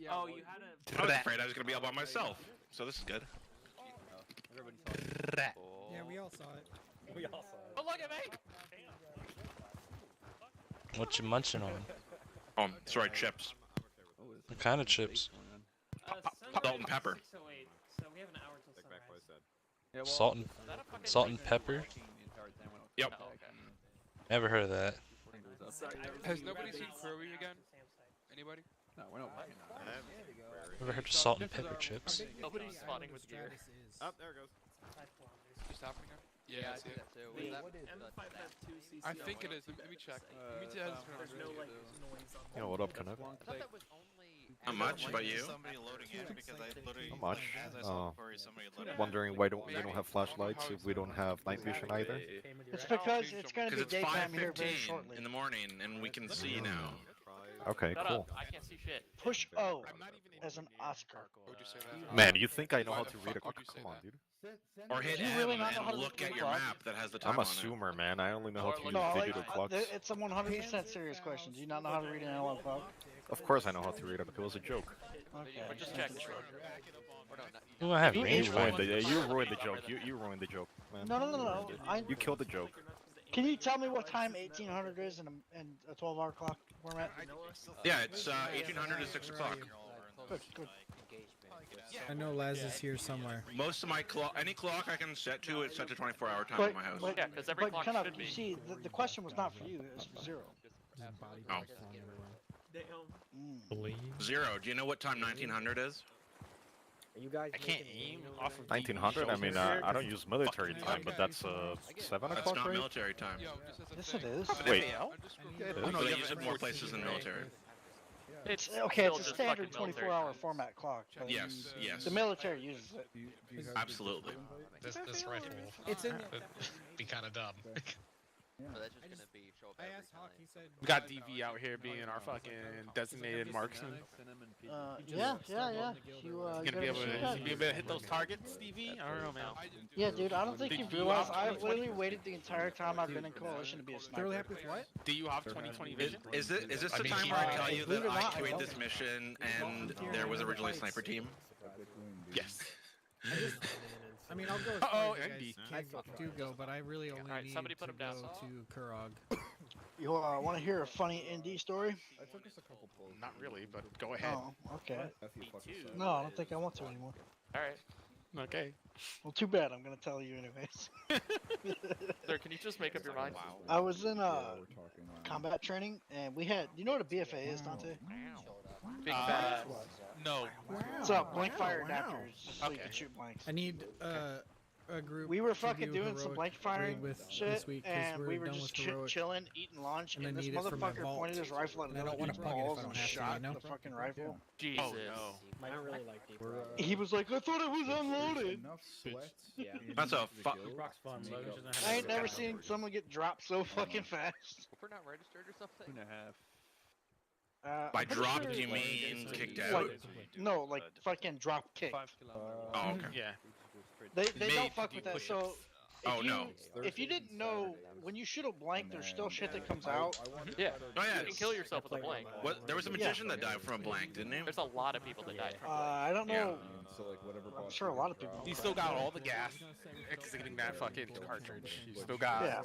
Yeah, Oh, you had a. I was afraid I was gonna be all by myself, so this is good. Everybody saw it. Yeah, we all saw it. We all saw it. Oh, look at me! What you munching on? Oh, sorry, chips. What kind of chips? Salt and pepper. 6:08, so we have an hour till sunrise. Yeah, well, Salt and Is that a fucking salt and breakdown? pepper? Yep. Oh, okay. Never heard of that. Has nobody seen Crowy again? Anybody? No, we're not looking at it. Never heard of salt and pepper chips. Nobody's spawning with gear. Oh, there it goes. 5 kilometers. Just happening now? Yeah, Yeah, I I see see that it. too. The Was that M5F2 CC. I think it is. Let me check. Let me see how this There's no like noise on. Yo, what up, Canuck? I thought that was only. Not much, but you? Somebody loading in because I literally. Not Not much. As I saw before, somebody loaded in. Wondering why we don't have flashlights if we don't have night vision either. It's because it's going to Because be it's daytime here very 5:15 shortly. in the morning, and we can see now. Okay, Shut cool. up! I can't see shit. Push O I'm not even in as an Oscar. Would you say that? Man, you think I know Why how the to fuck read a would clock? you say Come on, that? dude. Or hit Do you M really not know how and to look read at a your clock? map that has the time I'm a on it. zoomer, man. I only know how to use No, digital clocks. it's a 100% serious question. Do you not know how to read an analog clock? Of course I know how to read it, but it was a joke. Okay. We're just checking. Ooh, I have You range You one. ruined the joke. You ruined the joke, man. No. You killed the joke. Can you tell me what time 1800 is in a 12-hour clock format? Yeah, it's 1800 to 6 o'clock. Good. I know Laz is here somewhere. Most of my any clock I can set to, it's set to 24-hour time But, at my house. but, Yeah, because every but clock kind of, should be. you see, the question was not for you. It was for Zero. Oh. Zero. Do you know what time 1900 is? You guys I can't aim off of 1900. I mean, I don't use military time, but that's 7 That's o'clock, not right? military time. Yo, just as a Yes, it favor. is. Wait. Yeah, it Oh, is. no, they use it more places than military. It's Okay, still it's a just standard fucking military 24-hour time. format clock. But Yes, yes. The military uses it. Absolutely. This rifle It's in. would be kind of dumb. So that's just gonna be show up I every asked Hawk. time. He said. We got DV out here being our fucking designated marksman. Yeah. You Gonna be able to hit those targets, DV? I don't know, man. Yeah, dude, I don't think Did you you realize have I've 2020? literally waited the entire time I've been in coalition to be a sniper. Thoroughly happy with what? Do you have 2020 vision? Is this I the mean, time he- where I tell you believe that it or I not, I queued don't. this mission and there was originally a sniper team? Yes. I mean, I'll go as Uh-oh, far as you Andy. guys do go, but I really only Alright, need somebody to put him go down. to Kurog. You want to hear a funny ND story? Not really, but go ahead. Oh, okay. Me too. No, I don't think I want to anymore. Alright. Okay. Well, too bad. I'm gonna tell you anyways. Sir, can you just make up your mind? I was in combat training, and we had. You know what a BFA is, Dante? Big fat. No. It's a blank fire adapters, just so you Okay. can shoot blanks. I need a group. We were to fucking do doing some heroic blank firing raid with shit, this week 'cause and we're we were done just with heroic, chilling, eating lunch, and I and this need it for my motherfucker vault. pointed his rifle at And I don't another wanna dude's plug it if balls I and don't have to, shot you know? the fucking rifle. Jesus. Oh, no. I don't really like deep rock. He was like, I thought it was unloaded. Yeah. That's a Deep rock's fun. I ain't never seen someone get dropped so fucking fast. If we're not registered or something. I'm By pretty dropped, sure- you mean kicked Like, out? no, like fucking drop kick. Oh, okay. Yeah. They Made don't to fuck do with that. push-ups. So Oh, no. if you didn't know, when you shoot a blank, there's still shit that comes out. Yeah. Oh, yeah. You can kill yourself with a blank. What? There was a magician that died from a blank, didn't he? There's a lot of people that died from I don't know. So like whatever. I'm sure a lot of people. You still got all the gas exiting that fucking cartridge. You still got Yeah.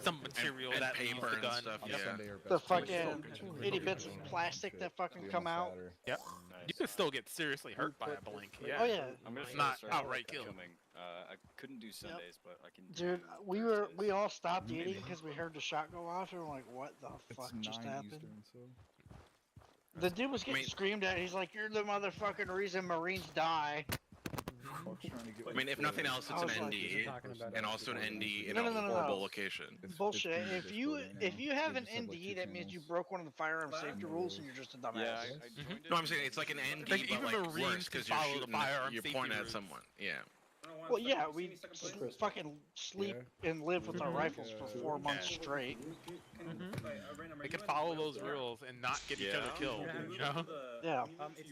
some material And that leaves paper the and gun. stuff, Yep. yeah. The fucking itty bits of plastic that fucking come out. Yep. You could still get seriously hurt by a blank. Yeah. Oh yeah, I'm gonna Not start outright kill. filming. I couldn't do Sundays, but I can. dude. We all stopped eating because we heard the shot go off, and we're like, what the fuck just happened? The dude was getting mean- screamed at. He's like, you're the motherfucking reason Marines die. I mean, if nothing else, it's I an was like, ND, and also an ND in No, a no, no, no, horrible no. location. Bullshit. If you have an ND, that means you broke one of the firearm safety rules, and you're just a dumbass. Yeah, No, I'm saying it's like an ND, Like, but even like Marines worse because you're follow the shooting, firearm you're safety pointing at rules. someone. Yeah. Well, yeah, we fucking sleep and live with our rifles for 4 months straight. They could follow those rules and not get each other killed. You know? Yeah. It's not T.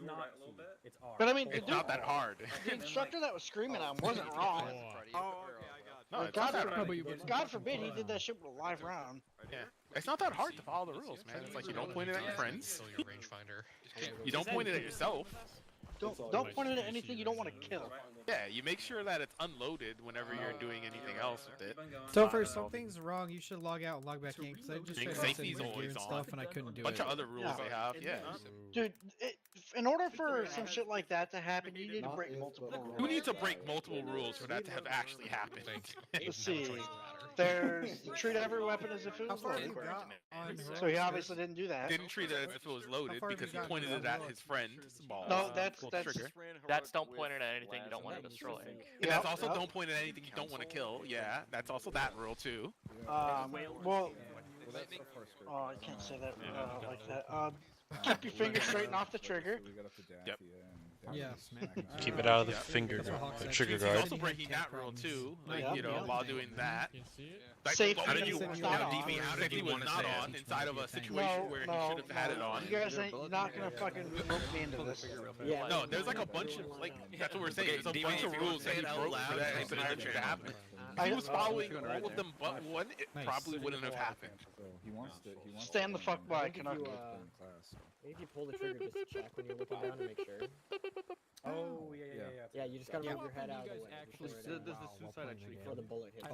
It's R. But I mean, the It's dude, not that hard. the instructor that was screaming at him wasn't wrong. Oh, okay, I got No, Like, it's not that hard. God forbid he did that shit with a live round. Yeah. It's not that hard to follow the rules, man. It's like you don't point it at your friends. Kill your rangefinder. You don't point it at yourself. Don't point it at anything you don't want to kill. Yeah, you make sure that it's unloaded whenever you're doing anything else with it. So if something's wrong, you should log out and log back in, because I just tried to Safety's send always gear and on. stuff and I couldn't do Bunch it. of other rules they have, yeah. Dude, in order for some shit like that to happen, you need to break multiple rules. Who needs to break multiple rules for that to have actually happened? Let's see. There's treat every weapon as if it How was far have loaded. you got on So he obviously didn't do that. Didn't treat it as if it was loaded far have because he you pointed gotten? it at his friend's ball. No, that's trigger. That's don't point it at anything you don't want to destroy. And that's also don't point at anything you don't want to kill. Yeah, that's also that rule too. Well, oh, I can't say that like that. Keep your finger straight and off the trigger. Yep. Yeah. Keep it out of the Yeah. finger, That's what Hawk the said. trigger He's guard. also breaking that rule too, like, Yeah. you know, Yeah. while doing that. Like, Safety how did you, was you not know, on. DB, how did he was wanna not say on it? inside of a situation where he should have had it on? You guys ain't not gonna fucking rope me into this. Yeah. No, there's like a bunch of, like, that's what we're saying. There's a DB, bunch if of you rules that say he it out broke loud, for that type it in incident the to chat. happen. If he was following all of them but one, it probably wouldn't have happened. Stand the fuck by, Canuck. If you pull the trigger, just check when you're looking down to make sure. Oh, yeah. Yeah, you just gotta move your head out of the way before before the bullet hits.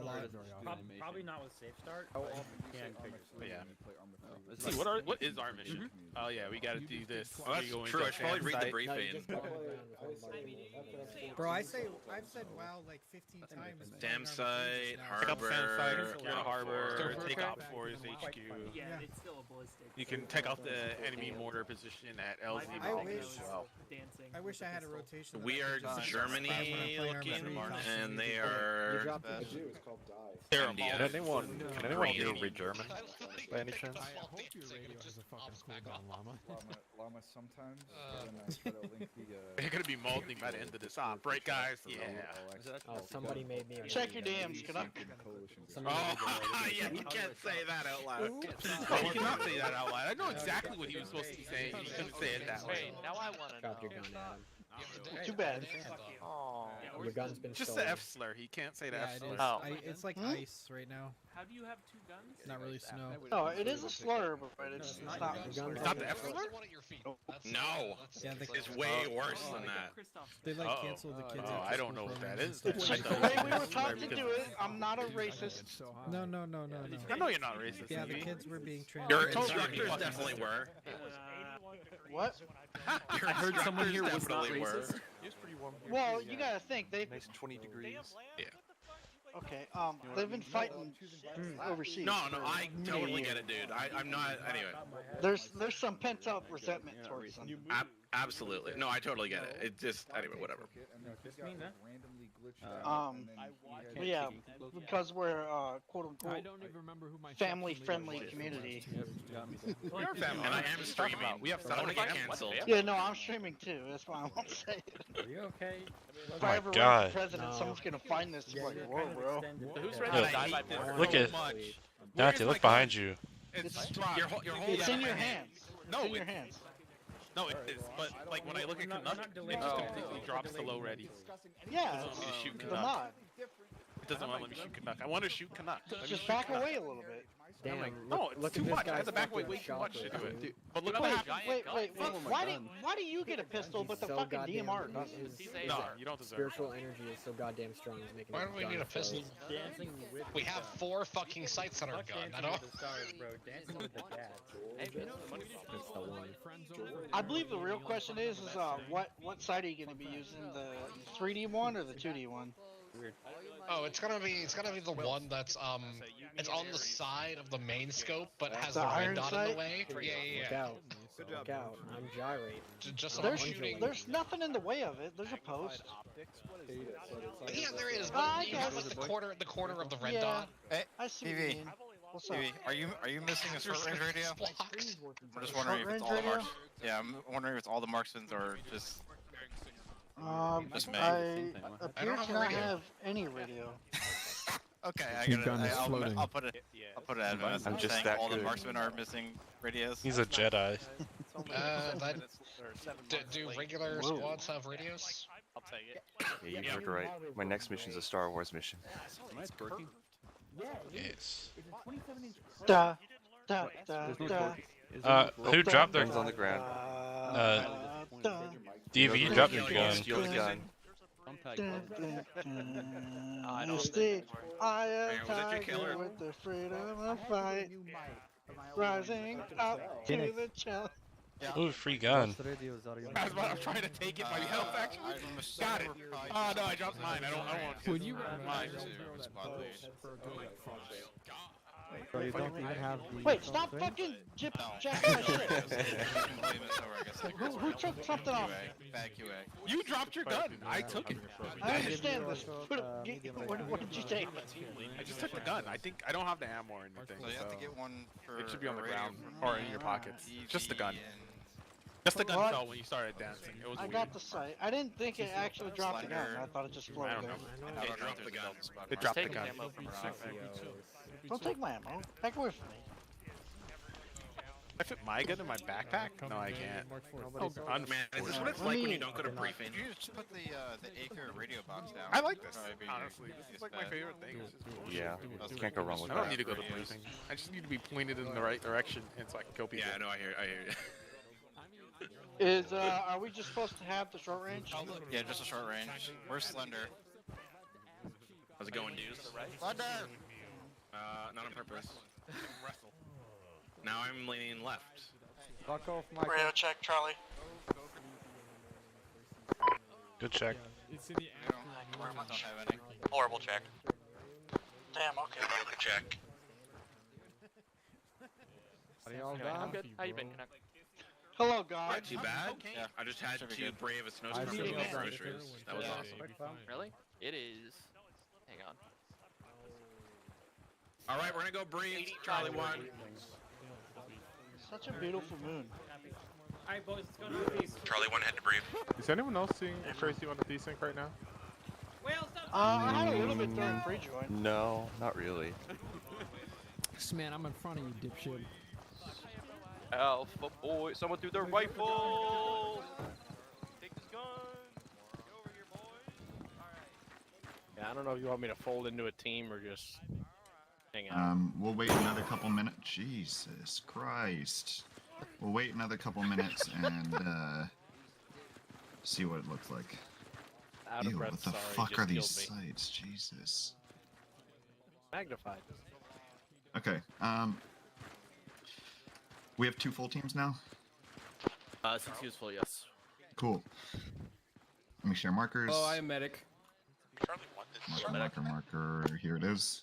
Probably not with safe start, but you can figure But yeah. Let's see, what is our mission? Oh yeah, we gotta do this. Oh, that's We go true. into I should probably read the campsite. briefing. Bro, I've said wow like 15 times. Dam site, Pick up sand site, harbor. secure the harbor, take out Forest HQ. Yeah. it's still a ballistic. You can take out the enemy mortar position at LZ. I Bravo wish. as well. I wish I had a rotation. We are Germany looking, and they are Terrible. MDF. Can anyone hear read German by any chance? They're gonna be molting by the end of this op, right, guys? Yeah. Oh, somebody made me a Check your dams, Canuck. Oh, yeah, you can't say that out loud. No, you cannot say that out loud. I know exactly what he was supposed to be saying. He couldn't say it that way. Wait, now I want to Drop your know. gun, Adam. Too bad. Oh. Your gun's been Just the stolen. F slur. He can't say the Yeah, F it slur. is. Oh. It's like ice right now. How do you have two guns? It's not really snow. No, it is a slur, but it's not. Your gun's It's not the been F stolen. slur? One at your feet. No, Yeah, it's way worse than that. they like Uh-oh. canceled the kids. Oh, after I don't school know what that programs is. and It's stuff. just the way we were taught to do it. I'm not a racist. No. I know you're not racist. Yeah, the DB. kids were being trained. Your by instructors racist. definitely were. What? Your instructors definitely were. Well, you gotta think they. Nice 20 degrees. Okay, they've been fighting overseas. No, for I many totally years. get it, dude. I'm not. Anyway, There's some pent up resentment towards them. absolutely. No, I totally get it. It just anyway, whatever. But yeah, because we're quote unquote family friendly community. We are family. And I am streaming. We have I don't want to get sound canceled. Yeah, no, I'm streaming too. That's why I won't say it. Are you okay? If my I ever run God. for president, No. someone's gonna find this. Yeah, Like, you're whoa, kind of bro. extended. Who's there. ready Look, to I die hate for look so at- much? Dante, look behind you. It's Your whole It's in your hands. No, It's in your it's- hands. No, it is. But like when I look at I'm Canuck, not it delaying just it. completely drops to low ready. Yeah, Doesn't want me to shoot the Canuck. mod. It doesn't want to let me shoot Canuck. I want to shoot Canuck. Let me Just shoot back Canuck. away a little bit. Damn, No, it's look too at this much. I guy's had to back away fucking way too much to do shockwave. it. But look what Wait, happened. why do you get a pistol but the So fucking goddamn- DMR doesn't? He's No, AR. you don't deserve it. Spiritual energy is so goddamn strong. It's making Why his do we gun need a so- pistol? Dancing with We the have stars. 4 fucking sights on our gun. I Dancing don't. with the stars, bro. Dancing with the cats. Hey, man, That's the one. I believe the real question is what side are you gonna be using, the 3D one or the 2D one? Oh, it's gonna be the one that's it's on the side of the main scope, but has The the iron red dot in sight? the way. Look Yeah. out. Look out. I'm gyrating. Just so I'm shooting. There's nothing in the way of it. There's a post. Yeah, there is. I But you have guess. like the corner of the red Yeah. dot. I see what you mean. What's up? Are you missing a short range radio? Blocks. I'm just wondering if it's all the Short-range radio? marks. Yeah, I'm wondering if it's all the marksmans or just. Just me. I appear have to a not radio. have any radio. Okay, I'll put it at him. I'm just saying that all the good. marksmen are missing radios. He's a Jedi. Do regular Whoa. squads have radios? I'll take it. Yeah, you heard right. My next mission is a Star Wars mission. Nice working. Yes. Da, da, da, da. Who dropped their Guns on the ground. DV, you dropped your gun. Steal the gun. You see, I am Man, was that your killer? tiger with the freedom of fight, rising up to the challenge. Ooh, free gun. I'm trying to take it. My health actually got it. Oh no, I dropped mine. I don't want to. When you mine. So you don't even have the. Wait, stop fucking jacking my shit. Who took something off? Bad QA. You dropped your gun. I took it. I understand this. What did you take? I just took the gun. I think I don't have the ammo or anything. So you have to get one for. It should be on the radio ground for or in your pockets. DV Just the gun. and Just the gun What? fell when you started dancing. It was I weird. got the sight. I didn't think it actually dropped the gun. I thought it just I floated don't there. know. I don't know if there's a double spot It mark. dropped the Take gun. ammo from our backpack. Don't take my ammo. Back away from me. I fit my gun in my backpack? No, I can't. Oh, man, is this what it's like when you don't go to briefing? You just put the acre radio box down. I like this. Probably be Honestly, this is like my best. favorite thing. This is cool. Yeah, can't go wrong with I don't that. need to go to briefing. I just need to be pointed in the right direction, and so I can kill people. Yeah, no, I hear you. Are we just supposed to have the short range? Yeah, just a short range. We're slender. How's it going, dudes? Slender! Not on purpose. Now I'm leaning left. Fuck off, Radio check, Charlie. Good check. It's in the Don't have any. Horrible check. Damn, okay. Good check. I'm good. How you been, Canuck? Hello, God. Not too bad. Yeah. I just had Should be to good. brave a snowstorm I've to seen go it. groceries. That was awesome. Really? It is. Hang on. All right, we're gonna go brief. Charlie 1. Such a beautiful moon. Alright, boys, let's go northeast. Charlie 1, head to brief. Is anyone else seeing Tracy on the desync right now? Whale, stop! I had a little bit during pre-join. No, not really. Man, I'm in front of you, dipshit. Alpha boy, someone threw their rifle! Take this gun! Get over here, boys! Yeah, I don't know if you want me to fold into a team or just hang out. We'll wait another couple minutes. Jesus Christ. We'll wait another couple minutes and see what it looks like. Out of Ew, breath, what the sorry, fuck just are these killed me. sites? Jesus. Magnified. Okay, we have 2 full teams now? CT is full, yes. Cool. Let me share markers. Oh, I am medic. Marker, here it is.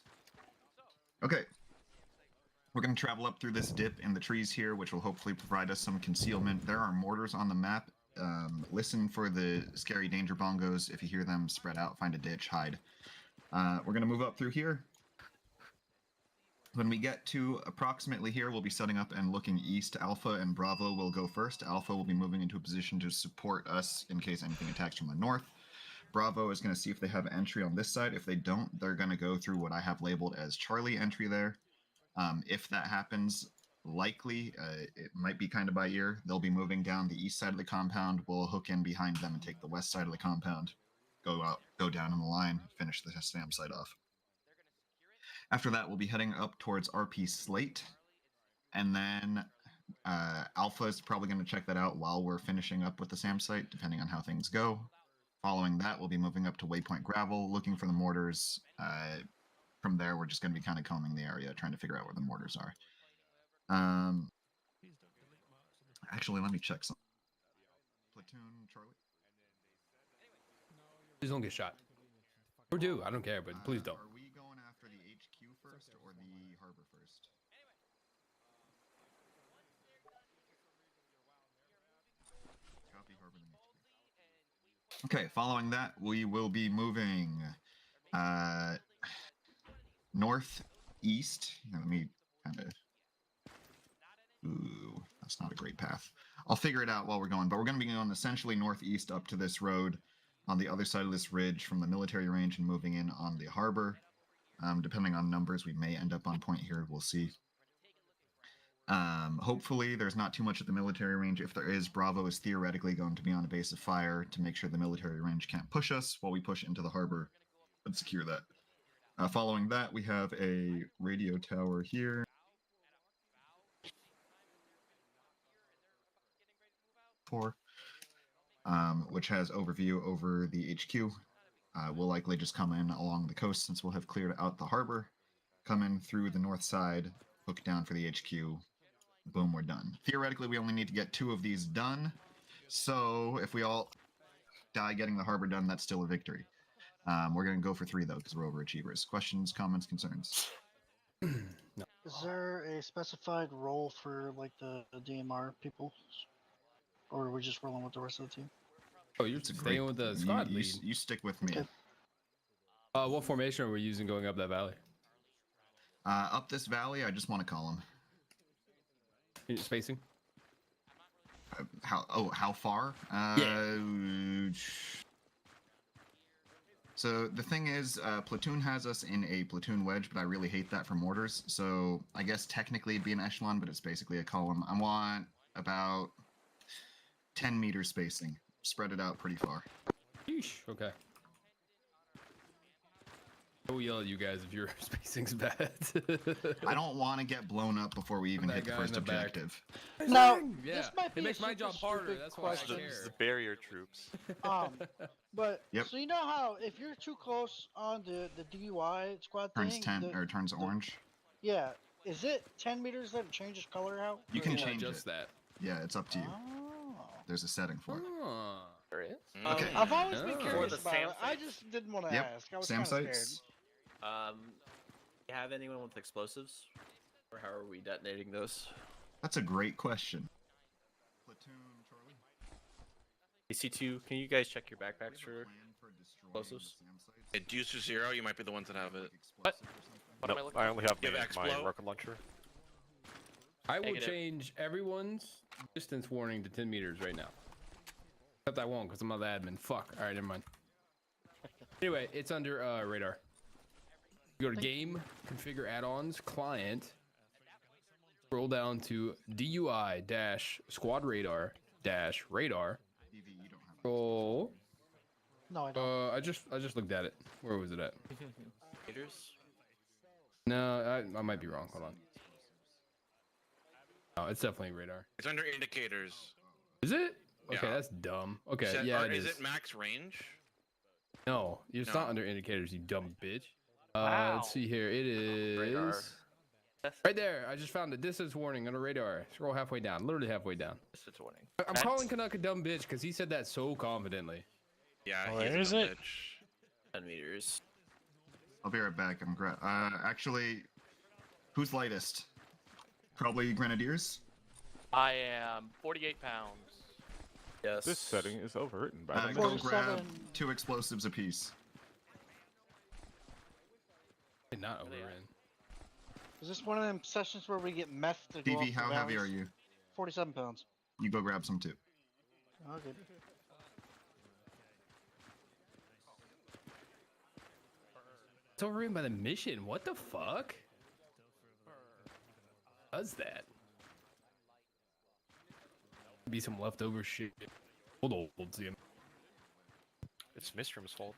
Okay. We're going to travel up through this dip in the trees here, which will hopefully provide us some concealment. There are mortars on the map. Listen for the scary danger bongos. If you hear them, spread out, find a ditch, hide. We're going to move up through here. When we get to approximately here, we'll be setting up and looking east. Alpha and Bravo will go first. Alpha will be moving into a position to support us in case anything attacks from the north. Bravo is going to see if they have entry on this side. If they don't, they're going to go through what I have labeled as Charlie entry there. If that happens, likely, it might be kind of by ear. They'll be moving down the east side of the compound. We'll hook in behind them and take the west side of the compound. Go out, go down in the line, finish the SAM site off. After that, we'll be heading up towards RP Slate. And then Alpha is probably going to check that out while we're finishing up with the SAM site, depending on how things go. Following that, we'll be moving up to Waypoint Gravel, looking for the mortars. From there, we're just going to be kind of combing the area, trying to figure out where the mortars are. Actually, let me check some. Platoon, Charlie? Please don't get shot. Or do, I don't care, but please don't. Are we going after the HQ first or the harbor first? Copy harbor and HQ. Okay, following that, we will be moving northeast. Let me kind of... Ooh, that's not a great path. I'll figure it out while we're going, but we're going to be going essentially northeast up to this road on the other side of this ridge from the military range and moving in on the harbor. Depending on numbers, we may end up on point here. We'll see. Hopefully, there's not too much at the military range. If there is, Bravo is theoretically going to be on a base of fire to make sure the military range can't push us while we push into the harbor and secure that. Following that, we have a radio tower here. Which has overview over the HQ. We'll likely just come in along the coast since we'll have cleared out the harbor. Come in through the north side, hook down for the HQ. Boom, we're done. Theoretically, we only need to get 2 of these done. So if we all die getting the harbor done, that's still a victory. We're going to go for 3, though, because we're overachievers. Questions, comments, concerns? No. Is there a specified role for, like, the DMR people? Or are we just rolling with the rest of the team? Oh, you're staying with the squad lead. You stick with me. Okay. What formation are we using going up that valley? Up this valley, I just want to call them. Spacing? How far? So the thing is, platoon has us in a platoon wedge, but I really hate that for mortars. So I guess technically it'd be an echelon, but it's basically a column. I want about 10 meters spacing. Spread it out pretty far. Yeesh, okay. I will yell at you guys if your spacing's bad. Mm-hmm. I don't want to get blown up before we even hit the first objective. No, yeah, this might be it makes a my super job harder. stupid That's why I question. care. The barrier troops. But Yep. so you know how if you're too close on the DUI squad Turns thing, 10 or turns orange. yeah, is it 10 meters that it changes color out? You can Or- change just it. that. Yeah, it's up to you. Oh. There's a setting for it. Oh. There is. Okay. I've always been Oh. curious For the about SAM it. I sites. just didn't want to Yep. ask. I was SAM kind of sites. scared. You have anyone with explosives? Or how are we detonating those? That's a great question. Platoon, Charlie. AC2, can you guys check your backpacks for explosives? It deuce to 0, you might be the ones that have it. What? What am I Nope, looking I only have You have my Explo? rocket launcher. I will Negative. change everyone's distance warning to 10 meters right now. Except I won't because I'm not the admin. Fuck. Alright, never mind. Anyway, it's under radar. Go to game, configure add-ons, client. Scroll down to DUI-squad radar-radar. Scroll. No, I don't. I just looked at it. Where was it at? Meters? No, I might be wrong. Hold on. Oh, it's definitely radar. It's under indicators. Is it? Okay, Yeah. that's dumb. Okay, Set- yeah, or it is is. it max range? No, it's No. not under indicators, you dumb bitch. Wow. Let's see here. It is Radar. right there. I just found it. Distance warning under radar. Scroll halfway down. Literally halfway down. Distance warning. I'm calling Canuck a dumb bitch because he said that so confidently. Yeah, Where he's is a it? bitch. 10 meters. I'll be right back. Actually, who's lightest? Probably Grenadiers. I am 48 pounds. Yes. This setting is overwritten by the Go menu. grab 47. 2 explosives apiece. Not overrun. Is this one of them sessions where we get meth to go DV, up how the heavy are valleys? you? 47 pounds. You go grab some too. Okay. It's overrun by the mission. What the fuck? Does that? Be some leftover shit. Hold on, we'll see him. It's Mistrum's fault.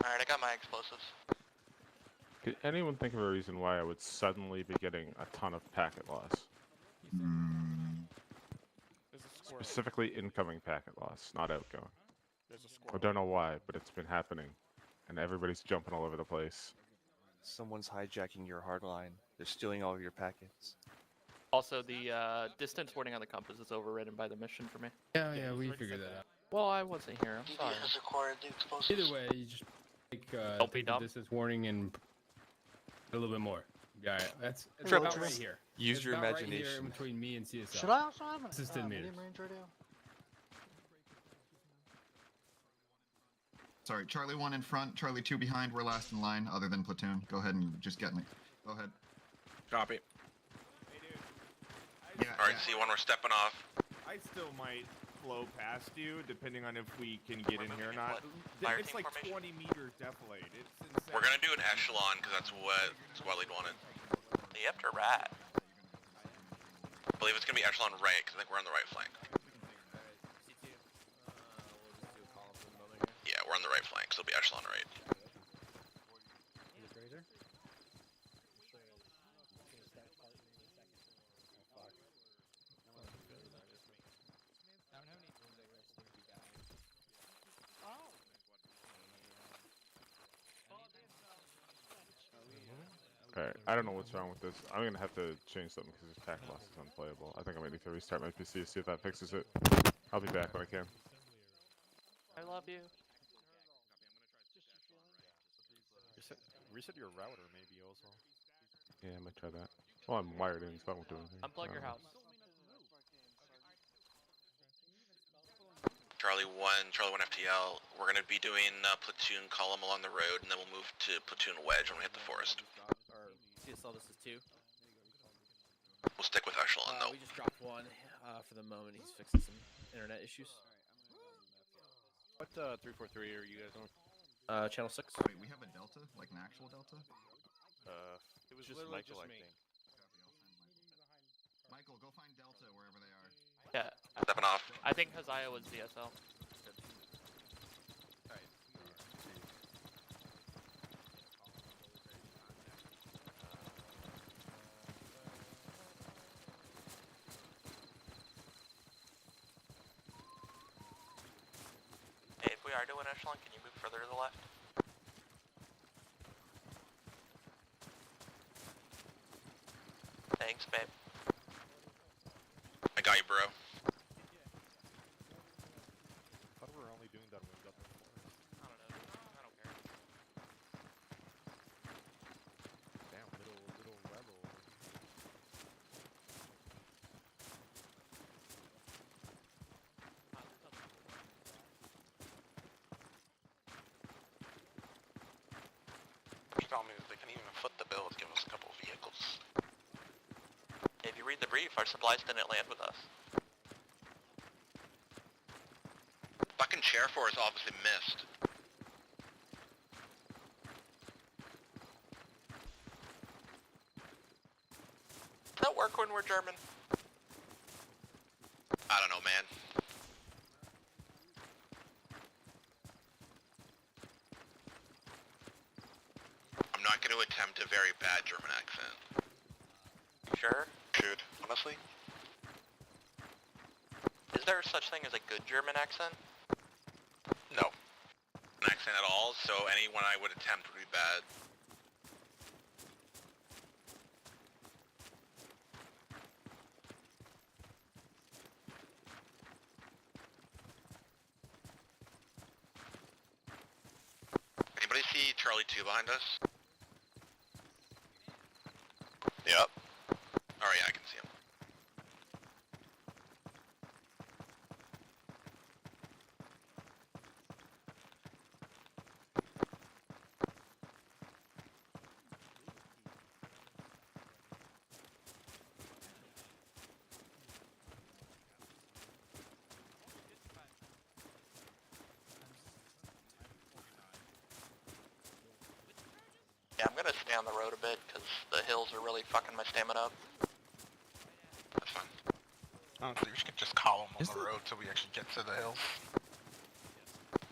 Alright, I got my explosives. Could anyone think of a reason why I would suddenly be getting a ton of packet loss? Specifically incoming packet loss, not outgoing. I don't know why, but it's been happening. And everybody's jumping all over the place. Someone's hijacking your hardline. They're stealing all of your packets. Also, the distance warning on the compass is overridden by the mission for me. Yeah, we figured that out. Well, I wasn't here. I'm sorry. Either way, you just take LP the dump. distance warning and a little bit more. Yeah, it's Triple. about right here. Use It's your about right here imagination. in between me and CSL. Should I also have This is a 10 meters. medium range radio? Sorry, Charlie 1 in front, Charlie 2 behind. We're last in line, other than platoon. Go ahead and just get me. Go ahead. Copy. Yeah. Alright, C1, we're stepping off. I still might flow past you, depending on if we can get in here or not. It's like 20 meters defilade. It's insane. We're gonna do an echelon because that's what Squad Lead wanted. Left or right? I believe it's gonna be echelon right because I think we're on the right flank. Yeah, we're on the right flank, so it'll be echelon right. Alright, I don't know what's wrong with this. I'm gonna have to change something because this pack loss is unplayable. I think I might need to restart my PC, see if that fixes it. I'll be back when I can. I love you. Reset your router, maybe also. Yeah, I might try that. Well, I'm wired in, so I won't do anything. Unplug your house. Charlie 1 FTL. We're gonna be doing platoon column along the road, and then we'll move to platoon wedge when we hit the forest. CSL, this is 2. We'll stick with echelon though. We just dropped 1 for the moment. He's fixing some internet issues. What 343 are you guys on? Channel 6. Wait, we have a delta? Like an actual delta? It was just Michael, I think. Michael, go find delta wherever they are. Yeah. Stepping off. I think Haziah was DSL. Hey, if we are doing echelon, can you move further to the left? Thanks, babe. I got you, bro. I thought we were only doing that when we got the forest. I don't know. I don't care. Damn, little rebel. Tell me they can even foot the bill to give us a couple of vehicles. If you read the brief, our supplies didn't land with us. Fucking chair force obviously missed. Does that work when we're German? I don't know, man. I'm not going to attempt a very bad German accent. You sure? Should, honestly. Is there such thing as a good German accent? No. An accent at all, so anyone I would attempt would be bad. Anybody see Charlie 2 behind us? Yep. Oh yeah, I can see him. Yeah, I'm gonna stay on the road a bit, because the hills are really fucking my stamina up. That's fine. Honestly, we should just column on the road till we actually get to the hills.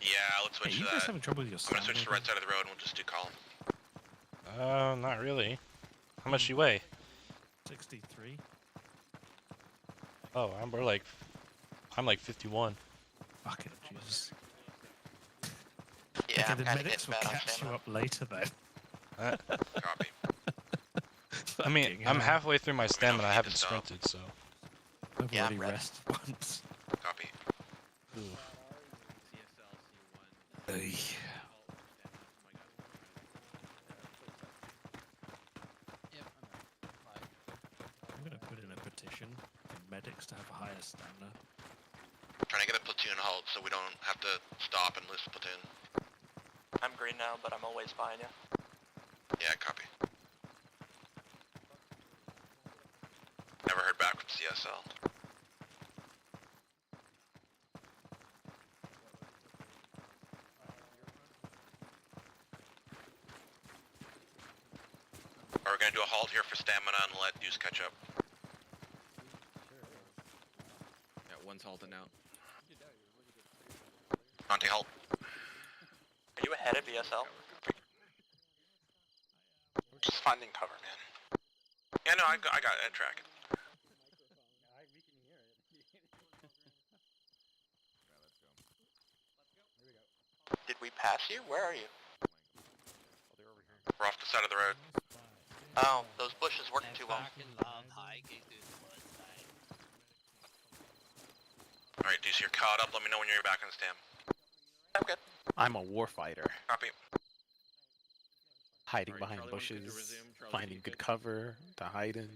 Yeah, let's switch to that. having trouble with your I'm gonna switch to the right side of the road and we'll just do column. Not really. How much do you weigh? 63. Oh, I'm like 51. Fucking Jesus. Yeah, okay, I'm the kinda medics will getting bad on catch you stamina. up later then. Copy. I mean, Fucking I'm hell. halfway through my stamina. I haven't stop. sprinted, so. I've Yeah, already I'm ready. rested once. Copy. Ugh. I'm gonna put in a petition for medics to have a higher stamina. Trying to get a platoon halt so we don't have to stop and lose the platoon. I'm green now, but I'm always behind you. Yeah, copy. Never heard back from CSL. we're gonna do a halt here for stamina and let Deuce catch up. Yeah, one's halting out. Conti, halt. Are you ahead of BSL? I'm just finding cover, man. Yeah, no, I got it. Track. Did we pass you? Where are you? We're off the side of the road. Oh, those bushes working too well. Alright, Deuce, you're caught up. Let me know when you're back on the stam. I'm good. I'm a warfighter. Copy. Hiding behind bushes, finding good cover to hide in.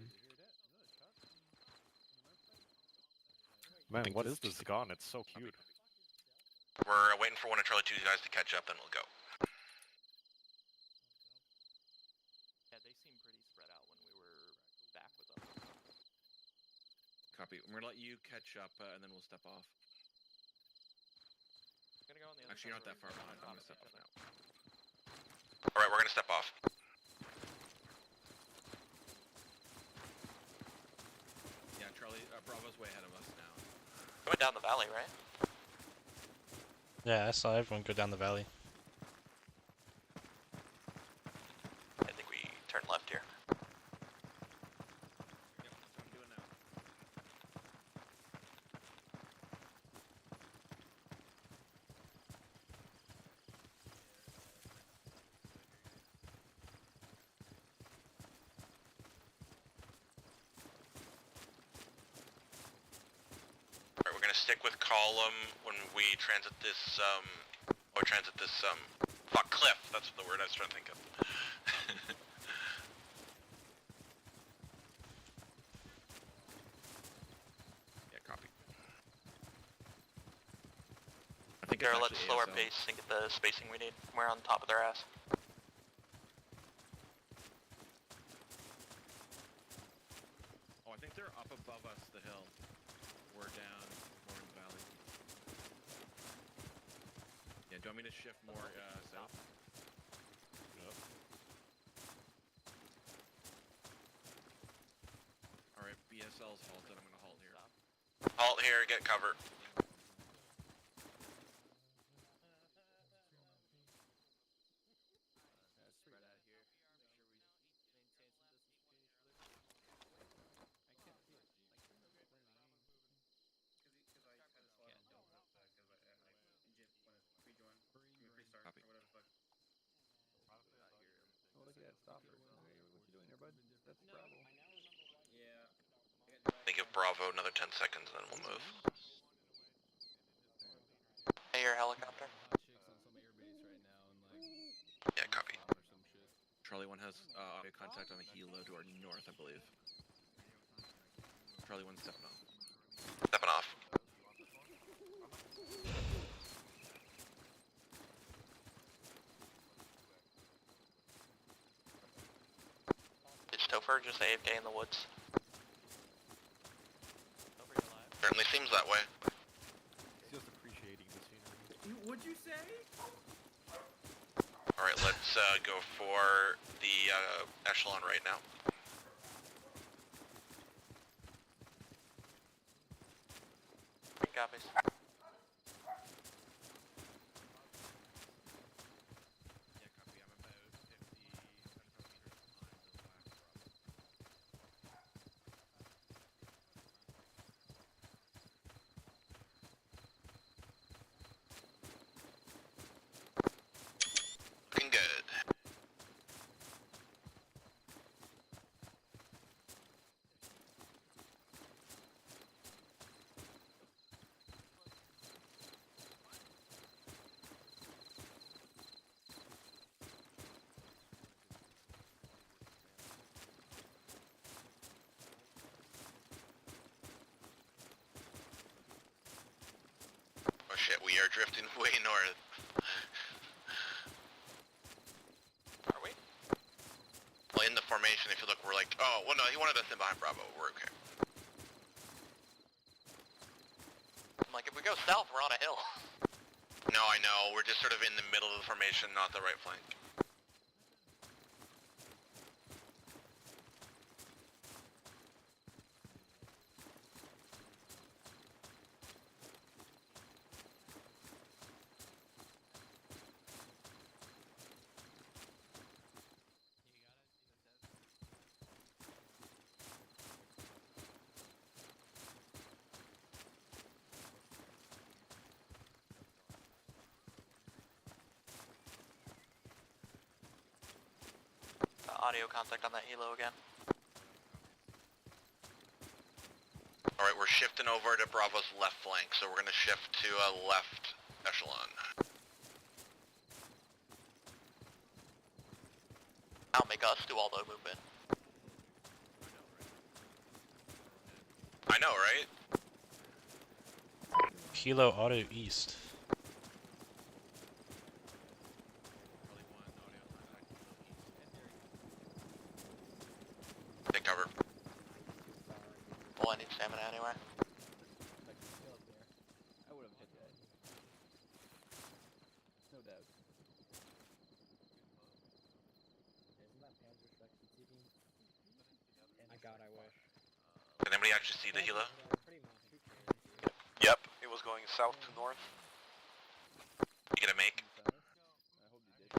Man, what is this gun? It's so cute. We're waiting for one of Charlie 2's guys to catch up, then we'll go. Yeah, they seem pretty spread out when we were back with them. Copy. We're gonna let you catch up, and then we'll step off. I'm gonna go on the other Actually, you're side not that of far the road. behind. I'm gonna step off now. Alright, we're gonna step off. Yeah, Charlie, Bravo's way ahead of us now. Going down the valley, right? Yeah, I saw everyone go down the valley. I think we turn left here. Yep, that's what I'm doing now. Alright, we're gonna stick with column when we transit this, fuck, cliff. That's the word I was trying to think of. Yeah, copy. I think Here, it's let's actually slow our ASL. pace and get the spacing we need. We're on top of their ass. Oh, I think they're up above us, the hill. We're down more in the valley. Yeah, do you want me to shift more south? Yep. Alright, BSL's halted. I'm gonna halt here. Halt here, get cover. Copy. Oh, look at that stopper. What you doing there, bud? That's Bravo. They give Bravo another 10 seconds, then we'll move. Hey, your helicopter. Yeah, copy. Charlie 1 has audio contact on a helo to our north, I believe. Charlie 1's stepping off. Stepping off. Is Topher just AFK in the woods? Certainly seems that way. He's just appreciating the scenery. What'd you say? Alright, let's go for the echelon right now. Copies. Looking good. Oh shit, we are drifting way north. Are we? Well, in the formation, if you look, we're like, oh, well, no, he wanted us in behind Bravo. We're okay. I'm like, if we go south, we're on a hill. No, I know. We're just sort of in the middle of the formation, not the right flank. audio contact on that helo again. Alright, we're shifting over to Bravo's left flank, so we're gonna shift to left echelon. I'll make us do all the movement. I know, right? Kilo auto east. Take cover. Well, I need stamina anyway. I would have hit that. No doubt. Isn't that Panzer Shrek TTV? My god, I wish. Did anybody actually see the helo? Yep, it was going south to north. You gonna make?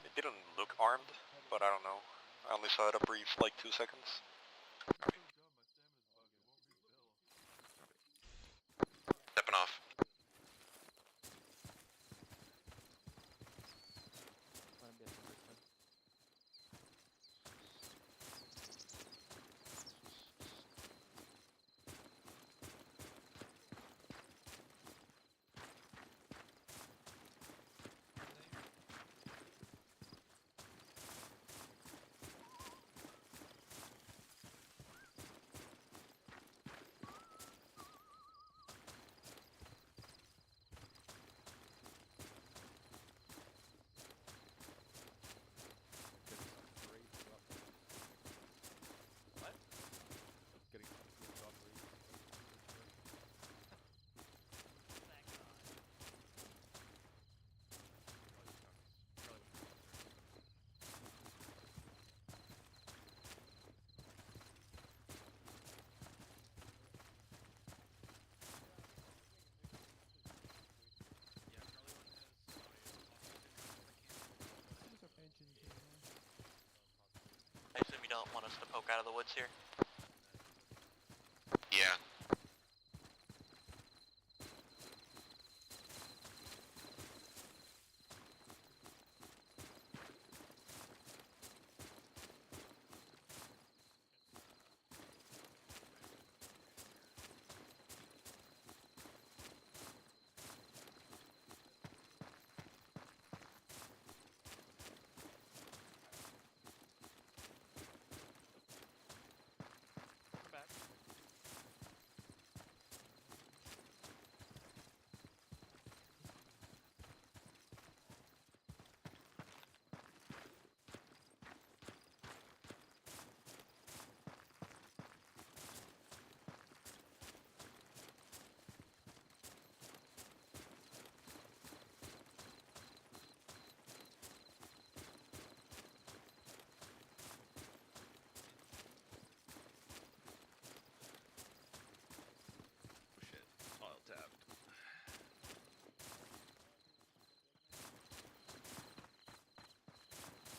It didn't look armed, but I don't know. I only saw it a brief, like 2 seconds. Stepping off. I assume you don't want us to poke out of the woods here? Yeah.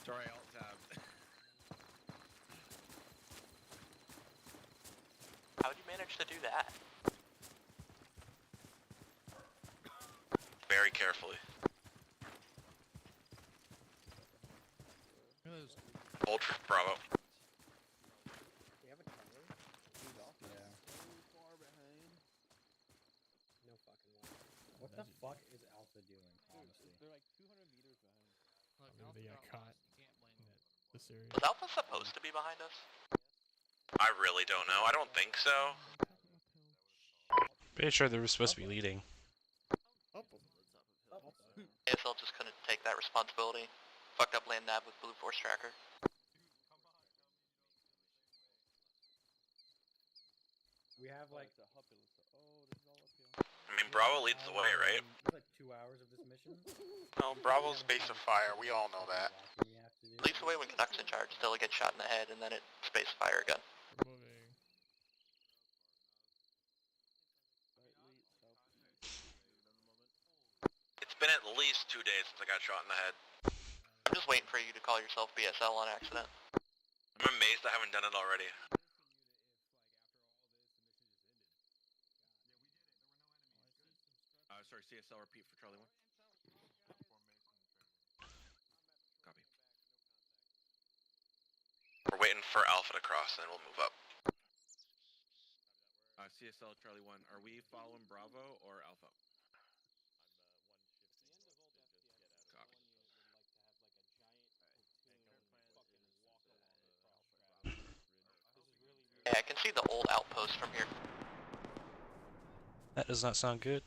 Sorry, alt tab. How'd you manage to do that? Very carefully. Ultra Bravo. Do you have a cover? Yeah. No fucking way. What the fuck is Alpha doing, honestly? They're like 200 meters behind. Look, they got caught in this area. Was Alpha supposed to be behind us? I really don't know. I don't think so. Pretty sure they were supposed to be leading. ASL just couldn't take that responsibility. Fucked up land nav with Blue Force Tracker. We have like. I mean, Bravo leads the way, right? It's like 2 hours of this mission. No, Bravo's base of fire. We all know that. Leads the way when Canuck's in charge until it gets shot in the head and then it space fire again. It's been at least 2 days since I got shot in the head. I'm just waiting for you to call yourself BSL on accident. I'm amazed I haven't done it already. Sorry, CSL repeat for Charlie 1. Copy. We're waiting for Alpha to cross, and then we'll move up. CSL Charlie 1, are we following Bravo or Alpha? Copy. Yeah, I can see the old outpost from here. That does not sound good.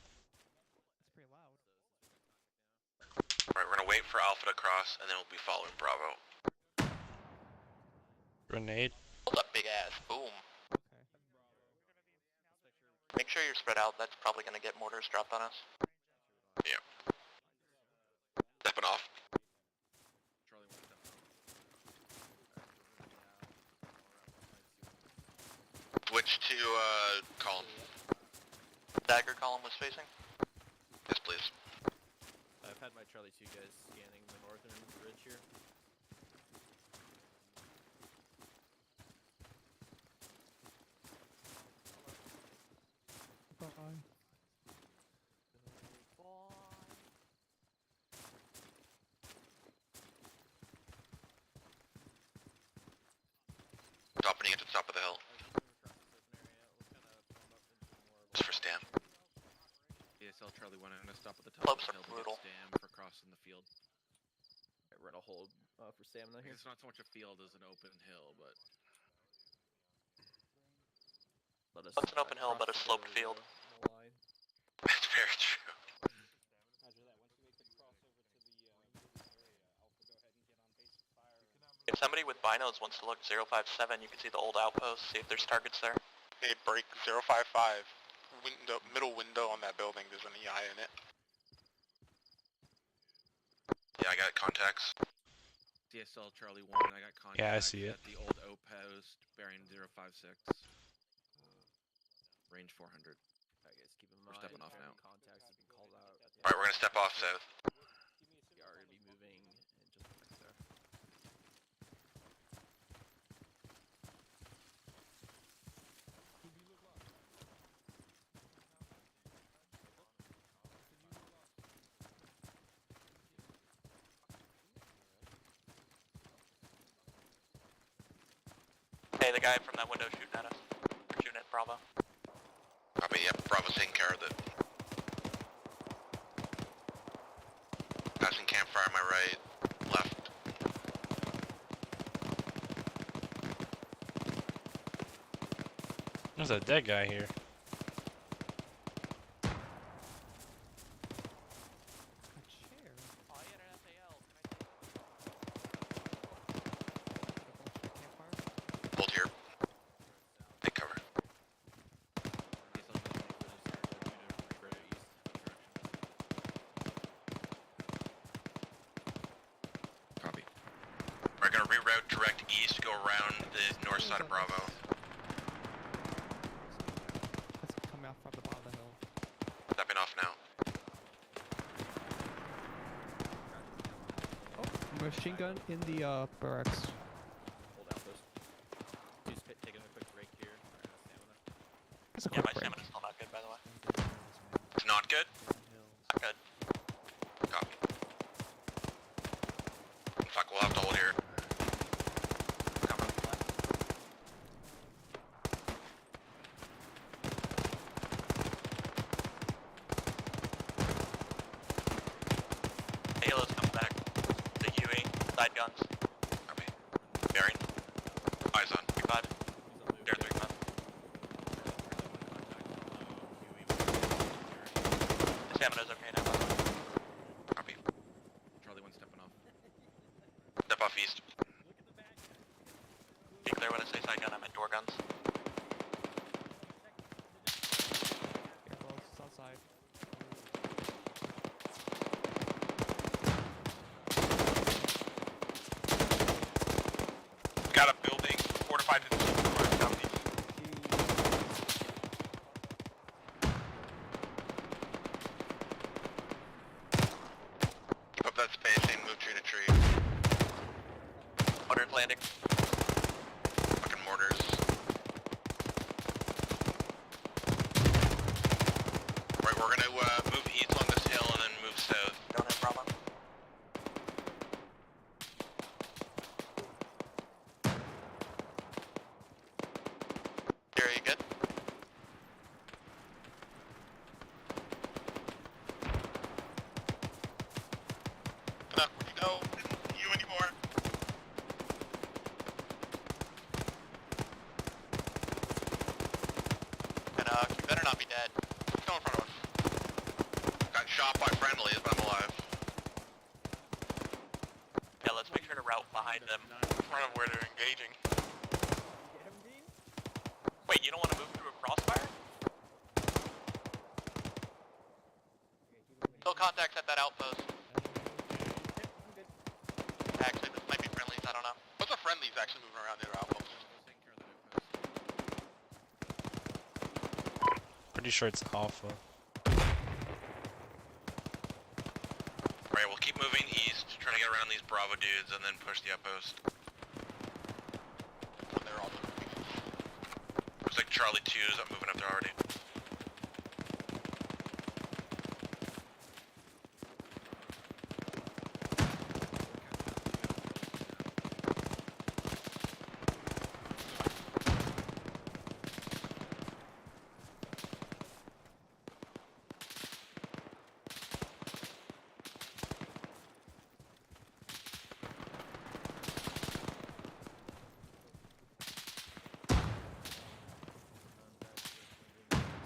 Alright, we're gonna wait for Alpha to cross, and then we'll be following Bravo. Grenade. Hold up, big ass. Boom. Make sure you're spread out. That's probably gonna get mortars dropped on us. Yeah. Stepping off. Charlie 1, step Switch to, column. Dagger column was facing? Yes, please. I've had my Charlie 2 guys scanning the northern ridge here. Bye. Dropping at the top of the hill. Just for Stam. CSL Charlie 1, I'm gonna stop at the top Clubs of the are hill brutal. to get Stam for crossing the field. We're gonna hold for stamina here. It's not so much a field as an open hill, but... It's an open hill, but a sloped field. That's very true. If somebody with binos wants to look 057, you can see the old outpost, see if there's targets there. Hey, break 055. Window, middle window on that building, there's an EI in it. Yeah, I got contacts. CSL Charlie 1, I got contact Yeah, I see it. at the old outpost, bearing 056. Range 400. Alright guys, keep in We're mind. stepping off now. Contacts have been called out. Alright, we're gonna step off south. We are gonna be moving in just a minute there. Hey, the guy from that window shooting at us. We're shooting at Bravo. Copy, yep, Bravo's taking care of it. Passing campfire on my right, left. There's a dead guy here. Hold here. Take cover. Copy. We're gonna reroute direct east, go around the north side of Bravo. Let's come out from the bottom of the hill. Stepping off now. Oh, machine gun in the barracks. Old outpost. Just taking a quick break here. That's a Yeah, quick my break. stamina's still not good, by the way. It's not good? Not good. Copy. Fuck, we'll have to hold here. Coming. Halo's coming back. The UE, side guns. Copy. Bearing. Eyes on. 3-5. Dare 3-5. The stamina's okay now. Copy. Charlie 1 stepping off. Step off east. Be clear when I say side gun, I meant door guns. Careful, it's outside. Got a building fortified to the southeast. Keep up that spacing, move tree to tree. Mortars landing. Fucking mortars. be dead. Still in front of us. Got shot by friendlies, but I'm alive. Yeah, let's make sure to route behind them. In front of where they're engaging. Wait, you don't want to move through a crossfire? Still contacts at that outpost. Actually, this might be friendlies, I don't know. What's the friendlies actually moving around near outpost? Pretty sure it's Alpha. Alright, we'll keep moving east, trying to get around these Bravo dudes, and then push the outpost. They're all moving. Looks like Charlie 2's up moving up there already.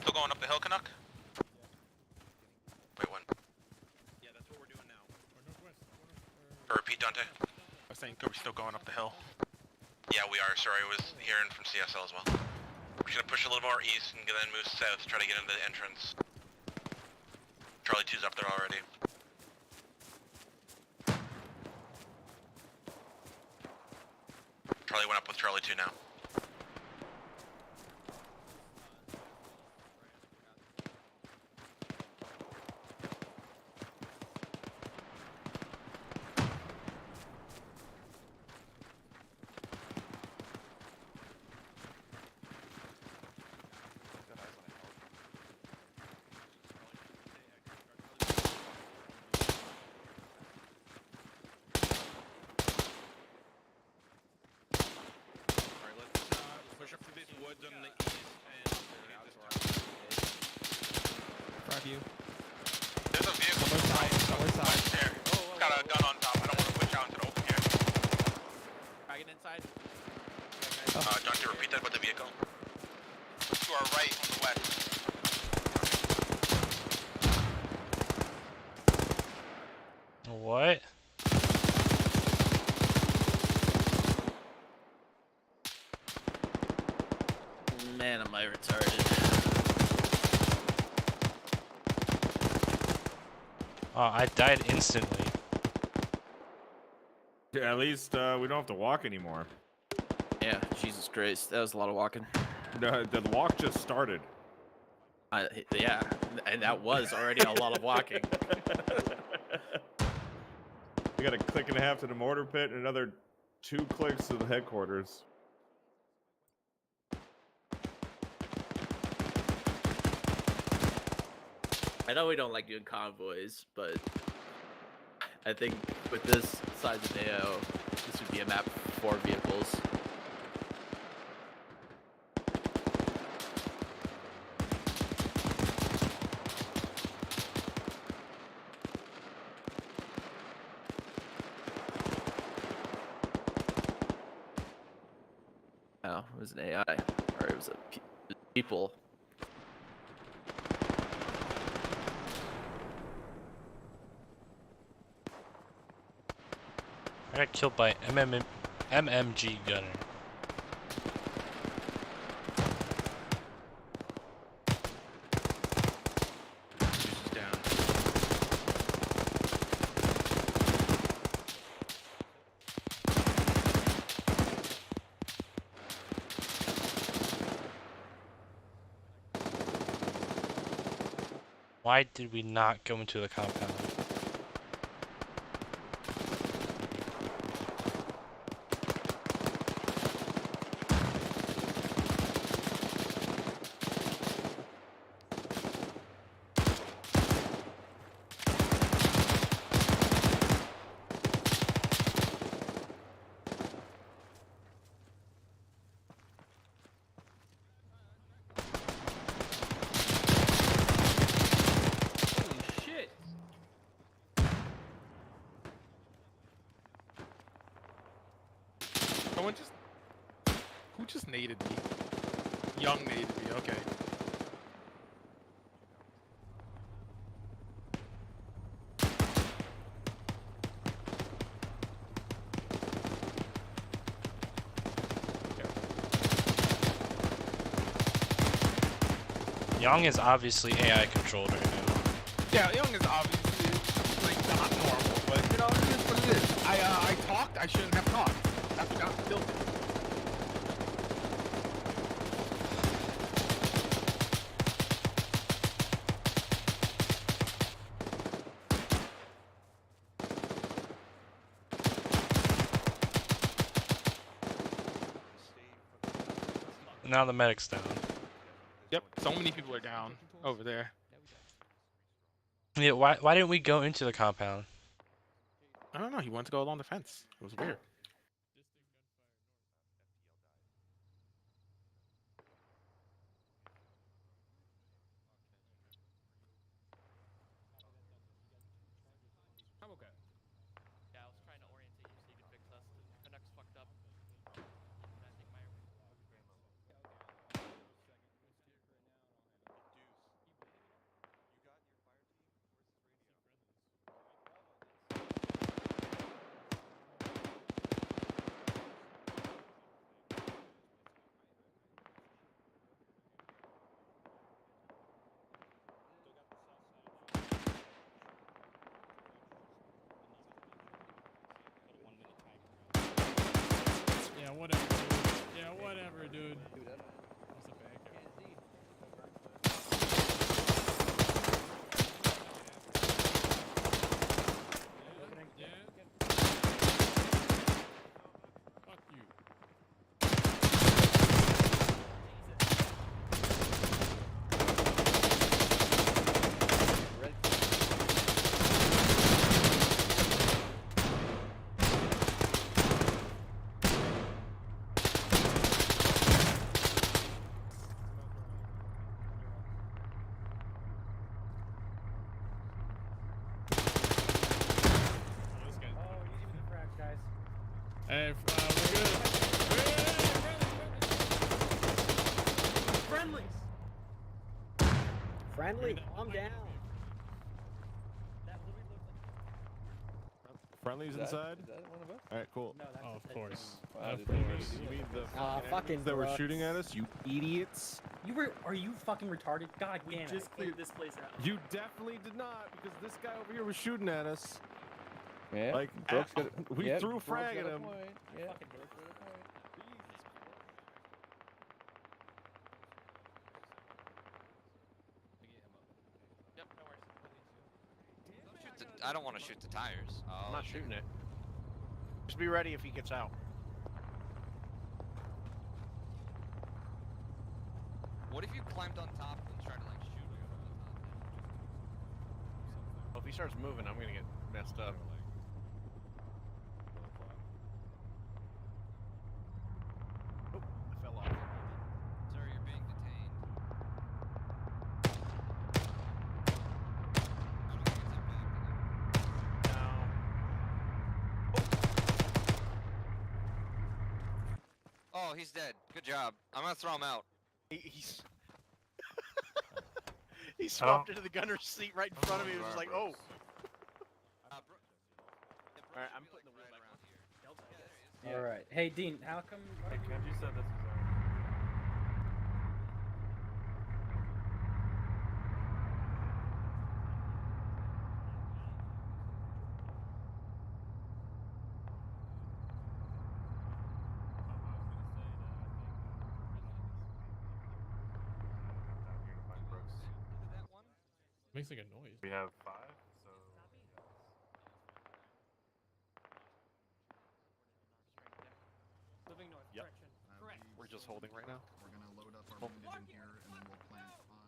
Still going up the hill, Canuck? Wait, when? Yeah, that's what we're doing now. Or repeat, Dante. I was saying, are we still going up the hill? Yeah, we are. Sorry, I was hearing from CSL as well. We're just gonna push a little more east and then move south to try to get into the entrance. Charlie 2's up there already. Charlie went up with Charlie 2 now. Push up through these woods on the east and Front view. There's a vehicle North side. North side. there. It's got a gun on top. I don't want to push out into the open here. Dragon inside. John, can you repeat that with the vehicle? To our right on the west. What? Man, am I retarded. I died instantly. Yeah, at least we don't have to walk anymore. Yeah, Jesus Christ, that was a lot of walking. The walk just started. Yeah, and that was already a lot of walking. We got a click and a half to the mortar pit and another 2 clicks to the headquarters. I know we don't like doing convoys, but I think with this size of AO, this would be a map for 4 vehicles. Oh, it was an AI, or it was people. I got killed by MMG gunner. Why did we not go into the compound? Who just naded me? Young naded me, okay. Young is obviously AI controlled right now. Yeah, Young is obviously like not normal, but you know it is what it is. I talked. I shouldn't have talked. I forgot to filter. Now the medic's down. Yep, so many people are down over there. Yeah, why didn't we go into the compound? I don't know. He wanted to go along the fence. It was weird. I'm okay. Yeah, I was trying to orientate you so you could fix us. Canucks fucked up. And I think my... Yeah, whatever, dude. Yeah, whatever, dude. Fuck you. Hey, we're good. Friendly. Friendly. Calm down. Friendly's inside? Is that one of us? Alright, cool. No, that's Of course. Wow, Of dude, course. You mean the fucking enemies that were Brooks. shooting at us? You idiots. Are you fucking retarded? God damn it. Just cleared this place out. You definitely did not, because this guy over here was shooting at us. Yeah. Like, Brooks got we yep, threw a Brooks frag got at a him. point. Yeah. Fucking Brooks got a point. Yep, no worries. I don't want to shoot the tires. I'm not shooting it. Just be ready if he gets out. What if you climbed on top and tried to like shoot him from the top? Well, if he starts moving, I'm gonna get messed up. Oh, I fell off. Sir, you're being detained. I don't think it's impacting him. No. Oh, he's dead. Good job. I'm gonna throw him out. He's he swapped into the gunner's seat right in front of me. It was just like, oh. Alright, I'm putting the wheel back on here. All right. Hey, Dean, how come? Hey, Kenji said this was Makes like a noise. We have 5, so... Moving north. Yep. Direction. Correct. We're just holding right now. We're gonna load up our wounded in here, and then we'll plant on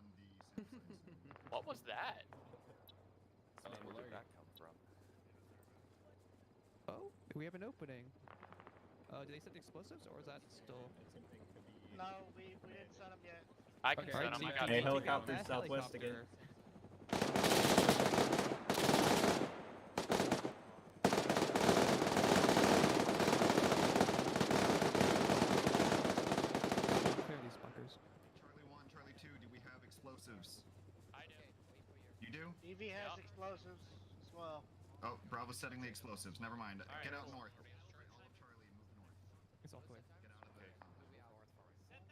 the campsites. What was that? Where did that come from? Oh, we have an opening. Do they send explosives, or is that still? No, we didn't set them yet. I can Okay. send him. I got Hey, it. helicopter That southwest again. helicopter. Clear these fuckers. Charlie 1, Charlie 2, do we have explosives? I do. You do? EV has explosives as well. Oh, Bravo's setting the explosives. Never mind. Alright, Get out cool. north. All of Charlie, move north. It's all clear. Get out of the compound.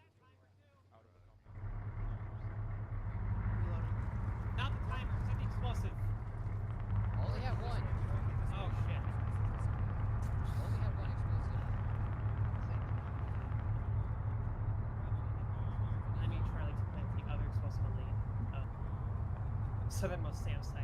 southernmost SAM site.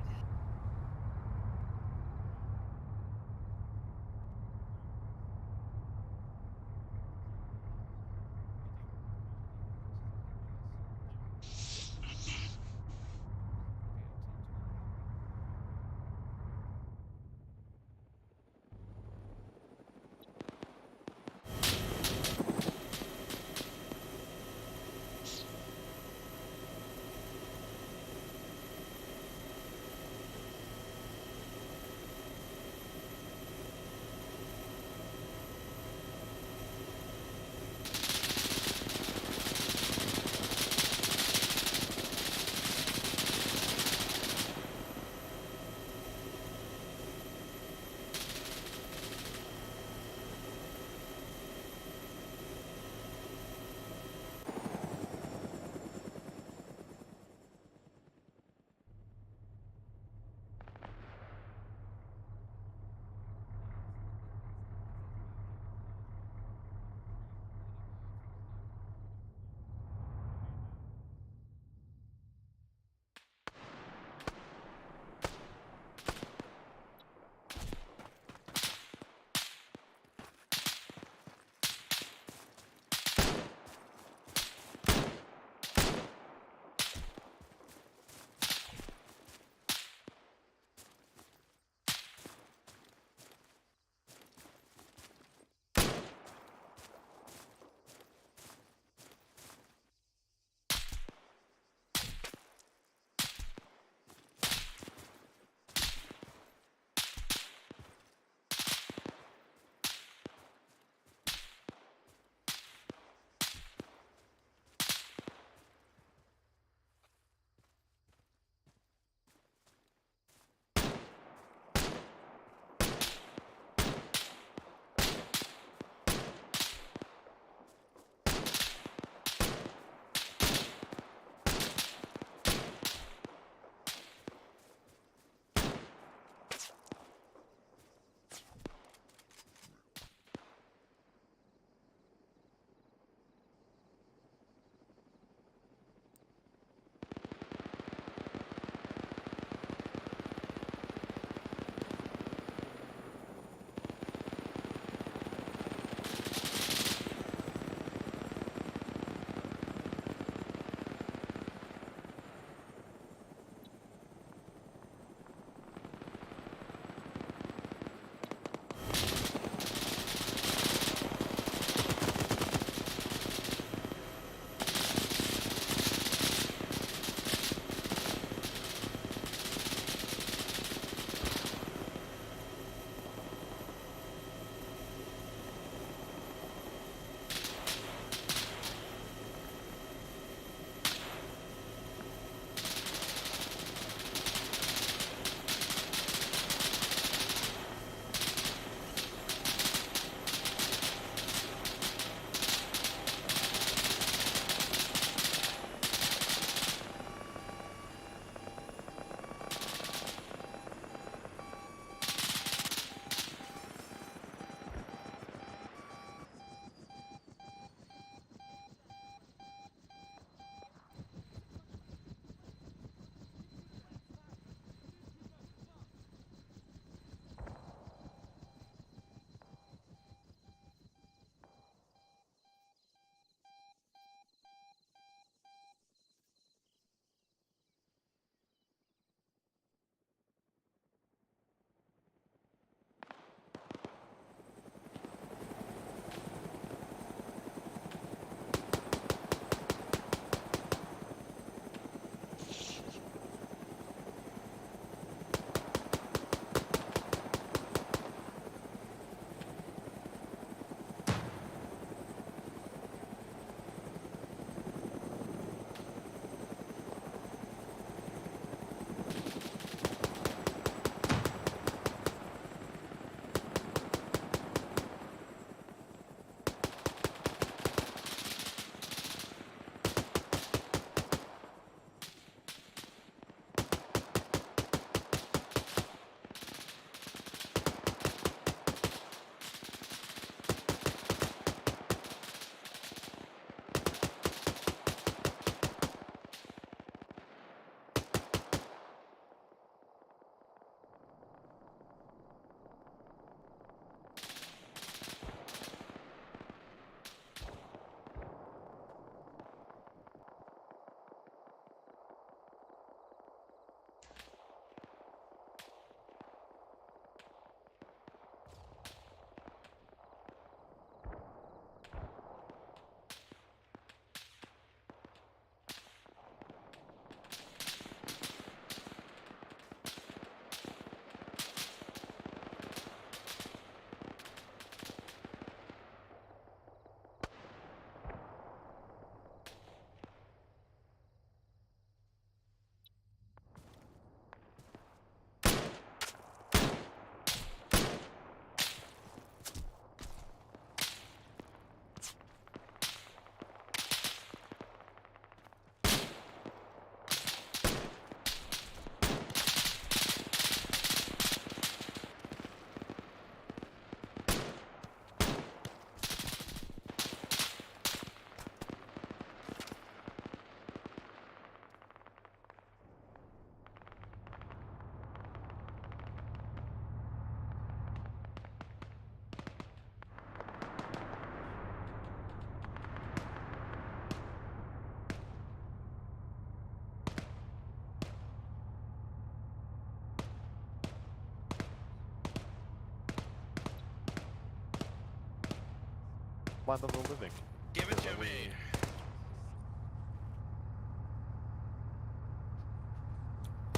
land of the living. Give it to me.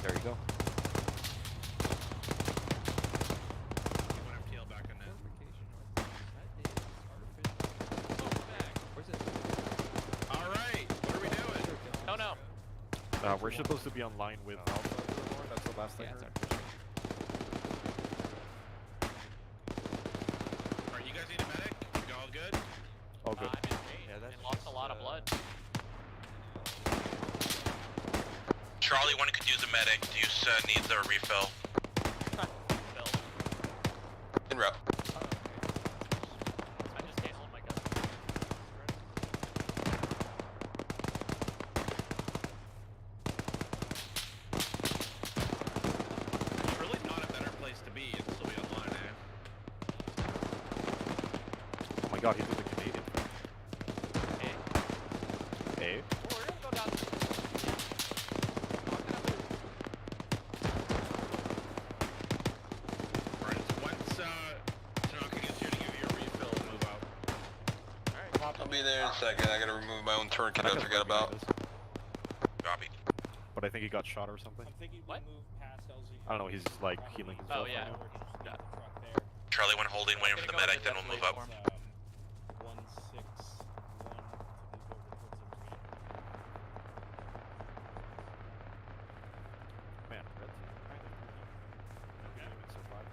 There you go. Alright, what are we doing? No, no. We're supposed to be online with Alpha. That's the last thing. Alright, you guys need a medic? You all good? All good. Yeah, they lost a lot of blood. Charlie, one could use a medic. Deuce needs a refill. In route. I just can't hold my gun. It's really not a better place to be and still be online, eh? Oh my god, he's with the Canadian. Hey? Oh, we're gonna go down. Alright, once Tanaka gets here to give you a refill, move out. Alright, I'll be there in a second. I gotta remove my own tourniquet I forget about. Copy. But I think he got shot or something. What? I don't know, he's like healing himself. Oh, yeah. Right now. Charlie, one holding, waiting for the medic, then we'll move up. Man, red team kind of even survived.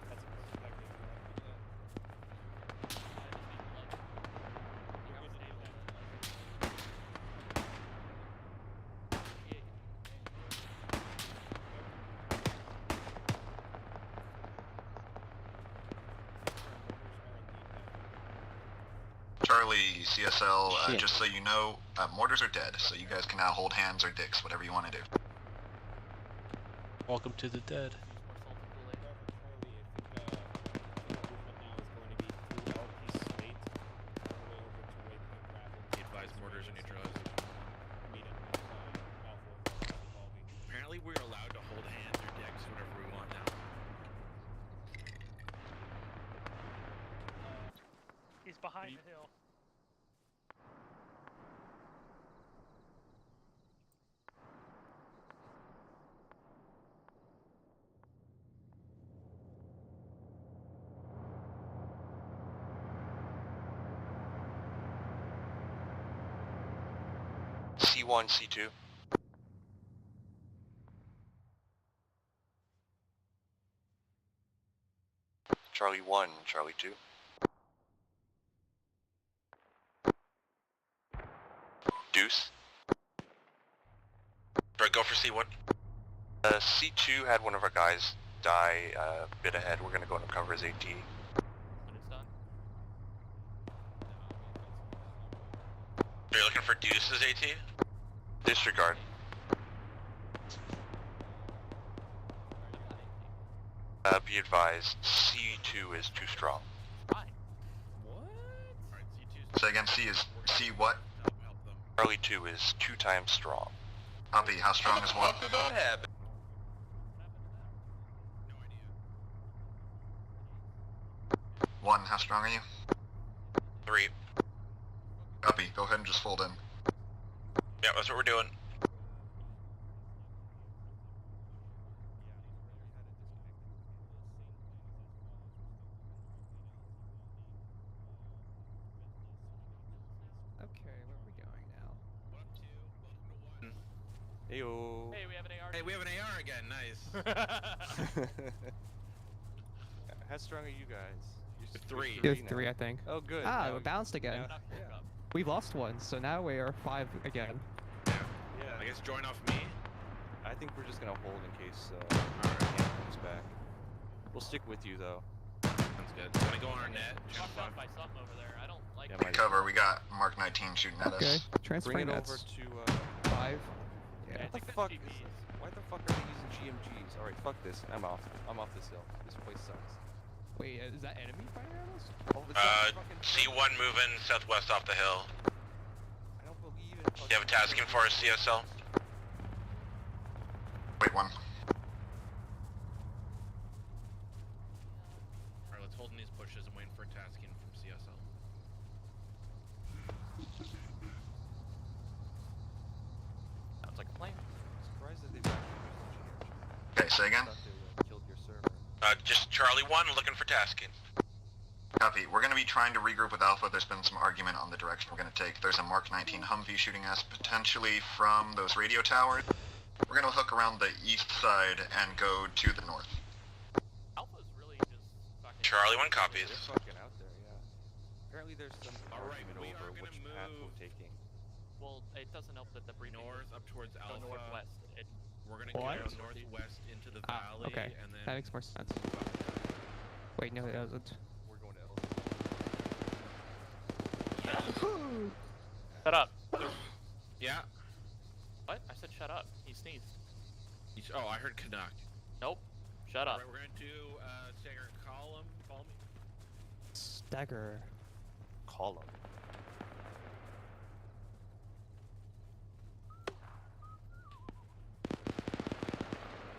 Charlie, CSL, just so you know, mortars are dead, so you guys can now hold hands or dicks, whatever you want to do. Welcome to the dead. Advise mortars are neutralized. Apparently we're allowed to hold hands or decks, whatever we want now. He's behind the hill. C1, C2. Charlie 1, Charlie 2. Deuce. Right, go for C1. C2 had one of our guys die a bit ahead. We're gonna go and cover his AT. When it's done. You're looking for Deuce's AT? Disregard. Be advised, C2 is too strong. Fine. Alright, C2's Say again, C what? help them. Charlie 2 is 2 times strong. Copy, how strong is one? Did that happen? No idea. 1, how strong are you? 3. Copy, go ahead and just fold in. Yeah, that's what we're doing. Okay, where are we going now? What up, 2? Welcome to 1. Heyo. Hey, we have an AR. Hey, we have an AR again, nice. How strong are you guys? You're 3. You're 3, I think. Oh, good. Ah, Now we're balanced again. Yeah. We lost one, so now we are 5 again. I guess join off me. I think we're just gonna hold in case Cam comes back. We'll stick with you though. Sounds good. Wanna go on our net? Fucked up by something over there. I don't like Yeah, it. might Cover, we got Mark 19 shooting at Okay, us. transfer Bring it nets. over to 5. Yeah. What the fuck? Why the fuck are they using GMGs? Alright, fuck this. I'm off. I'm off this hill. This place sucks. Wait, is that enemy firing at us? Oh, it's not fucking C1 moving southwest off the hill. I don't believe in You have a tasking for us, CSL? Wait, 1. Alright, let's hold in these pushes and wait for a tasking from CSL. like a plane. Surprised that they've actually Okay, say again. killed your server. Just Charlie 1 looking for tasking. Copy. We're going to be trying to regroup with Alpha. There's been some argument on the direction we're going to take. There's a Mark 19 Humvee shooting us potentially from those radio towers. We're going to hook around the east side and go to the north. Alpha's really just fucking... Charlie 1 copies. They're fucking out there, yeah. Apparently there's some argument over which path we're taking. Well, it doesn't help that the briefing north up towards Alpha. Northwest. We're gonna go northwest into the valley, okay. and then That makes more sense. Wait, no, it doesn't. We're going to Shut up. Yeah. What? I said shut up. He sneezed. Oh, I heard Canuck. Nope. Shut up. Alright, we're gonna do stagger column. Follow me. Stagger. Column.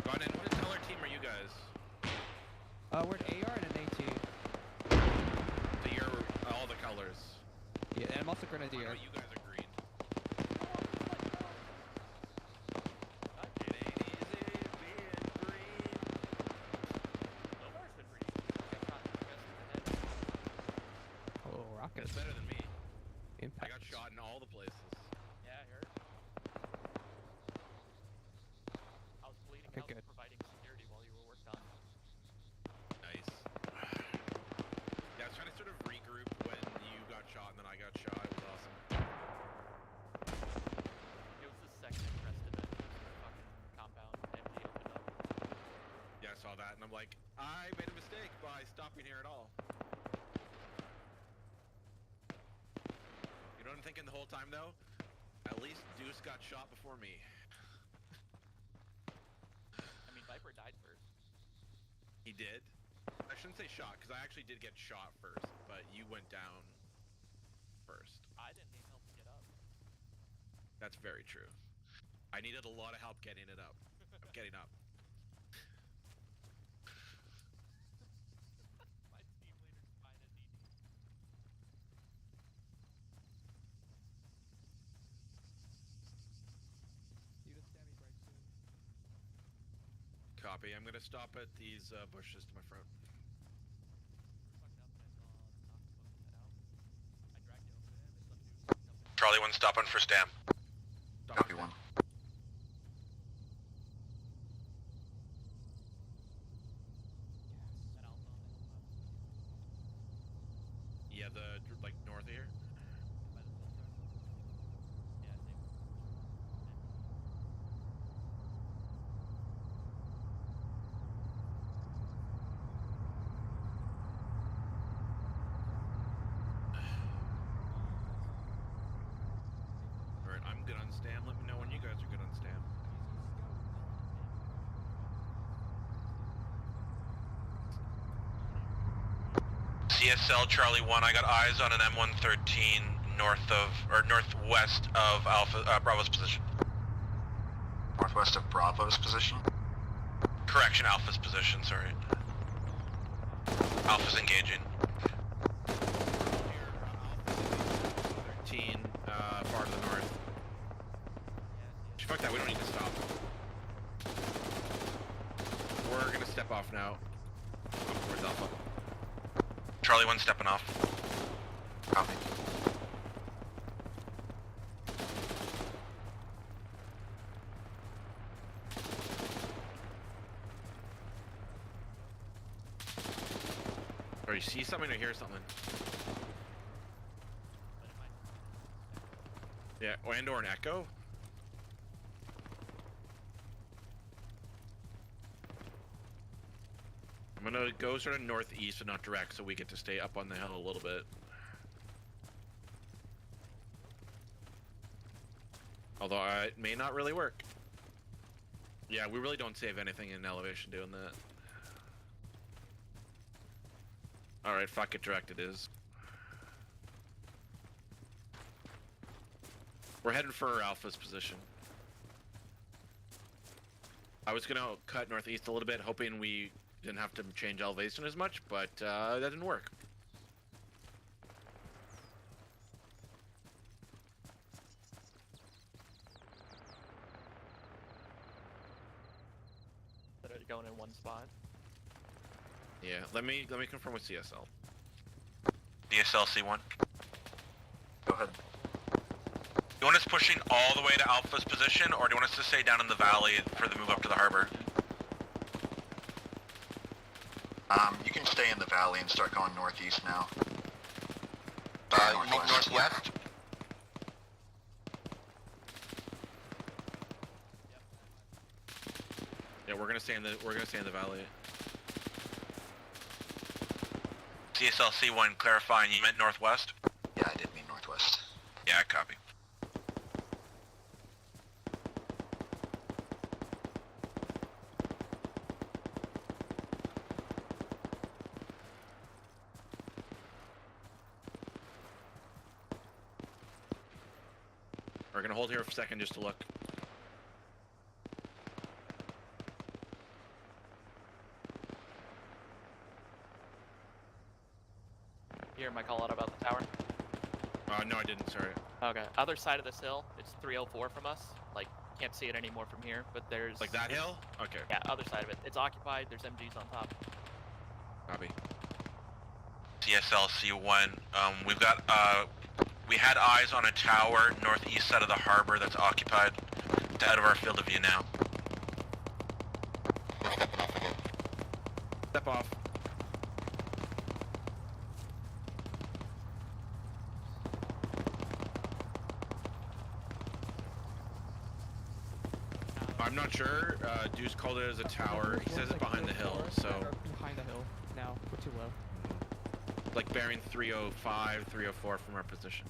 Go on in. What color team are you guys? We're an AR and an AT. So you're all the colors. Yeah, and I'm also Grenadier. Oh, you guys are green. Oh, rocket. That's better than me. Impact. I got shot in all the places. Yeah, I heard. I was bleeding out good. providing security while you were worked on. Nice. Yeah, I was trying to sort of regroup when you got shot and then I got shot. It was awesome. It was the second I pressed it, the fucking compound empty opened up. Yeah, I saw that and I'm like, I made a mistake by stopping here at all. You know what I'm thinking the whole time though? At least Deuce got shot before me. I mean, Viper died first. He did? I shouldn't say shot, because I actually did get shot first, but you went down first. I didn't need help to get up. That's very true. I needed a lot of help getting it up. Getting up. My team leader's fine at DD. Copy. I'm gonna stop at these bushes to my front. Charlie 1 stopping for Stam. Copy 1. Yeah, the like north of here. Alright, I'm good on Stam. Let me know when you guys are good on Stam. CSL Charlie 1, I got eyes on an M113 northwest of Alpha Bravo's position. Northwest of Bravo's position? Correction, Alpha's position, sorry. Alpha's engaging. 13, far to the north. Fuck that, we don't need to stop. We're gonna step off now. Up towards Alpha. Charlie 1 stepping off. Copy. Or you see something or hear something? Yeah, and or an echo? I'm gonna go sort of northeast and not direct so we get to stay up on the hill a little bit. Although it may not really work. Yeah, we really don't save anything in elevation doing that. Alright, fuck it, direct it is. We're heading for Alpha's position. I was gonna cut northeast a little bit, hoping we didn't have to change elevation as much, but that didn't work. going in one spot. Yeah, let me confirm with CSL. DSL C1. Go ahead. You want us pushing all the way to Alpha's position, or do you want us to stay down in the valley for the move up to the harbor? You can stay in the valley and start going northeast now. Northwest? Yeah, we're gonna stay in the valley. CSL C1 clarifying, you meant northwest? Yeah, I did mean northwest. Yeah, copy. We're gonna hold here for a second just to look. You hear my call out about the tower? No, I didn't. Sorry. Okay. Other side of this hill. It's 304 from us. Like, can't see it anymore from here, but there's... Like that hill? Okay. Yeah, other side of it. It's occupied. There's MGs on top. Copy. CSL C1, we've got, we had eyes on a tower northeast side of the harbor that's occupied. It's out of our field of view now. Step off. I'm not sure. Deuce called it as a tower. He says it's behind the hill, so... Behind the hill. Now, we're too low. Like bearing 305, 304 from our position.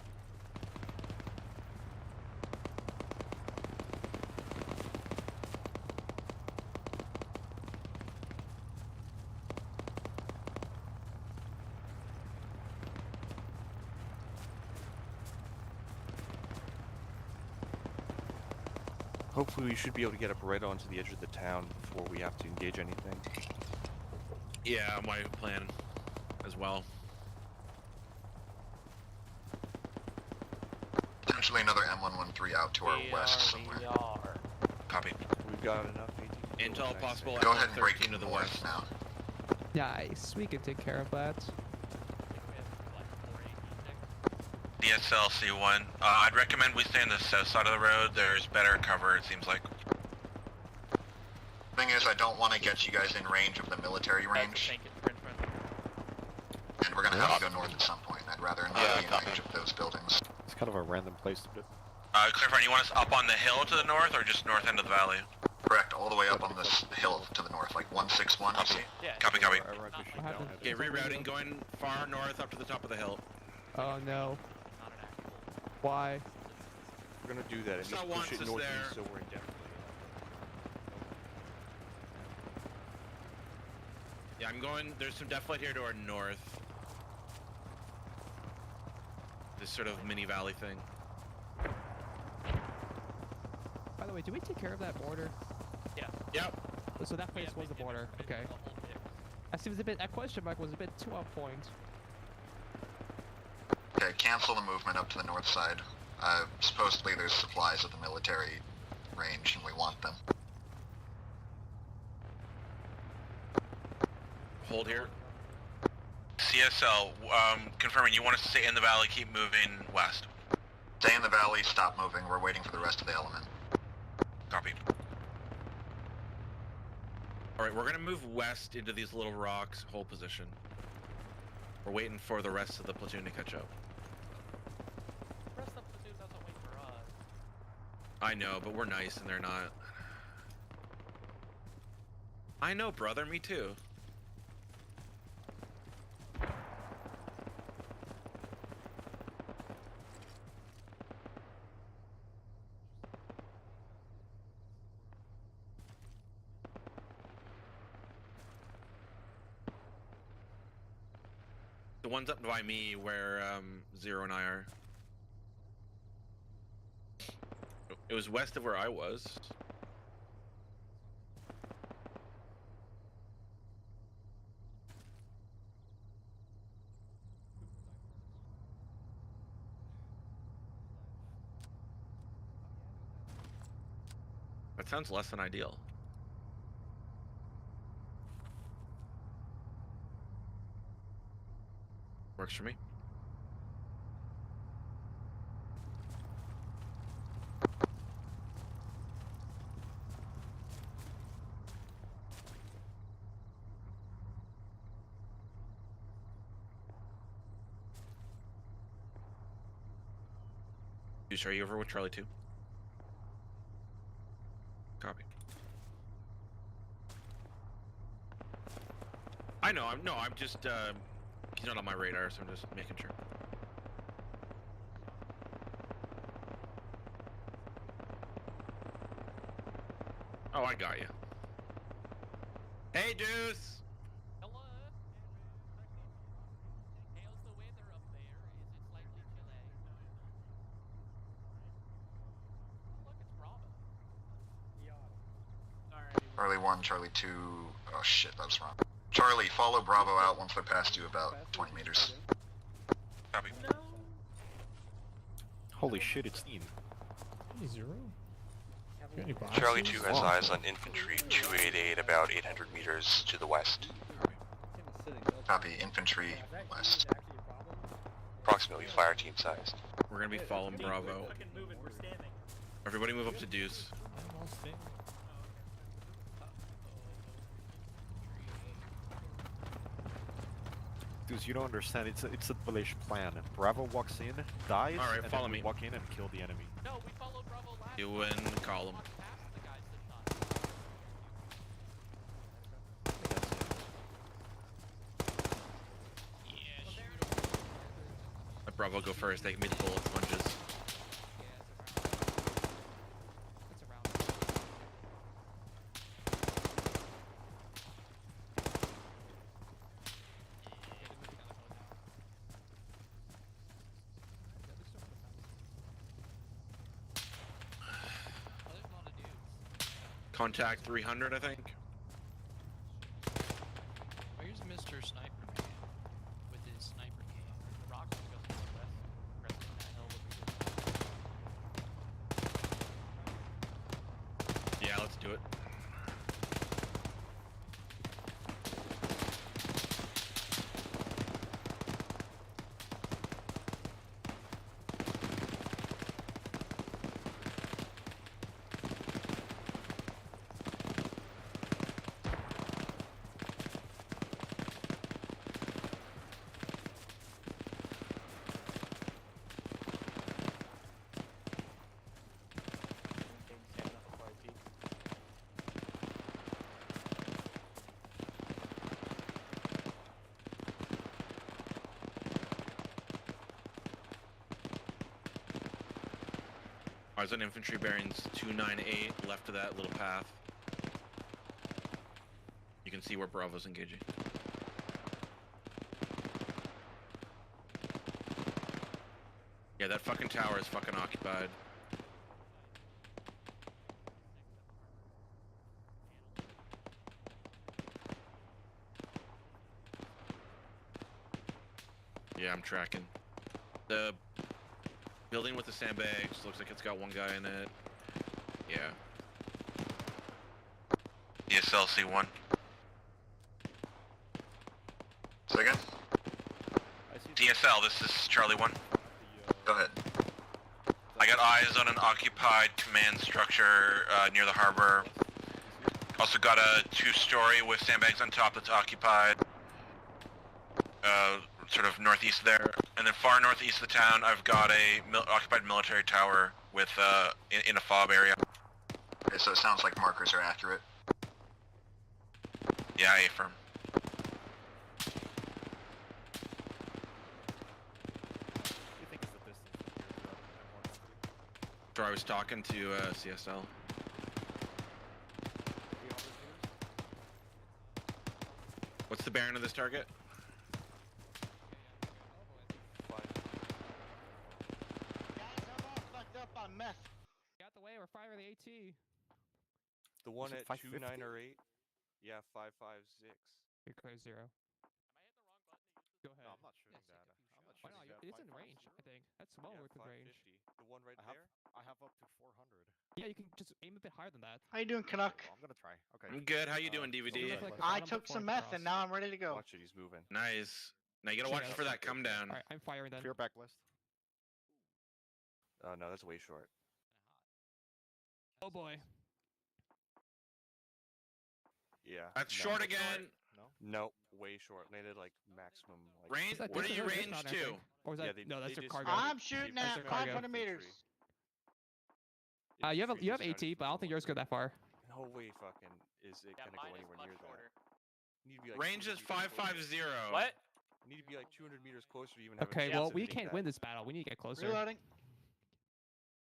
Hopefully we should be able to get up right onto the edge of the town before we have to engage anything. Yeah, my plan as well. Potentially another M113 out to our west somewhere. Copy. We've got enough Intel possible. Go ahead and break M13 to the north west now. Nice, we can take care of that. DSL C1, I'd recommend we stay on the south side of the road. There's better cover, it seems like. Thing is, I don't want to get you guys in range of the military range. And we're gonna have to go north at some point. I'd rather not be in range of those buildings. It's kind of a random place to be. Clarifying, you want us up on the hill to the north, or just north end of the valley? Correct, all the way up on this hill to the north, like 161, you see? Yeah. Copy, copy. Okay, rerouting, going far north up to the top of the hill. Oh no. Why? We're gonna do that and just push it northeast so we're indefinitely. Yeah, I'm going. There's some def light here to our north. This sort of mini valley thing. By the way, did we take care of that border? Yeah. Yep. So that place was the border. Okay. That seems a bit. That question mark was a bit too on point. Okay, cancel the movement up to the north side. Supposedly there's supplies at the military range and we want them. Hold here. CSL, confirming, you want us to stay in the valley, keep moving west. Stay in the valley, stop moving, we're waiting for the rest of the element. Copy. Alright, we're gonna move west into these little rocks, hold position. We're waiting for the rest of the platoon to catch up. The rest of the platoon doesn't wait for us. I know, but we're nice and they're not. I know, brother, me too. The one's up by me where Zero and I are. It was west of where I was. That sounds less than ideal. Works for me. Deuce, are you over with Charlie 2? Copy. I know, I'm just, he's not on my radar, so I'm just making sure. Oh, I got you. Hey, Deuce! Hello. How's the weather up there? Is it slightly chilly? Oh, look, it's Bravo. Charlie 1, Charlie 2. Oh shit, that was wrong. Charlie, follow Bravo out once they're past you about 20 meters. Copy. Holy shit, it's Ian. 0. Charlie 2 has eyes on infantry 288 about 800 meters to the west. Copy, infantry west. Approximately fire team sized. We're gonna be following Bravo. Everybody move up to Deuce. Dude, you don't understand. It's a bullish plan. Bravo walks in, dies, Alright, and follow then we me. walk in and kill the enemy. No, we followed Bravo last. You and column. Past the guys that shot. Let Bravo go first. They can be the bullet sponges. It's around. Contact 300, I think. Where's Mr. Sniper Man with his sniper game? The rock goes to the west. Pressing that hill would be good. Yeah, let's do it. Ours on infantry bearings 298 left of that little path. You can see where Bravo's engaging. Yeah, that fucking tower is fucking occupied. Yeah, I'm tracking. The building with the sandbags looks like it's got one guy in it. Yeah. ESLC 1. Say again? DSL, this is Charlie 1. Go ahead. I got eyes on an occupied command structure near the harbor. Also got a 2-story with sandbags on top that's occupied. Sort of northeast there. And then far northeast of the town, I've got a occupied military tower with in a fob area. Okay, so it sounds like markers are accurate. Yeah, affirm. So I was talking to CSL. What's the bearing of this target? Get out the way, we're firing the AT. The one at 550? 29 or 8? Yeah, 556. You're clear 0. Go ahead. No, I'm not shooting that. I'm not Why shooting not? that. It's in range, I think. That's well Yeah, within range. 550. The one right there? I have up to 400. Yeah, you can just aim a bit higher than that. How you doing, Canuck? I'm gonna try. Okay. I'm good. How you doing, DVD? Like the I bottom took point some meth across. and now I'm ready to go. Watch it, he's moving. Nice. Now you gotta watch for that come down. Alright, I'm firing then. Fear backlist. Oh no, that's way short. Oh boy. Yeah. That's short again. No, way short. Landed like maximum. Like, Range? What are you range to? Or was that? Yeah, no, that's your cargo. I'm shooting at 500 meters. You have AT, but I don't think yours go that far. No way, fucking is it gonna go anywhere near that? You need to be like Range is 550. What? You need to be like 200 meters closer to even have Okay, a chance well of we hitting can't that. win this battle. We need to get closer. Reloading.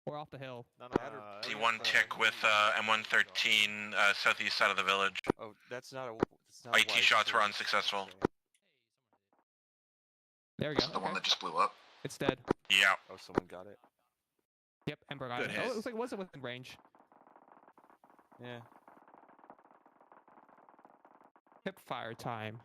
Or off the hill. D1 tick with M113 southeast side of the village. Oh, that's not a. IT shots were unsuccessful. There we go. This is the one that just blew up. It's dead. Yeah. Oh, someone got it. Yep, Ember got Good it. hit. Oh, it looks like it wasn't within range. Yeah. Hip fire time.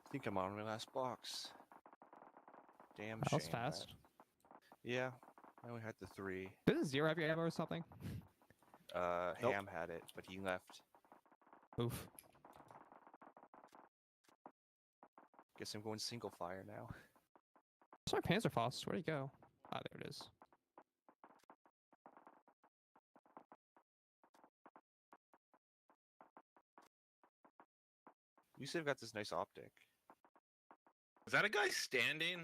I think I'm on my last box. Damn That was shame, fast. Yeah, I only had the 3. Doesn't Zero have your ammo or something? Nope. Ham had it, but he left. Oof. Guess I'm going single fire now. Sorry, Panzerfaust. Where'd he go? Ah, there it is. You said I've got this nice optic. Is that a guy standing?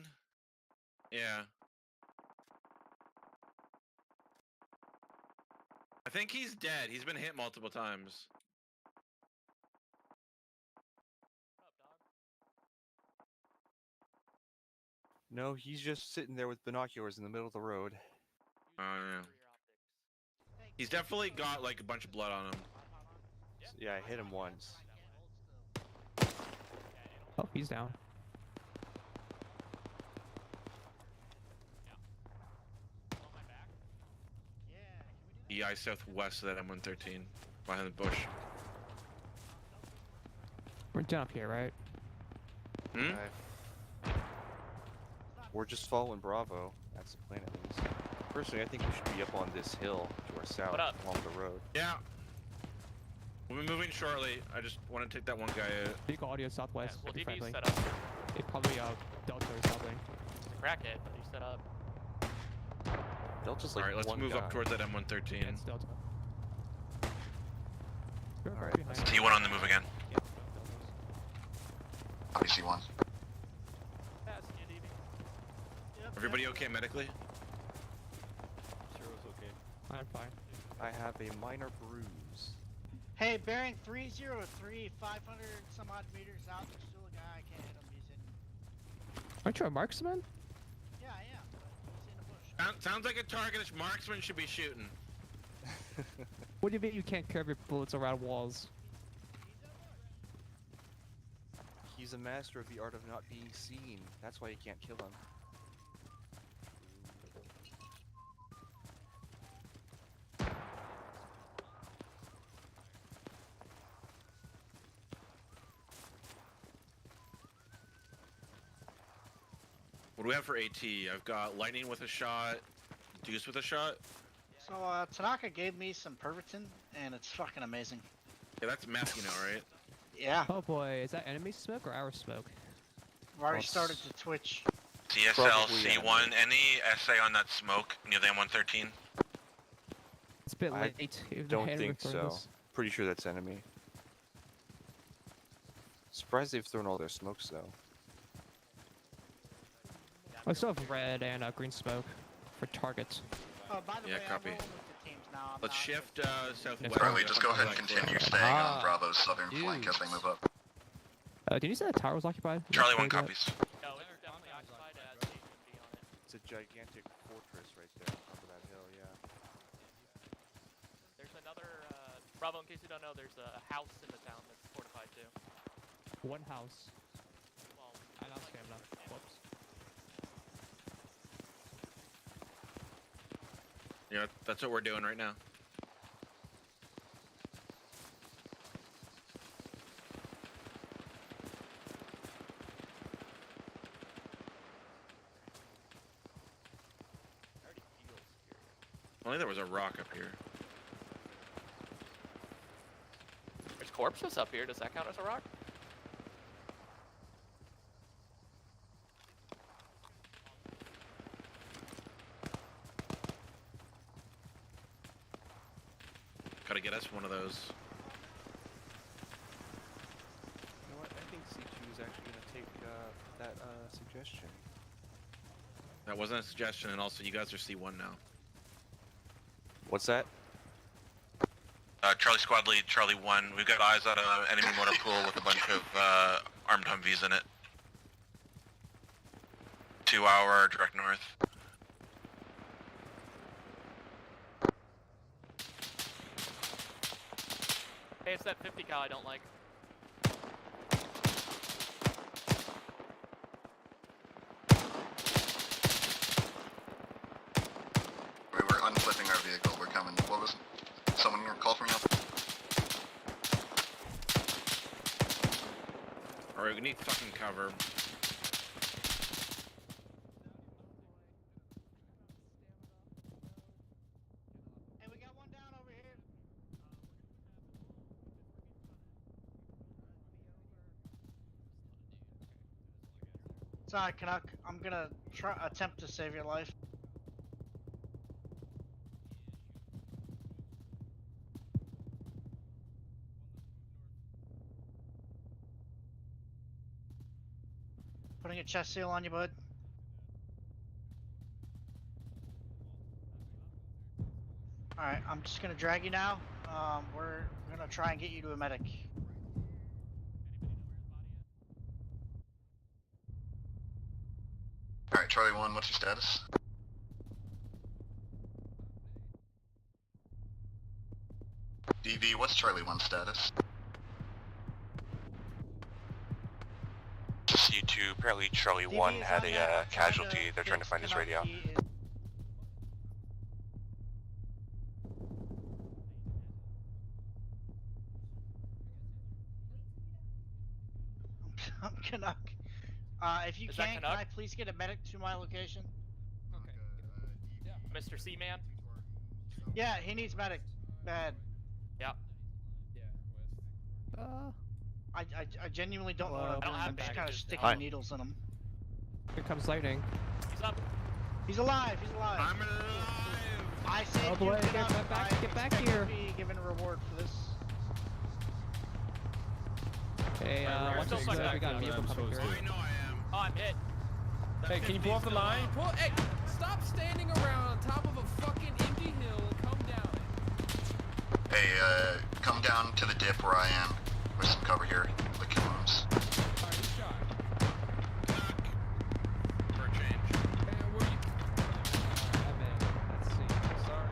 Yeah. I think he's dead. He's been hit multiple times. No, he's just sitting there with binoculars in the middle of the road. Oh, yeah. He's definitely got like a bunch of blood on him. Yeah, I hit him once. Oh, he's down. EI southwest of that M113, behind the bush. We're done up here, right? Hmm? We're just following Bravo. That's the plan, at least. Personally, I think we should be up on this hill to our south along the road. Yeah. We'll be moving shortly. I just want to take that one guy out. Vehicle audio southwest. Well, be DB's friendly. set up. It probably Delta or something. It's a crackhead, but he's set up. Delta's like Alright, let's one move guy. up towards that M113. Yeah, it's Delta. Alright, T1 on the move again. Copy C1. Everybody okay medically? Zero's okay. I'm fine. I have a minor bruise. Hey, bearing 303, 500 some odd meters out. There's still a guy. I can't hit him. He's in. Aren't you a marksman? Yeah, I am. But he's in a bush. Sounds like a target that marksman should be shooting. What do you mean you can't curve your bullets around walls? He's a master of the art of not being seen. That's why you can't kill him. What do we have for AT? I've got lightning with a shot, Deuce with a shot. So, Tanaka gave me some Pervitin, and it's fucking amazing. Yeah, that's meth, you know, right? Yeah. Oh boy, is that enemy smoke or our smoke? I've already started to twitch. TSL C1, any SA on that smoke near the M113? It's a bit I late. don't think so. Pretty sure that's enemy. Surprised they've thrown all their smokes though. I still have red and green smoke for targets. Oh, by the Yeah, way, copy. I'm rolling with the teams now. Let's shift southwest. Charlie, just go ahead and continue staying on Bravo's southern flank as they move up. Did you say that tower was occupied? Charlie, Not one cleared copies. No, it's definitely occupied as H and B on it. It's a gigantic fortress right there on top of that hill, yeah. There's another, Bravo, in case you don't know, there's a house in the town that's fortified too. One house. Well, I lost stamina. Whoops. Yeah, that's what we're doing right now. Only there was a rock up here. There's corpses up here. Does that count as a rock? Gotta get us one of those. You know what? I think C2 is actually gonna take that suggestion. That wasn't a suggestion, and also you guys are C1 now. What's that? Charlie Squad Lead, Charlie 1. We've got eyes on an enemy motor pool with a bunch of armed Humvees in it. 2 hour direct north. Hey, it's that 50 cal I don't like. We were unflipping our vehicle. We're coming. What was it? Someone call for me up? Alright, we need fucking cover. Hey, we got one down over here. Sorry, Canuck. I'm gonna attempt to save your life. Putting a chest seal on you, bud. Alright, I'm just gonna drag you now. We're gonna try and get you to a medic. Alright, Charlie 1, what's your status? DV, what's Charlie 1's status? C2, apparently Charlie 1 had a casualty. They're trying to find his radio. I'm Canuck. If you can I please get a medic to my location? Okay. Mr. C-Man? Yeah, he needs medic. Bad. Yeah. I genuinely don't know what I'm doing. I'm just kind of sticking needles in him. Here comes lightning. He's up. He's alive. He's alive. I'm alive. I saved Oh boy, you. get back here. To be given a reward for this. Hey, watch this. We got a vehicle coming through. I know I am. Oh, I'm hit. Hey, can you pull off the line? Hey, stop standing around on top of a fucking empty hill and come down. Hey, come down to the dip where I am. With some cover here. Lick your wounds. Alright, good shot. For a change. Hey, where you? Let's see. Sorry.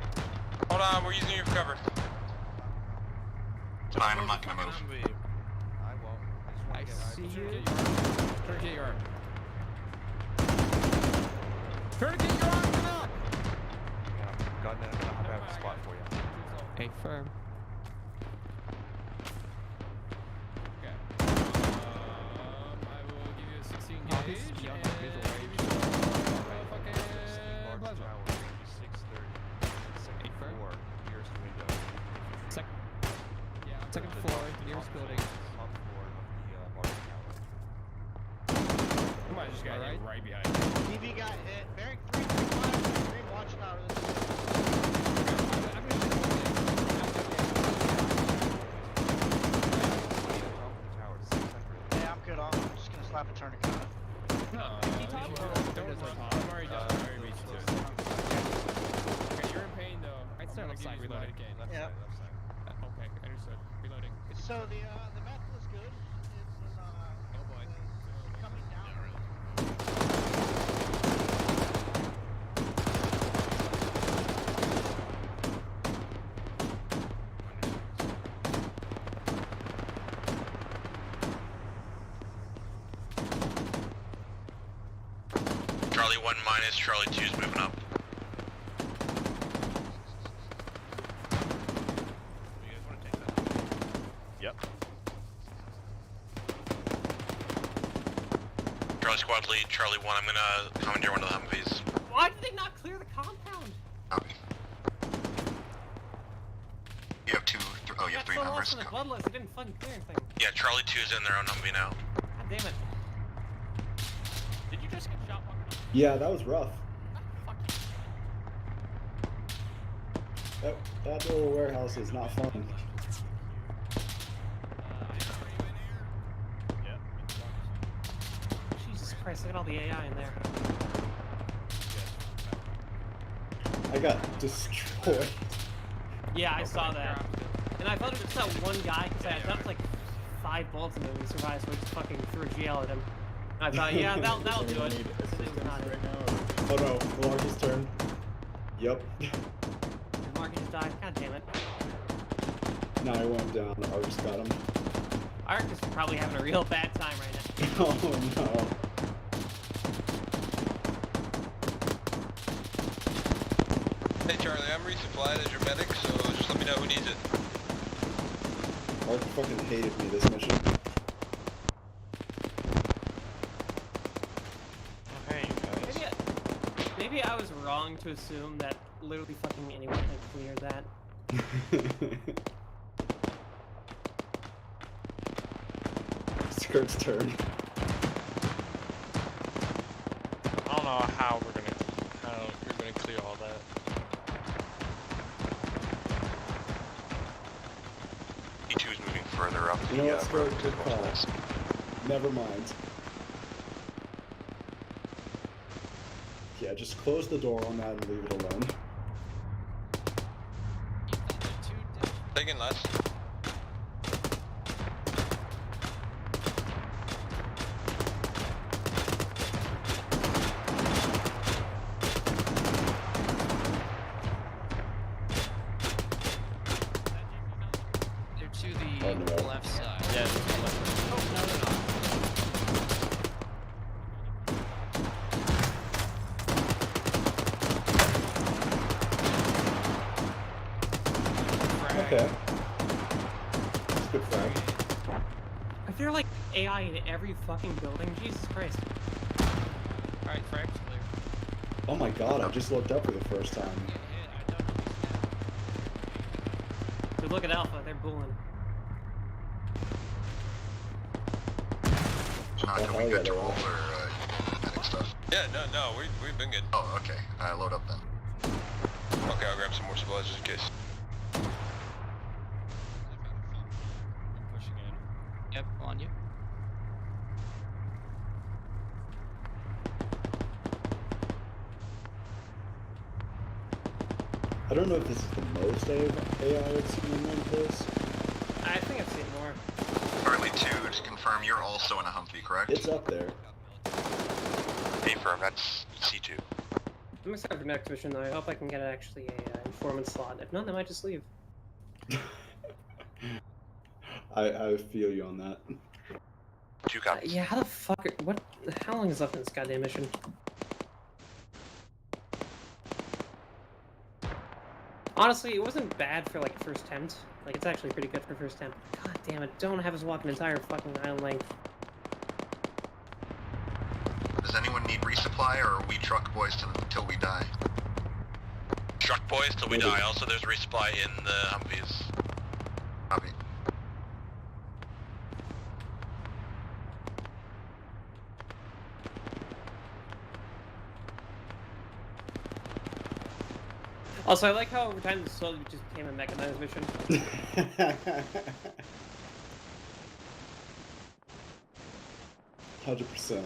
Hold on, we're using you for cover. Fine, I'm not gonna move. I won't. I see you. Tourniquet your arm. Tourniquet your arm, Canuck! Yeah, gun down. I have a spot for you. Hey, firm. Okay. I will give you a 16 gauge. He's beyond and visual range. Fucking plasma. tower, 630. Second floor, nearest window. Second floor, nearest building. Top floor of the large tower. Come on, just got hit right behind you. DV got hit. Barrack 335, Green Watchtower. Yeah, I'm good. I'm just gonna slap a tourniquet on it. I'm already done. I already reached it. Okay, you're in pain though. Right side, left side, reloading. Yeah. Okay, understood. Reloading. So the map was good. It was Oh boy. coming down. Charlie 1 minus, Charlie 2 is moving up. You guys want to take that? Yep. Charlie Squad Lead, Charlie 1, I'm gonna commandeer one of the Humvees. Why did they not clear the compound? Copy. You have oh, you have 3 members. In the bloodless, it didn't fucking clear anything. Yeah, Charlie 2's in their own Humvee now. God damn it. Did you just get shot walking up? Yeah, that was rough. That little warehouse is not fun. Jesus Christ, look at all the AI in there. I got destroyed. Yeah, I saw that. And I thought it was just that one guy, because I dumped like 5 bullets in him and he survived, so I just fucking threw a GL at him. And I thought, yeah, that'll do it. It was not it. Oh no, Malarkey's turn. Yep. Marcus just died. God damn it. No, I went down. Argus got him. Ark is probably having a real bad time right now. Oh no. Hey Charlie, I'm resupplied as your medic, so just let me know who needs it. Ark fucking hated me this mission. Okay, you guys. Maybe I was wrong to assume that literally fucking anyone can clear that. Skirt's turn. I don't know how you're gonna clear all that. E2 is moving further up You know what, Skirt? Good call. Never mind. Yeah, just close the door on that and leave it alone. Taking less. They're to the left side. Yeah, to the left. Oh, no. Okay. That's good frag. I feel like AI in every fucking building. Jesus Christ. Alright, frag's clear. Oh my god, I just looked up for the first time. Dude, look at Alpha. They're bullying. Can we get to roll or medic stuff? Yeah, no, we've been good. Oh, okay. Load up then. Okay, I'll grab some more supplies just in case. Pushing in. Yep, on you. I don't know if this is the most AI I've seen in one place. I think I've seen more. Charlie 2, to confirm, you're also in a Humvee, correct? It's up there. Confirm, that's C2. I'm excited for next mission though. I hope I can get actually a informant slot. If not, I might just leave. I feel you on that. 2 copies. Yeah, how the fuck how long is left in this goddamn mission? Honestly, it wasn't bad for like first attempt. Like it's actually pretty good for first attempt. God damn it, don't have us walk an entire fucking island length. Does anyone need resupply, or are we truck boys till we die? Truck boys till we die. Also, there's resupply in the Humvees. Copy. Also, I like how over time this slowly just became a mechanized mission. 100%.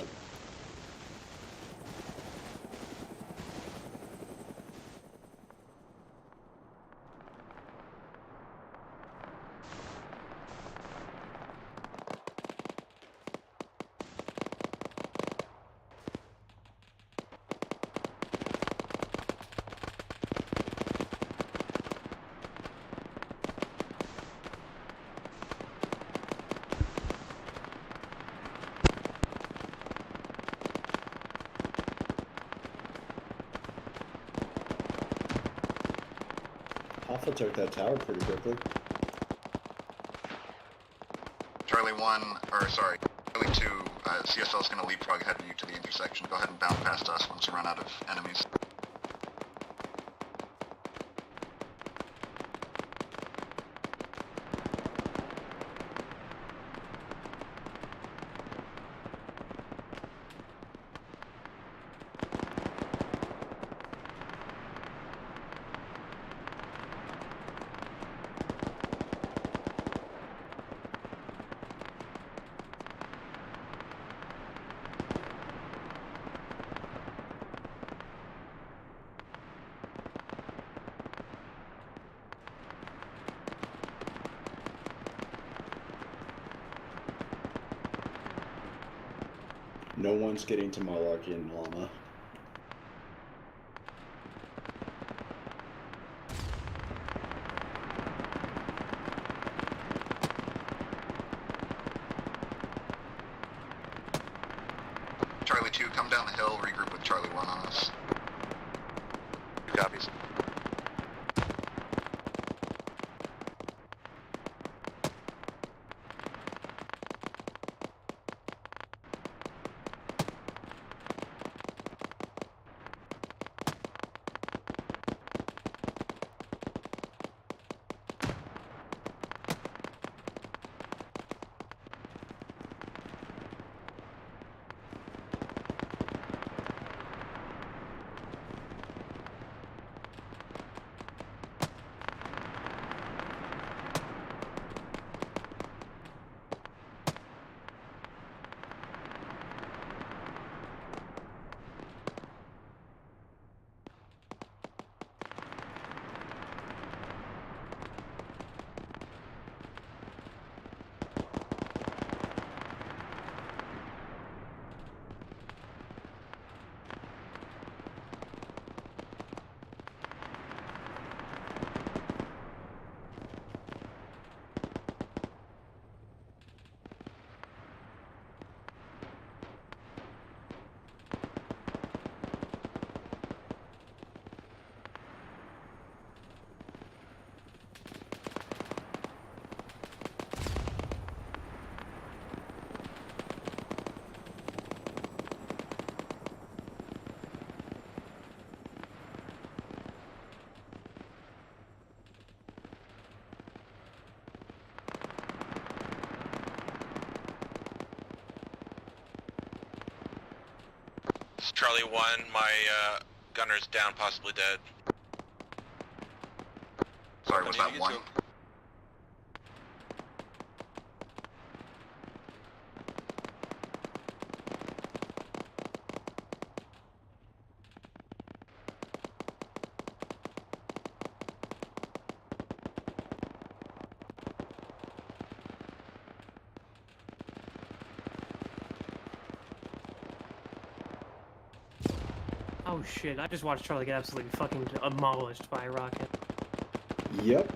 Alpha took that tower pretty quickly. Charlie 1, or sorry, Charlie 2, CSL is going to leapfrog ahead of you to the intersection. Go ahead and bound past us once you run out of enemies. No one's getting to Malarkey and Llama. Charlie 2, come down the hill, regroup with Charlie 1 on us. 2 copies. Charlie 1, my gunner's down, possibly dead. Sorry, was that 1? Oh shit, I just watched Charlie get absolutely fucking demolished by a rocket. Yep.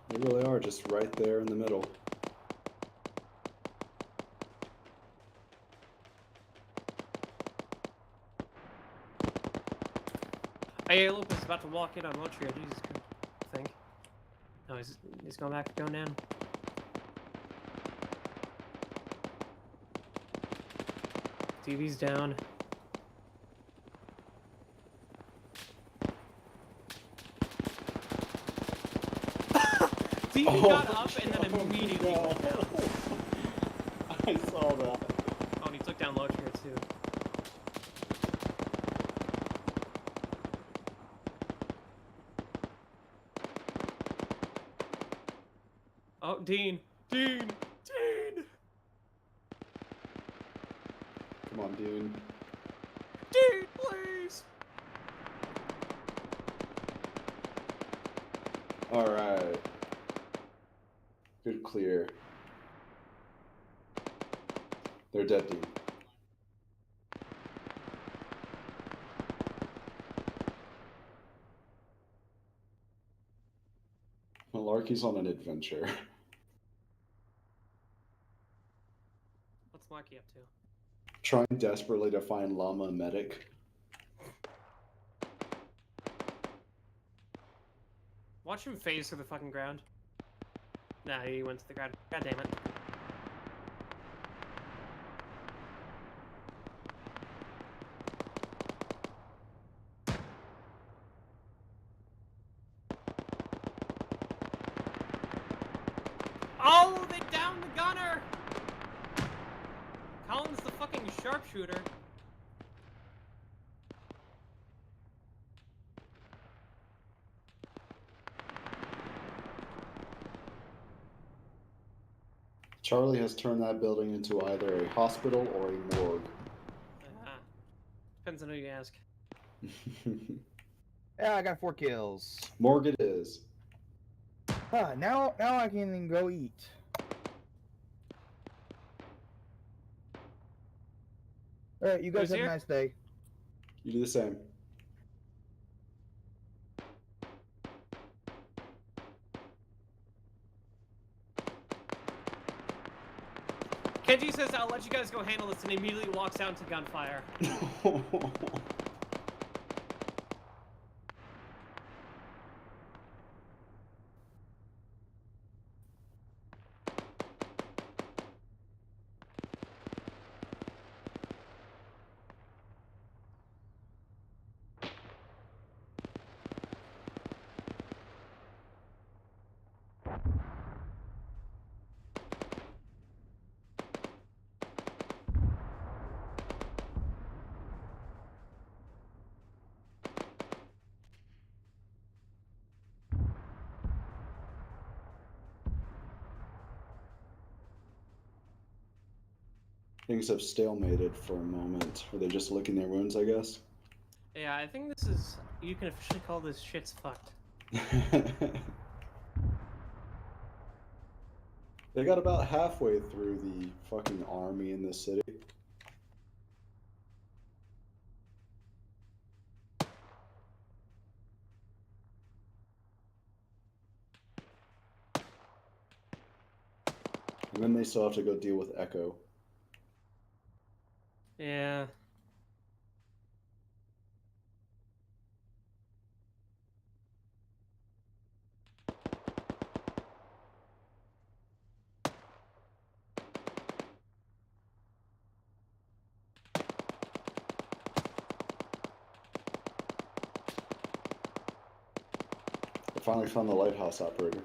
They really are just right there in the middle. Hey, Lopez is about to walk in on Montreal. Jesus Christ, I think. No, he's going back, going down. TV's down. TV got up and then immediately went down. I saw that. Oh, and he took down Montreal too. Oh, Dean! Dean! Dean! Come on, dude. Dean, please! Alright. Good clear. They're dead, Dean. Malarkey's on an adventure. What's Marky up to? Trying desperately to find Llama Medic. Watch him phase through the fucking ground. Nah, he went to the ground. God damn it. Oh, they downed the gunner! Colin's the fucking sharpshooter. Charlie has turned that building into either a hospital or a morgue. Depends on who you ask. Yeah, I got 4 kills. Morg it is. Now I can go eat. All right, you guys have a nice day. You do the same. Kenji says, I'll let you guys go handle this, and immediately walks out into gunfire. Things have stalemated for a moment. Are they just licking their wounds, I guess? Yeah, I think this is... You can officially call this shit's fucked. They got about halfway through the fucking army in this city. And then they still have to go deal with Echo. Yeah. I finally found the lighthouse operator.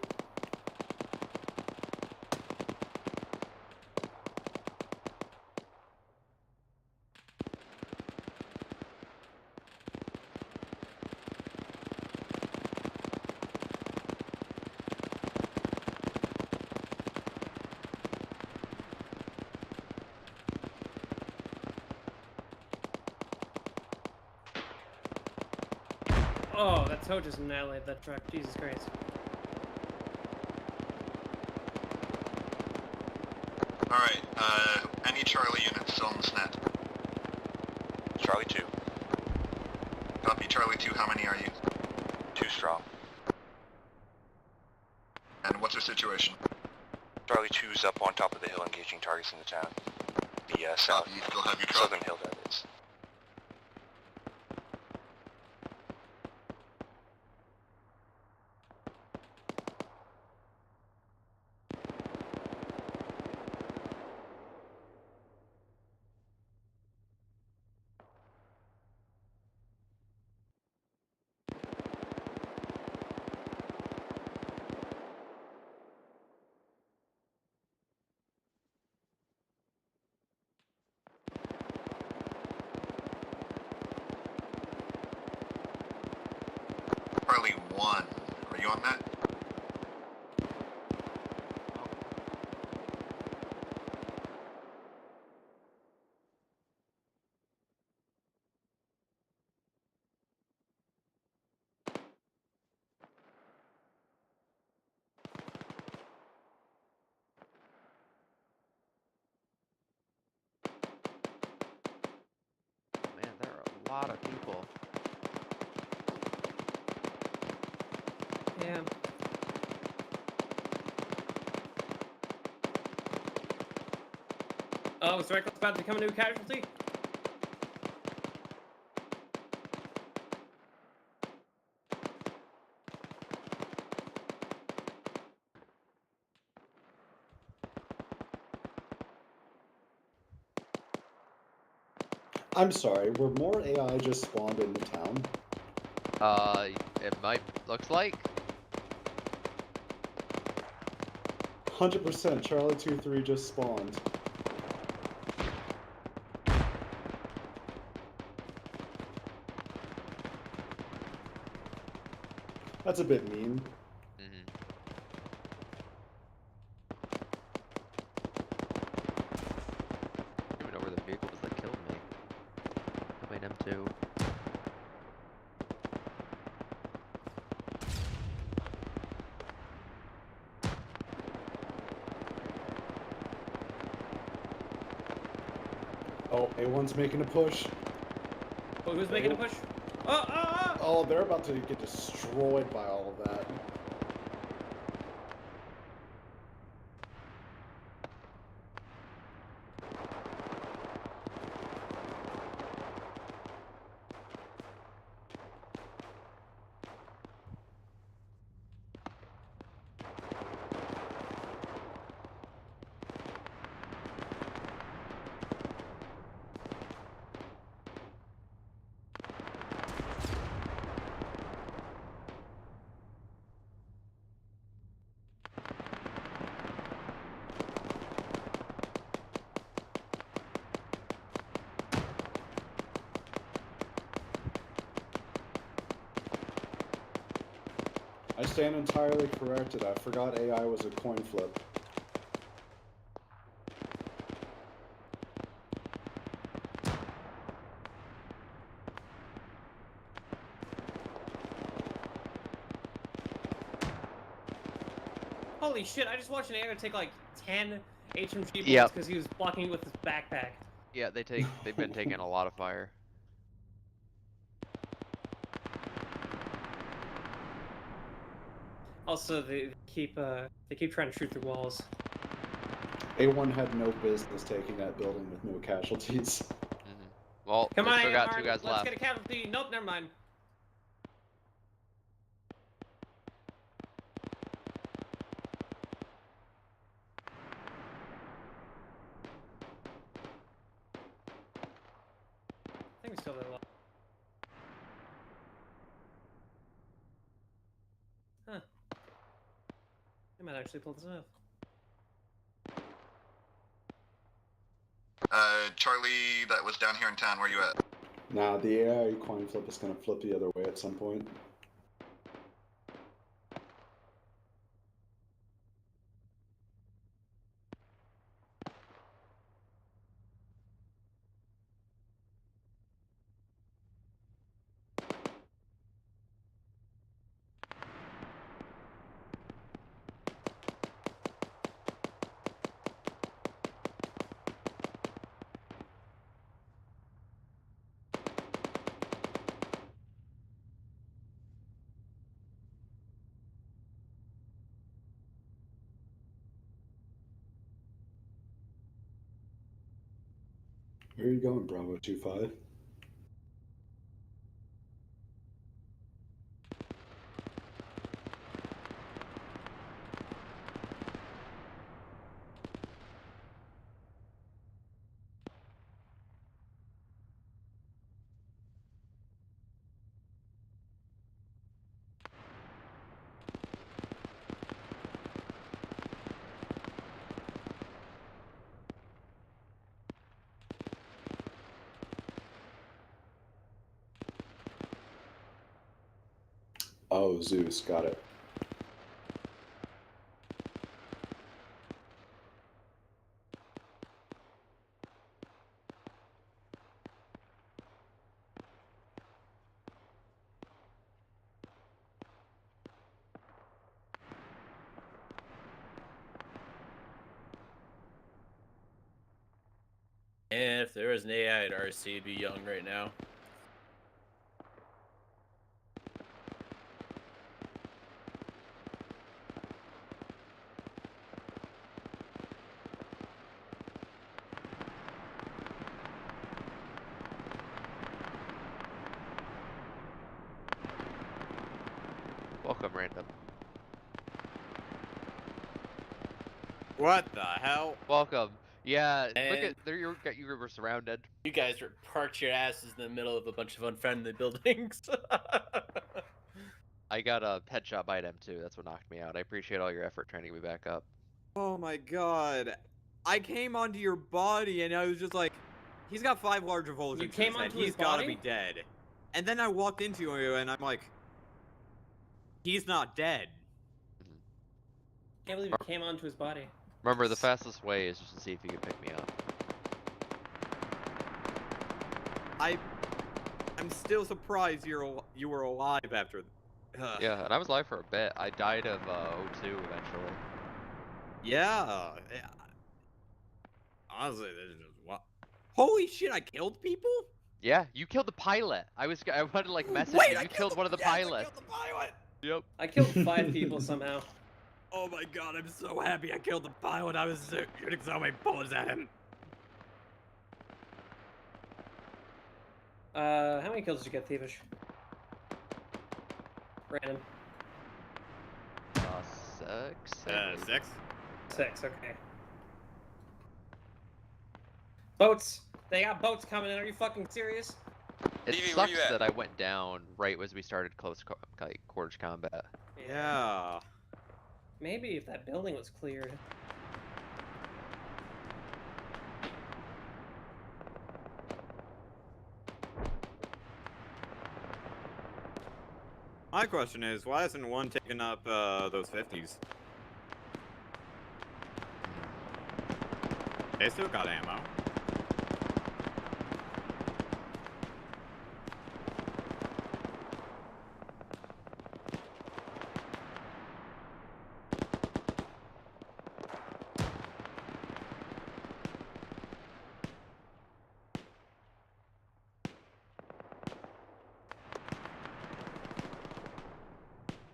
Oh, that tow just annihilated that truck. Jesus Christ. Alright, any Charlie units still on the SNET? Charlie 2. Copy, Charlie 2, how many are you? 2 strong. And what's your situation? Charlie 2's up on top of the hill engaging targets in the town. The south. You still have your southern hill, that is. Charlie 1, are you on that? Man, there are a lot of people. Yeah. Oh, is Reckless about to become a new casualty? I'm sorry, were more AI just spawned in the town? It might looks like. 100% Charlie 2-3 just spawned. That's a bit mean. Even over the vehicles that killed me. I made them too. Oh, A1's making a push. Oh, who's making a push? Oh! Oh, they're about to get destroyed by all of that. I stand entirely corrected. I forgot AI was a coin flip. Holy shit, I just watched an AI take like 10 HMG bullets Yep. because he was blocking it with his backpack. Yeah, they've been taking a lot of fire. Also, they keep trying to shoot through walls. A1 had no business taking that building with no casualties. Well, Come they on, still got AMR, 2 guys let's left. get a casualty. Nope, never mind. I think we still have a lot. Huh. I might actually pull this off. Charlie, that was down here in town. Where you at? Nah, the AI coin flip is going to flip the other way at some point. Where are you going, Bravo 25? Oh, Zeus, got it. And if there was an AI at RC, it'd be young right now. Welcome, random. What the hell? Welcome. Yeah, look And at there. You were surrounded. you guys were parked your asses in the middle of a bunch of unfriendly buildings. I got a headshot by them too. That's what knocked me out. I appreciate all your effort trying to get me back up. Oh my god. I came onto your body and I was just like, he's got 5 large revulsions. You came onto his He's gotta body? be dead. And then I walked into you and I'm like, he's not dead. Can't believe you came onto his body. Remember, the fastest way is just to see if you can pick me up. I'm still surprised you were alive after. Yeah, and I was alive for a bit. I died of O2 eventually. Yeah. Honestly, this is just Holy shit! I killed people. Yeah, you killed the pilot. I wanted to like message Wait, you. You killed one of the pilots. I killed the pilot. Yep. I killed 5 people somehow. Oh my god, I'm so happy I killed the pilot. I was shooting so many bullets at him. How many kills did you get, Thievish? Brandon. 6. 6, okay. Boats! They got boats coming in, are you fucking serious? It sucks that I went down right as we started close quarters combat. Yeah. Maybe if that building was cleared. My question is, why hasn't one taken up those 50s? They still got ammo.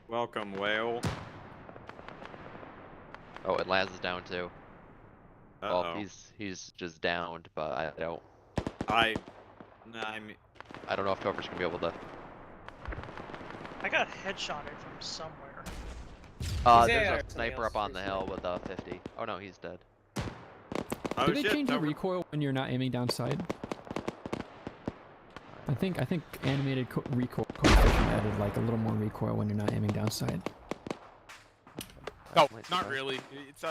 Welcome, whale. Oh, and Laz is down too. Uh-oh. Well, he's just downed, but I don't. I don't know if Topher's gonna be able to. I got headshotted from somewhere. There's a sniper up on the hill with a 50. Oh no, he's dead. Oh, Do they change the recoil when you're not aiming down sight? I think animated recoil coefficient added like a little more recoil when you're not aiming down sight. No, not really. It's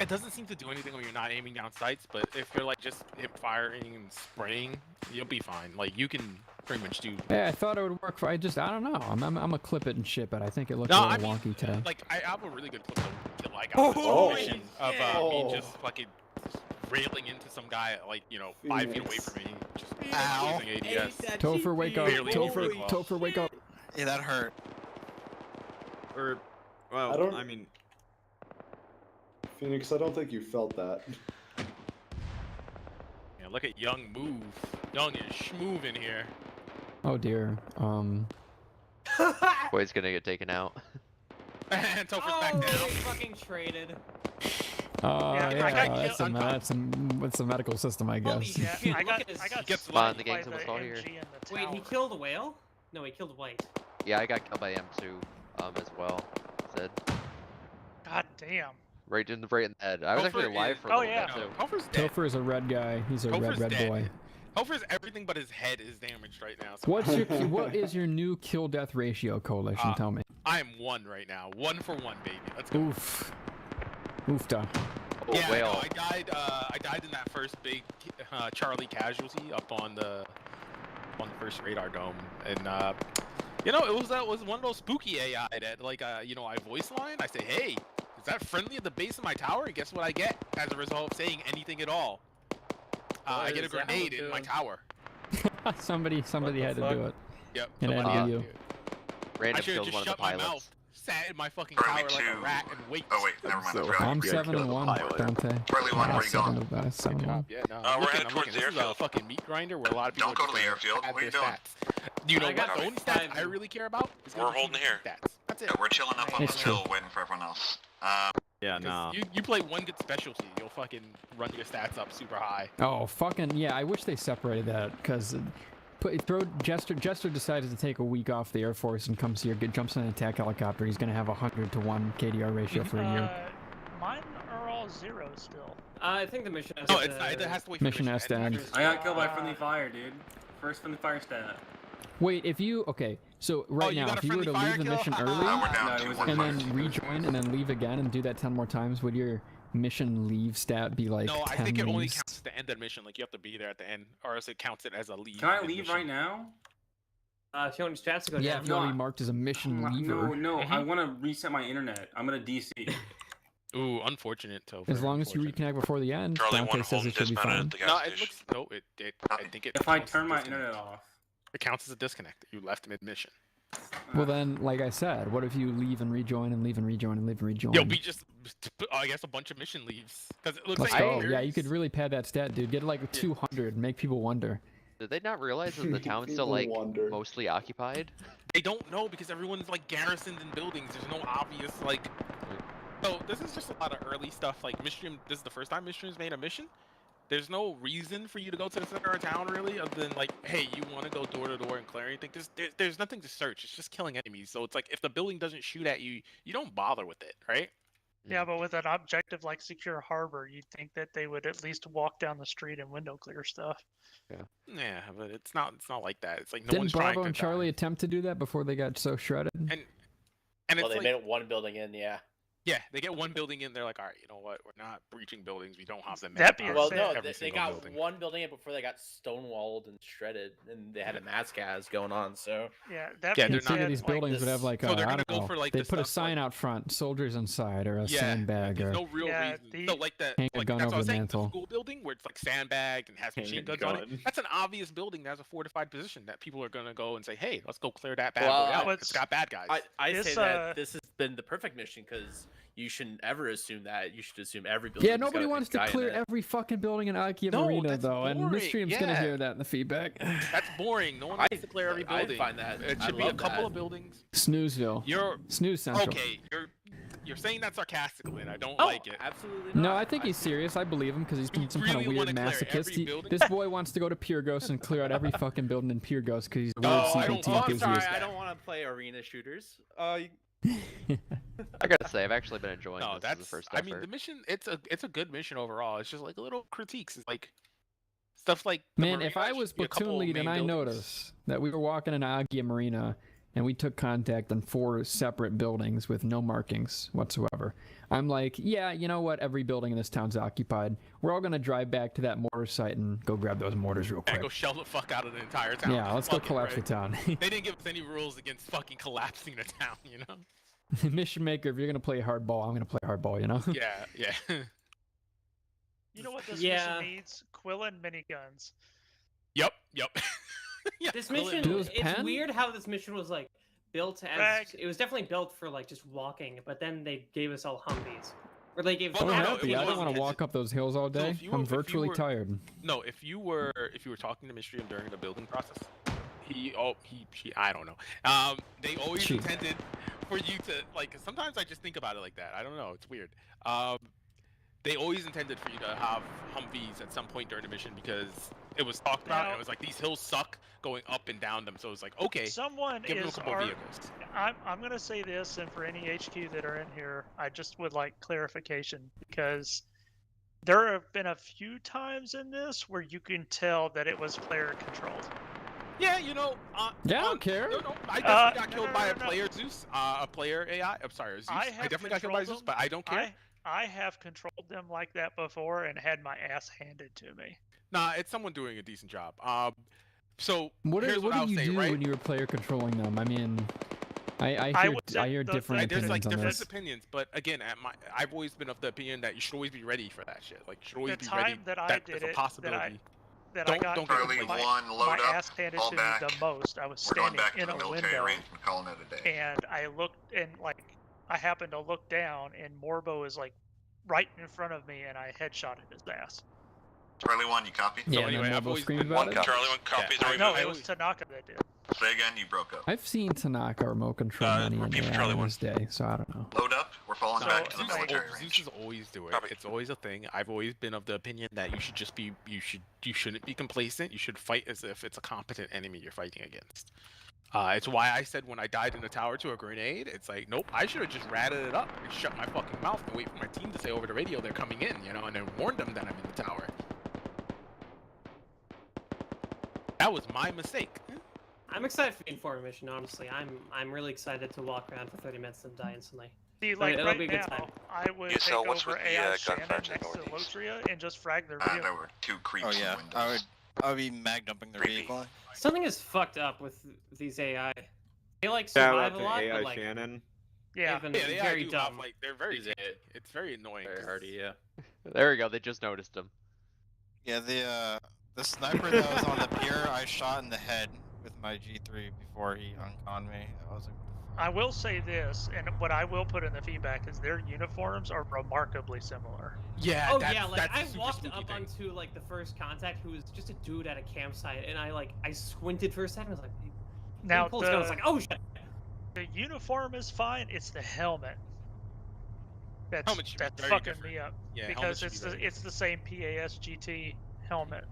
it doesn't seem to do anything when you're not aiming down sights, but if you're like just hip firing and spraying, you'll be fine. Like you can pretty much do. Yeah, I thought it would work for. I don't know. I'm gonna clip it and ship it. I think it looks No, a little wonky today. Like I have a really good clip of kill I got with this mission of me just fucking railing into some guy at like 5 feet away from me, just using ADS. Topher, wake up! Topher, wake up! Yeah, that hurt. Or, well, I mean, Phoenix, I don't think you felt that. Yeah, look at Young move. Young is schmoove in here. Oh dear. Boy's gonna get taken out. And Topher's back down. Fucking traded. Yeah, that's a medical system, I guess. Yeah, I got Spawn, the gang's almost all here. Wait, he killed a whale? No, he killed White. Yeah, I got killed by M2 as well. Sid. God damn. Right in the head. I was actually alive for a little bit too. Topher's dead. Topher is a red guy. He's a Topher's red dead. boy. Topher's everything but his head is damaged right now. So What is your new kill death ratio, Coalition? Tell me. I am 1 right now. 1 for 1, baby. Let's go. Oof. Oofda. Yeah, no, I died in that first big Charlie casualty up on the first radar dome, and it was one of those spooky AI that I voice line. I say, hey, is that friendly at the base of my tower? And guess what I get as a result of saying anything at all? I get a grenade in my tower. somebody had to do it. Yep. It had to be you. Random kills one of the pilots. Sat in my fucking tower like a rat and wait. Oh wait, never mind. I'm 7-1, Dante. Charlie 1, where you going? 7-1. Yeah, no. We're heading towards the airfield. This is a fucking meat grinder where a lot of people don't go to the airfield. What are you doing? You know what the only stats I really care about? We're holding here. Stats. That's it. Yeah, we're chilling up on the hill waiting for everyone else. Yeah, no. You play one good specialty, you'll fucking run your stats up super high. Oh, fucking yeah! I wish they separated that because. Jester decides to take a week off the Air Force and comes here, jumps in an attack helicopter. He's gonna have 100-to-1 KDR ratio for a year. Mine are all 0 still. I think the mission has to... it has to wait for mission has to end. I got killed by friendly fire, dude. First friendly fire stat. Wait, if you... Okay, so right now, if you were to leave the mission early, and then rejoin, and then leave again, and do that 10 more times, would your mission leave stat be like 10 No, I think it only leaves? counts at the end of the mission. Like, you have to be there at the end, or else it counts it as a leave. Can I leave right now? If you want your stats to go down. Yeah, if you want to be marked as a mission leaver. No, I want to reset my internet. I'm gonna DC. Ooh, unfortunate, Topher. As long as you reconnect before the end, Dante says it should be fine. No, it looks... No, I think it... If I turn my internet off. It counts as a disconnect. You left mid-mission. Well then, like I said, what if you leave and rejoin and leave and rejoin and leave and rejoin? Yo, we just, I guess, a bunch of mission leaves. Because it looks Let's like go. Yeah, you could really pad that stat, dude. Get like 200 and make people wonder. Did they not realize that the town's still like mostly occupied? They don't know because everyone's like garrisoned in buildings. There's no obvious like. So this is just a lot of early stuff. Like Midstream, this is the first time Midstream's made a mission. There's no reason for you to go to the center of town really, other than like, hey, you want to go door to door and clear anything. There's nothing to search. It's just killing enemies. So it's like if the building doesn't shoot at you, you don't bother with it, right? Yeah, but with an objective like secure harbor, you'd think that they would at least walk down the street and window clear stuff. Yeah. Yeah, but it's not like that. It's like no Didn't one's Bravo trying to and Charlie attempt to do that before they got so shredded? And Well, it's they like, made it one building in, yeah. yeah, they get one building in. They're like, all right, you know what? We're not breaching buildings. We don't have the That manpower being to Well, said- no, every they single got building. one building in before they got stonewalled and shredded, and they had a mass gas going on. So Yeah, that Yeah, being they're not- said, these like, buildings would have like So a, they're I gonna don't go know, for, like, they the put a stuff sign out front, soldiers inside, or a Yeah, sandbag, or there's no real Yeah, reason. So like the hang a like gun that's over what I was the saying. mantle. The school building where it's like sandbagged and has Hang machine a guns on it. gun. That's an obvious building that has a fortified position that people are gonna go and say, hey, let's go clear that bad Well, boy out. what's- It's got bad guys. I This, say that this has been the perfect mission because you shouldn't ever assume that. You should assume every building. Yeah, nobody wants to clear every fucking building in Akiya No, Marina, that's though, and boring, Midstream's gonna yeah. hear that in the feedback. That's boring. No one wants to clear every I building. find that- It I should be a love couple that. of buildings. Snoozeville. You're Snooze Central. okay. You're saying that sarcastically, and I don't Oh, like it. absolutely No, not. I think he's serious. I believe him because he's been some kind really of weird wanna clear masochist. every building? This boy wants to go to Pure Ghost and clear out every fucking building in Pure Ghost because he's a weird No, I CBT don't- Oh, I'm enthusiast. sorry. I don't want to play arena shooters. I gotta say, I've actually been enjoying No, this as that's. a first I effort. mean, the mission. It's a good mission overall. It's just like little critiques. It's like stuff like. the Man, if marina I was should be a couple platoon lead and main I buildings. noticed that we were walking in Agia Marina and we took contact on 4 separate buildings with no markings whatsoever, I'm like, yeah, you know what? Every building in this town's occupied. We're all gonna drive back to that mortar site and go grab those mortars real Yeah, quick. go shell the fuck out of the entire town. Yeah, Just let's go fuck it, collapse right? the town. They didn't give us any rules against fucking collapsing the town, you know? Mission Maker, if you're gonna play hardball, I'm gonna play hardball, you know? Yeah, yeah. You know what this Yeah. mission needs? Quillen miniguns. Yep. Yeah, This Quillen mission, Bill's it's pen? weird how this mission was like built as Rag. it was definitely built for like just walking, but then they gave us all Humvees, or they gave. Well, I'm no, happy. it I don't was- want to it's- walk up those hills all day. if you I'm were- if you virtually were- tired. No, if you were talking to Midstream during the building process, she I don't know. They always She. intended for you to like. Sometimes I just think about it like that. I don't know. It's weird. They always intended for you to have Humvees at some point during the mission because it was talked about. And it was like these hills suck going up and down them. So it's like okay, Someone give them a is couple vehicles. I'm gonna say this, and for any HQ that are in here, I just would like clarification because there have been a few times in this where you can tell that it was player controlled. Yeah, you know. Yeah, I don't care. No, I definitely got no, killed no, by no, a no. player Zeus, a player AI. I'm sorry, Zeus. I I have definitely got killed by controlled Zeus, but I don't care. I have controlled them like that before and had my ass handed to me. Nah, it's someone doing a decent job. So What here's did I'll you say, do right? when you were player controlling them? I mean, I hear different There's opinions like on different this. opinions, but again, I've always been of the opinion that you should always be ready for that shit. Like you should always The be ready. time that I there's did a it, possibility. that I got don't Charlie get my, 1, load my up, ass handed fall to back. me the most. I was We're going standing back to in the a military window, arrangement, calling it a day. and I looked and like I happened to look down, and Morbo is like right in front of me, and I headshotted his ass. Charlie 1, you copy? Yeah, So and anyway, then I've Mobo always screamed been about one it. Charlie 1 copies. Are we No, moving? it was Tanaka that did. Say again, you broke up. I've seen Tanaka remote control many an repeat for AI Charlie in one. his day, so I don't know. Load up, we're falling So, back to the like, military Zeus range. is always do it. Copy. It's always a thing. I've always been of the opinion that you should just be you shouldn't be complacent. You should fight as if it's a competent enemy you're fighting against. It's why I said when I died in the tower to a grenade, it's like, nope, I should have just ratted it up and shut my fucking mouth and wait for my team to say over the radio they're coming in, you know, and then warn them that I'm in the tower. That was my mistake. I'm excited for the Informer mission. Honestly, I'm really excited to walk around for 30 minutes and die instantly. See, But like it'll right be a good now, time. I would Yeah, take so what's over with the, AI gunfire Shannon to the next to northeast? Lotria and just frag their vehicle. There were 2 creeps Oh yeah, in the windows. I would be mag dumping the vehicle. Something is fucked up with these AI. They like Shout survive out a to lot, AI but like Shannon. Yeah, they've been Yeah, they very do dumb. have, like they're very it's very annoying. Very 'cause- hardy, yeah. There we go. They just noticed him. Yeah, the sniper that was on the pier, I shot in the head with my G3 before he unconned me. I was like, I will say this, and what I will put in the feedback is their uniforms are remarkably similar. Yeah. Oh that's, yeah, like that's I a super walked spooky up thing. onto like the first contact who was just a dude at a campsite, and I squinted for a second. I was like, Now pulled his gun, I was like, oh shit. The uniform is fine. It's the helmet that's very fucking different. me up. Yeah, because it's the same PAS GT helmet.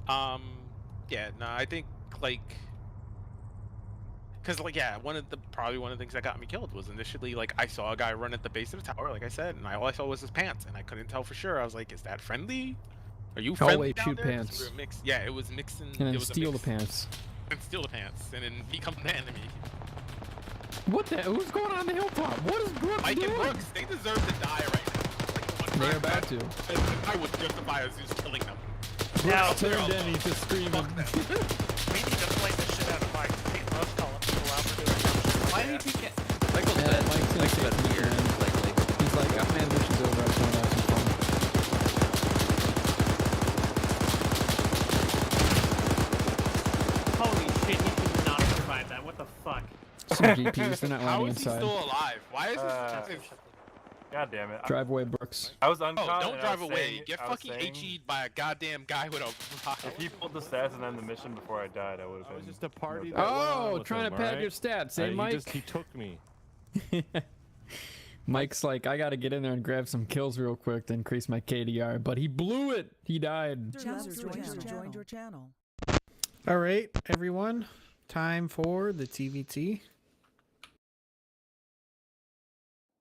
Yeah, no, I think like, cause like yeah, probably one of the things that got me killed was initially like I saw a guy run at the base of the tower, like I said, and all I saw was his pants, and I couldn't tell for sure. I was like, is that friendly? Are you friendly Always down shoot there? 'Cause pants. we were mixed. Yeah, it was mixing. And then it was steal a the mix, pants. and steal the pants, and then become an enemy. What the? Who's going on the hilltop? What is Brooks Mike doing? and Brooks, they deserve to die right now. They're about to. I would justify us just killing them. Now, turned in, he's just screaming. we need to play the shit out of Mike. He loves calling people out for doing dumb shit. Why did he get? Mike's been weird lately. He's like, oh man, this is over. I just want to have some fun. Holy shit, he could not have survived that. What the fuck? Some GPs, they're not How landing is he inside. still alive? Why is this? God damn it. Drive away, Brooks. I was uncon. Oh, don't and drive I was away. saying- Get I was fucking saying- HE'd by a goddamn guy with a rock. If he pulled the stats and then the mission before I died, I would have been. It was just a party. Oh, trying to pad your stats, eh, Mike? He took me. Mike's like, I gotta get in there and grab some kills real quick to increase my KDR, but he blew it. He died. Joined your channel. All right, everyone. Time for the TVT.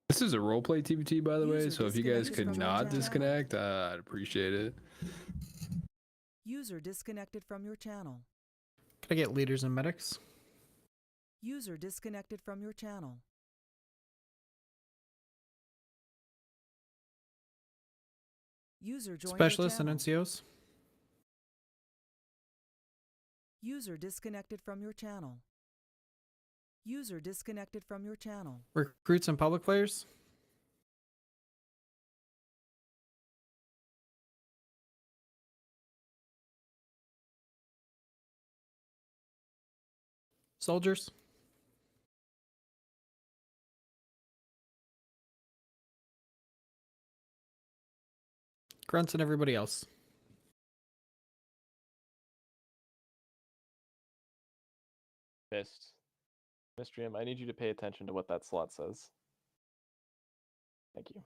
This is a roleplay TVT, by the way, so if you guys could not disconnect, I'd appreciate it. User disconnected from your channel. Can I get leaders and medics? User disconnected from your channel. User joined Specialists your and channel. NCOs? User disconnected from your channel. User disconnected from your channel. Recruits and public players? Soldiers? Grunts and everybody else. Missed. Mistream, I need you to pay attention to what that slot says. Thank you.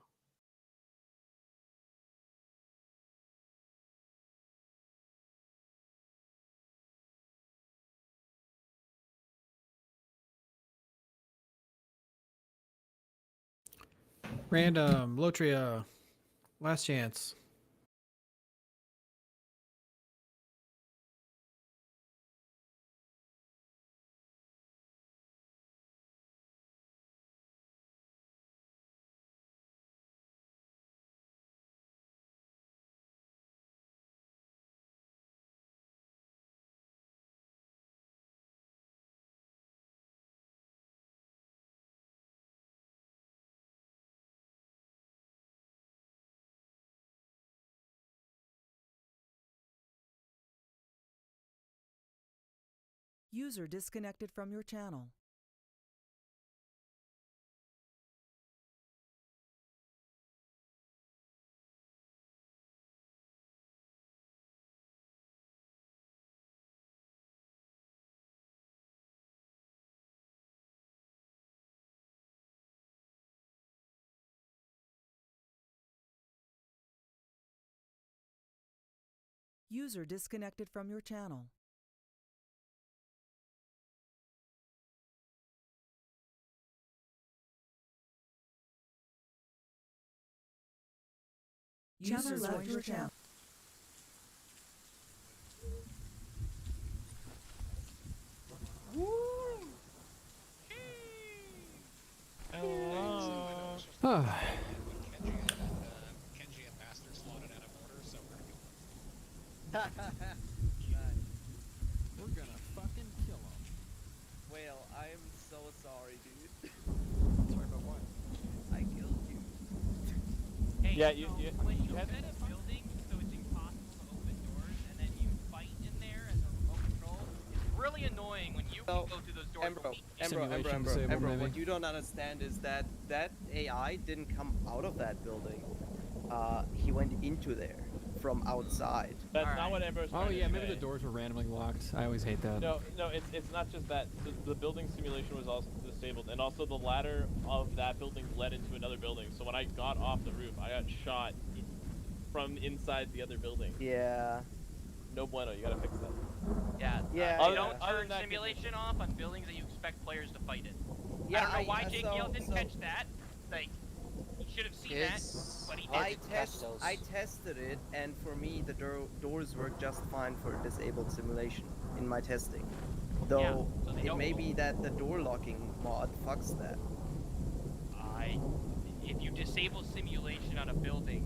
Random, Lotria, last chance. User disconnected from your channel. User disconnected from your channel. User left your channel. We're gonna fucking kill him. Whale, I am so sorry, dude. Sorry about what? I killed you. Hey, Yeah, so you when you had- set a building so it's impossible to open doors, and then you fight in there as a remote control, really annoying when you go through those doors. Embro, what you don't understand is that that AI didn't come out of that building. He went into there from outside. That's not what Embro's trying Oh to yeah, maybe say. the doors were randomly locked. I always hate that. No, it's not just that. The building simulation was also disabled, and also the ladder of that building led into another building. So when I got off the roof, I got shot from inside the other building. Yeah. No bueno, you gotta fix that. Yeah. Yeah. You don't turn simulation off on buildings that you expect players to fight in. Yeah, I don't know why JKL didn't catch that. Like, he should have seen that, but he didn't. I tested it, and for me, the doors work just fine for disabled simulation in my testing. Though it may be that the door locking mod fucks that. If you disable simulation on a building,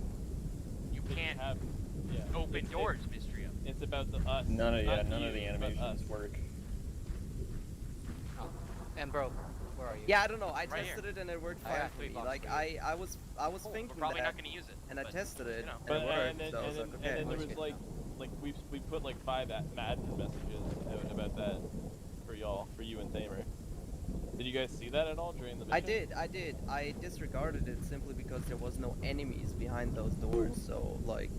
you can't open doors, Mistria. It's about the us. None of the animations work. And bro, where are you? Yeah, I don't know. I tested it and it worked fine for me. Like I was thinking we're probably that, not gonna use it. and I tested it, But and it worked. then, So I was like, okay. and then there was like we put like 5 admin messages out about that for y'all, for you and Thamer. Did you guys see that at all during the mission? I did. I disregarded it simply because there was no enemies behind those doors, so like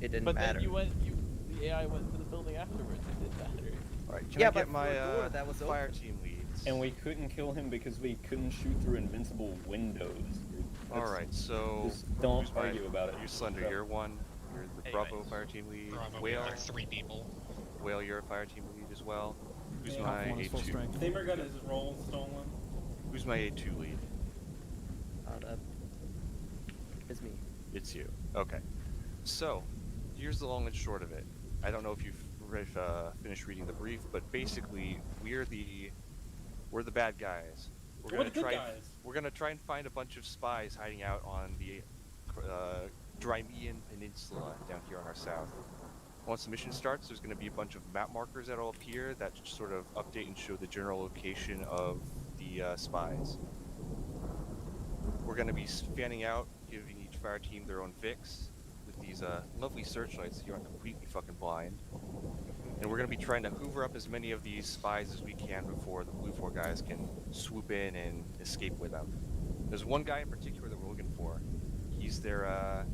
it didn't matter. But then the AI went to the building afterwards. It did matter. Alright, can I get my that was fire open. team leads? And we couldn't kill him because we couldn't shoot through invincible windows. Alright, so just don't argue about it. You're Slender, you're one. You're the Bravo fire team lead. Bravo, Whale, like 3 people. Whale, you're a fire team lead as well. Who's Yeah, my one is full A2? strength. Thamer got his role stolen. Who's my A2 lead? It's me. It's you. Okay. So, here's the long and short of it. I don't know if you've finished reading the brief, but basically, we're the bad guys. We're gonna try and find a bunch of spies hiding out on the Crimean Peninsula down here on our south. Once the mission starts, there's going to be a bunch of map markers that'll appear that sort of update and show the general location of the spies. We're going to be fanning out, giving each fire team their own fix with these lovely searchlights so you aren't completely fucking blind. And we're going to be trying to hoover up as many of these spies as we can before the Blue 4 guys can swoop in and escape with them. There's one guy in particular that we're looking for. He's their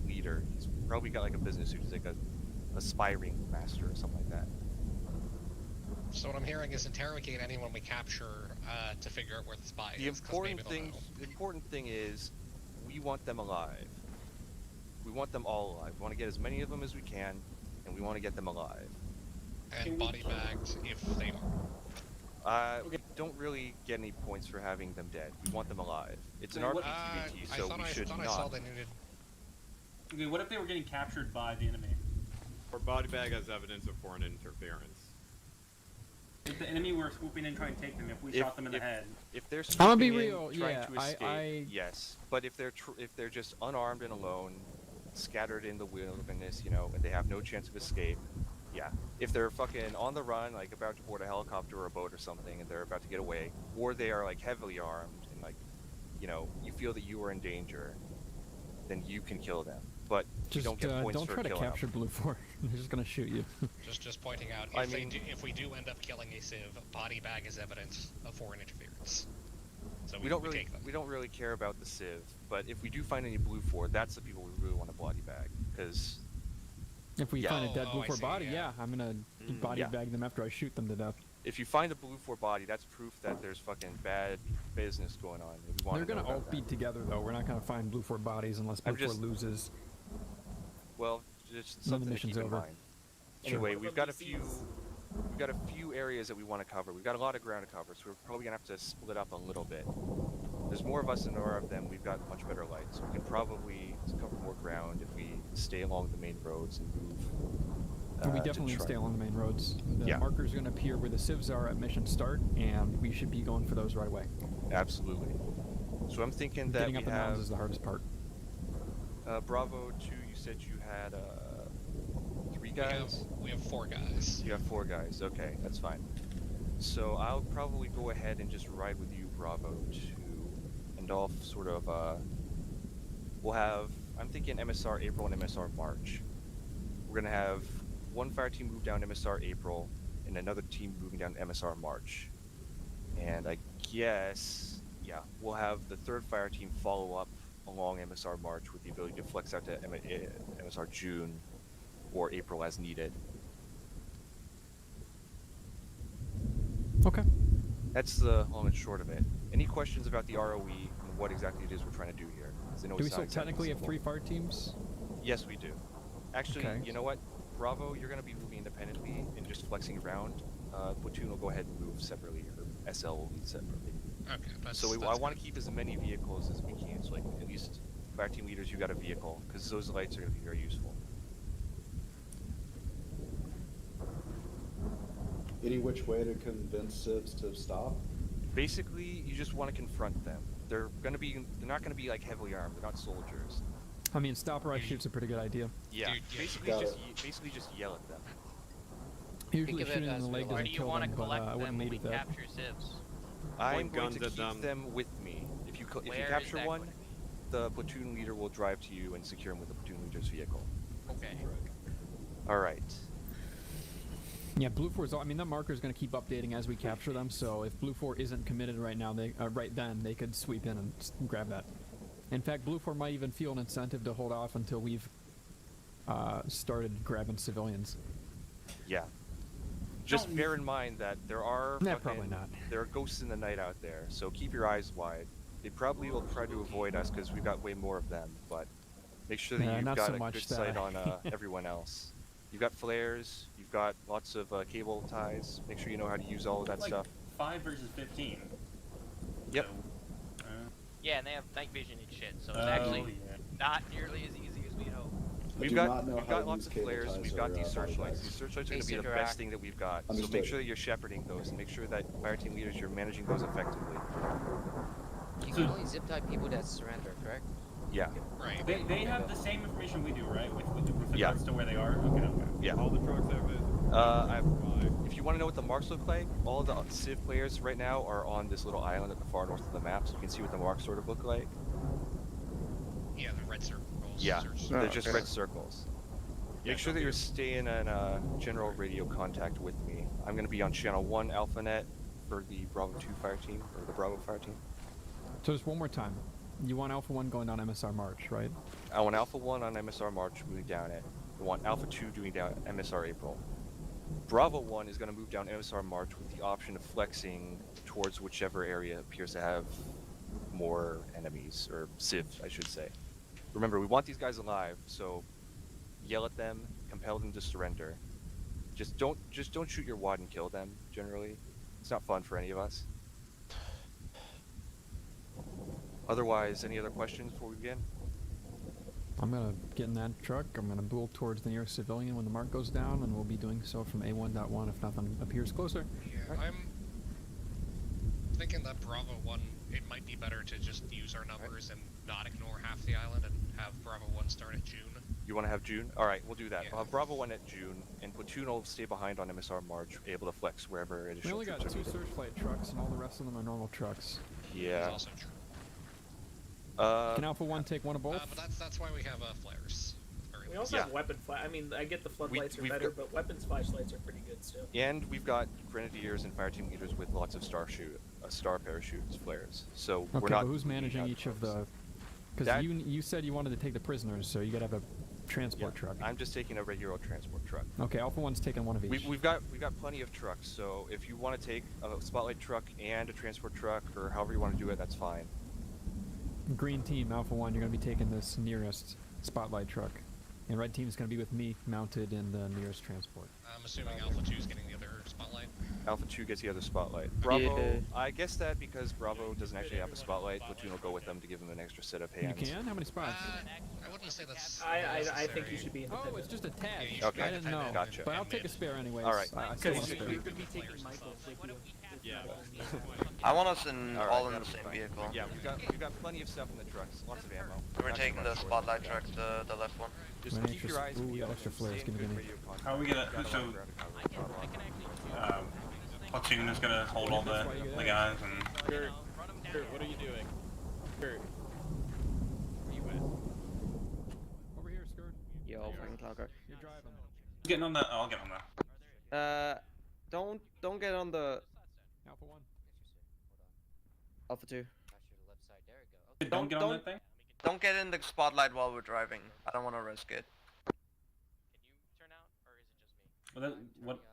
leader. He's probably got like a business suit. He's like a spy ring master or something like that. So what I'm hearing is interrogate anyone we capture to figure out where the spy is. The important thing is we want them alive. We want them all alive. We want to get as many of them as we can, and we want to get them alive. And body bagged if they are. We don't really get any points for having them dead. We want them alive. It's an RPTVT, so we should not. I saw they needed. Okay, what if they were getting captured by the enemy? Or body bag as evidence of foreign interference. If the enemy were swooping in trying to take them, if we shot them in the head. If they're I'm gonna be swooping in, real, trying yeah, to escape, yes. But if they're just unarmed and alone, scattered in the wilderness, you know, and they have no chance of escape, yeah. If they're fucking on the run, like about to board a helicopter or a boat or something, and they're about to get away, or they are like heavily armed and like, you know, you feel that you are in danger, then you can kill them. But you don't get points don't for try to killing capture them. Blue 4. They're just gonna shoot you. Just pointing out, if we do end up killing a civ, body bag is evidence of foreign interference. So we don't really care about the civ, but if we do find any Blue 4, that's the people we really want to body bag, because If we find a dead Blue 4 body, I'm gonna body Yeah. bag them after I shoot them to death. if you find a Blue 4 body, that's proof that there's fucking bad business going on. And we want They're to know gonna all about be that. together though. We're not gonna find Blue 4 bodies unless Blue 4 loses. Well, just Then the something to mission's keep in over. mind. Sure. Anyway, we've got a few areas that we want to cover. We've got a lot of ground to cover, so we're probably gonna have to split up a little bit. There's more of us than there are of them. We've got much better lights. We can probably cover more ground if we stay along the main roads and move. We definitely stay along the main roads. The markers are gonna appear where the civs are at mission start, and we should be going for those right away. Absolutely. So I'm thinking that Getting we up the have mountains is the hardest part. Bravo 2. You said you had 3 guys. We have 4 guys. You have 4 guys. Okay, that's fine. So I'll probably go ahead and just ride with you, Bravo 2, and I'll sort of we'll have. I'm thinking MSR April and MSR March. We're gonna have one fire team move down MSR April, and another team moving down MSR March. And I guess, yeah, we'll have the 3rd fire team follow up along MSR March with the ability to flex out to MSR June or April as needed. Okay. That's the long and short of it. Any questions about the ROE and what exactly it is we're trying to do here? Do we still technically have 3 fire teams? Yes, we do. Actually, Okay. you know what? Bravo, you're going to be moving independently and just flexing around. Platoon will go ahead and move separately, or SL will lead separately. Okay, So I want to keep as many vehicles as we can. So like at least fire team leaders, you got a vehicle, because those lights are going to be very useful. Any which way to convince civs to stop? Basically, you just want to confront them. They're not going to be like heavily armed. They're not soldiers. I mean, stop or I shoot's a pretty good idea. Yeah, basically just yell at them. Usually shooting in the leg doesn't kill them, but I wouldn't lead with that. Capture civs? I'm going guns to at keep them. them with me. If you Where capture is that one, going? the platoon leader will drive to you and secure him with the platoon leader's vehicle. Okay. All right. Yeah, Blue 4's. I mean, that marker is going to keep updating as we capture them. So if Blue 4 isn't committed right now, right then they could sweep in and grab that. In fact, Blue 4 might even feel an incentive to hold off until we've started grabbing civilians. Yeah. Just bear in mind that there are probably not. There are ghosts in the night out there, so keep your eyes wide. They probably will try to avoid us because we've got way more of them, but make sure that you've got a good sight on everyone else. You've got flares, you've got lots of cable ties. Make sure you know how to use all of that stuff. 5 versus 15. Yep. So, Yeah, and they have night vision and shit, so it's actually not nearly as easy as we'd hope. We've got lots of flares, we've got these searchlights. These searchlights are going to be the best thing that we've got. So make sure that you're shepherding those, and make sure that fire team leaders, you're managing those effectively. You can only zip tie people that surrender, correct? Yeah. Right. They have the same information we do, right? With regards to where they are? Okay. Yeah. All the trucks have if you want to know what the marks look like, all the Civ players right now are on this little island at the far north of the map, so you can see what the marks sort of look like. Yeah, the red circles. Yeah, they're just red circles. Make sure that you're staying in general radio contact with me. I'm going to be on channel 1 AlphaNet for the Bravo 2 fire team, or the Bravo fire team. So just one more time. You want Alpha 1 going down MSR March, right? I want Alpha 1 on MSR March moving down it. I want Alpha 2 doing down MSR April. Bravo 1 is going to move down MSR March with the option of flexing towards whichever area appears to have more enemies, or Civ, I should say. Remember, we want these guys alive, so yell at them, compel them to surrender. Just don't shoot your wad and kill them, generally. It's not fun for any of us. Otherwise, any other questions before we begin? I'm going to get in that truck. I'm going to bool towards the nearest civilian when the mark goes down, and we'll be doing so from A1.1 if nothing appears closer. Yeah, I'm thinking that Bravo 1, it might be better to just use our numbers and not ignore half the island and have Bravo 1 start at June. You want to have June? Alright, we'll do that. We'll have Bravo 1 at June, and Platoon will stay behind on MSR March, able to flex wherever it is. We only got 2 searchlight trucks, and all the rest of them are normal trucks. Yeah. That's also true. Can Alpha 1 take one of both? But that's why we have flares. We also have weapon I mean, I get the floodlights are better, but weapons flashlights are pretty good still. And we've got grenadiers and fire team leaders with lots of star parachutes, flares. So Okay, we're not. but who's managing each of the? Because you said you wanted to take the prisoners, so you gotta have a transport truck. I'm just taking a regular transport truck. Okay, Alpha 1's taking one of each. We've got plenty of trucks, so if you want to take a spotlight truck and a transport truck, or however you want to do it, that's fine. Green team, Alpha 1, you're gonna be taking this nearest spotlight truck, and red team is gonna be with me mounted in the nearest transport. I'm assuming Alpha 2 is getting the other spotlight. Alpha 2 gets the other spotlight. Bravo, I guess that because Bravo doesn't actually have a spotlight, Platoon will go with them to give them an extra set of hands. You can? How many spots? I wouldn't say that's I think you should be independent. Oh, it's just a tad. Okay, I didn't know. gotcha. But I'll take a spare anyways. All right. I still want a You spare. could be taking Michael with you. Yeah. I want us in All right, all in that's the same fine. vehicle. Yeah, we've got plenty of stuff in the trucks, lots of ammo. We're Not too taking the much. spotlight truck, the left one. Just An keep extra your eyes ooh, peeled. extra flares, Stay in gimme, good gimme. radio contact. How are we gonna? Gotta So, walk around. Platoon is gonna hold all the guys and. Kurt, what are you doing? Kurt, where you at? Over here, Skirt. Yo, fucking Clocker. You're driving. Getting on that. Oh, I'll get on that. Don't get on the Alpha 1. Alpha 2. Don't get on that thing? Don't get in the spotlight while we're driving. I don't want to risk it.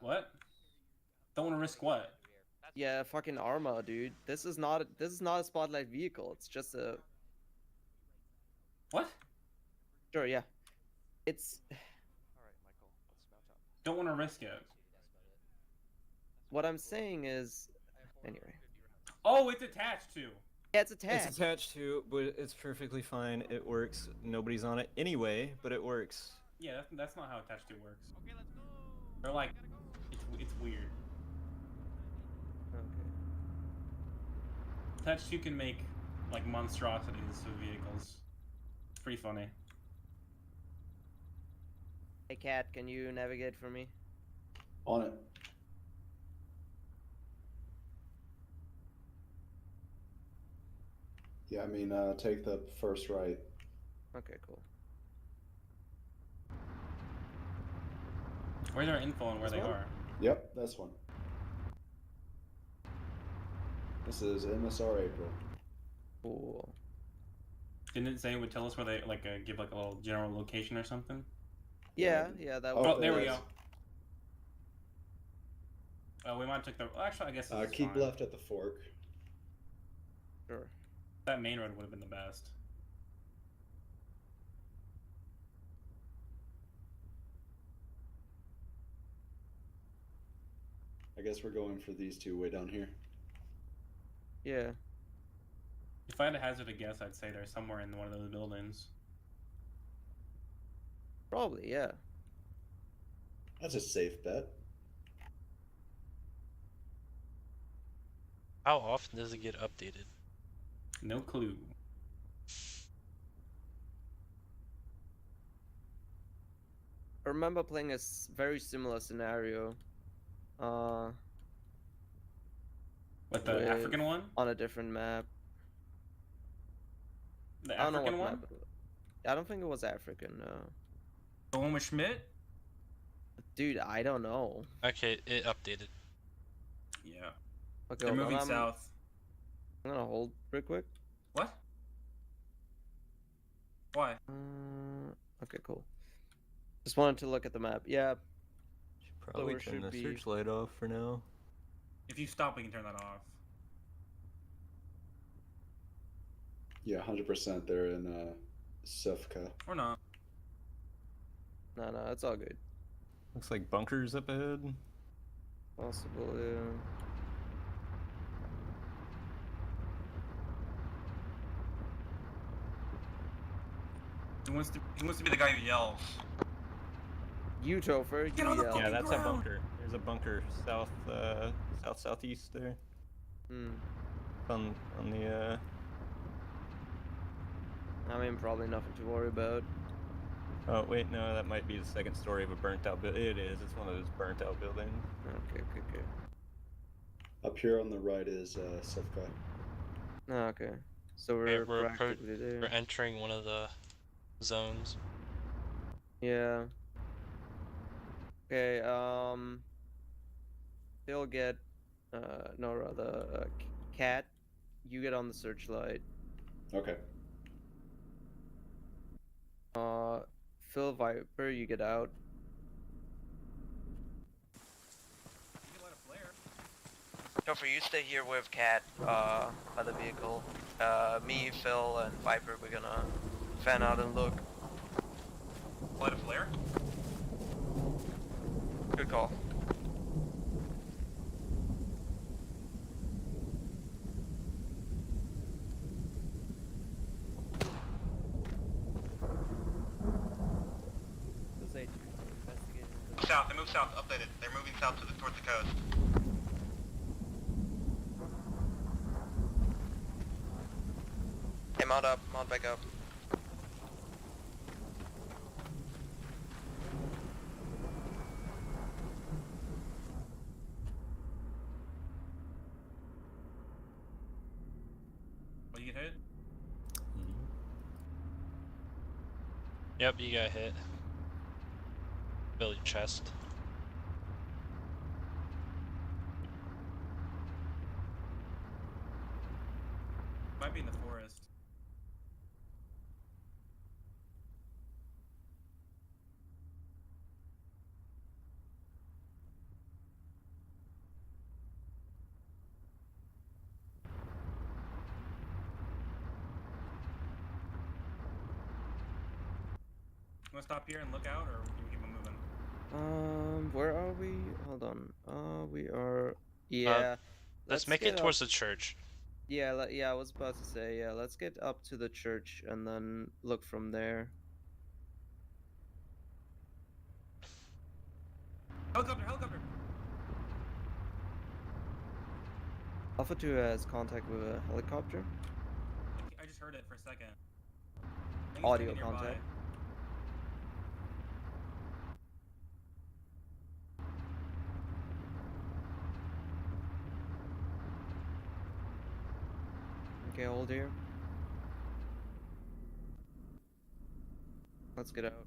What? Don't want to risk what? Yeah, fucking Arma, dude. This is not a spotlight vehicle. It's just a. What? Sure, yeah. It's. Don't want to risk it. What I'm saying is, anyway. Oh, it's attached to. Yeah, it's attached. It's attached to, but it's perfectly fine. It works. Nobody's on it anyway, but it works. Yeah, that's not how attached to works. Okay, let's go. They're like, it's weird. Okay. Attached to can make like monstrosities of vehicles. It's pretty funny. Hey, Cat, can you navigate for me? On it. Yeah, I mean, take the first right. Okay, cool. Where's our info on where they are? Yep, that's one. This is MSR April. Cool. Didn't it say it would tell us where they give like a little general location or something? Yeah, that was. Oh, there we go. We might take the. Actually, I guess. Keep left at the fork. Sure. That main road would have been the best. I guess we're going for these two way down here. Yeah. If I had to hazard a guess, I'd say they're somewhere in one of those buildings. Probably, yeah. That's a safe bet. How often does it get updated? No clue. I remember playing a very similar scenario. With the African one? On a different map. The African one? I don't think it was African, no. The one with Schmidt? Dude, I don't know. Okay, it updated. Yeah. Okay, they're moving south. I'm gonna hold real quick. What? Why? Okay, cool. Just wanted to look at the map. Yeah. Should probably turn the searchlight off for now. If you stop, we can turn that off. Yeah, 100% they're in Sufka. Or not. No, it's all good. Looks like bunkers up ahead. Possible, yeah. He wants to be the guy who yells. You, Topher. Get on the fucking Yeah, that's ground. a bunker. There's a bunker southeast there. On the I mean, probably nothing to worry about. Oh wait, no, that might be the second story of a burnt out building. It is. It's one of those burnt out buildings. Okay. Up here on the right is Sufka. Oh, okay. So we're practically there. We're entering one of the zones. Yeah. Okay, they'll get, Cat, you get on the searchlight. Okay. Phil Viper, you get out. Topher, you stay here with Cat, by the vehicle. Me, Phil, and Viper, we're gonna fan out and look. Light a flare? Good call. South, they move south, updated. They're moving south towards the coast. Hey, mount up, mount back up. What, you get hit? Yep, you got hit. Build your chest. wanna stop here and look out, or can we keep on moving? Where are we? Hold on. We are. Yeah. Let's make it towards the church. Yeah, yeah. I was about to say, yeah. Let's get up to the church and then look from there. Helicopter, helicopter. Alpha 2 has contact with a helicopter. I just heard it for a second. Audio contact. Okay, hold here. Let's get out.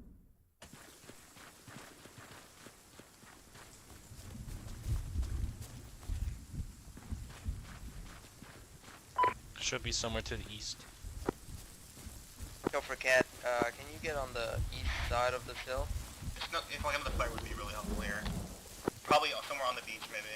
Should be somewhere to the east. Go for Cat. Can you get on the east side of this hill? If I am the fire would be really helpful here. Probably somewhere on the beach, maybe.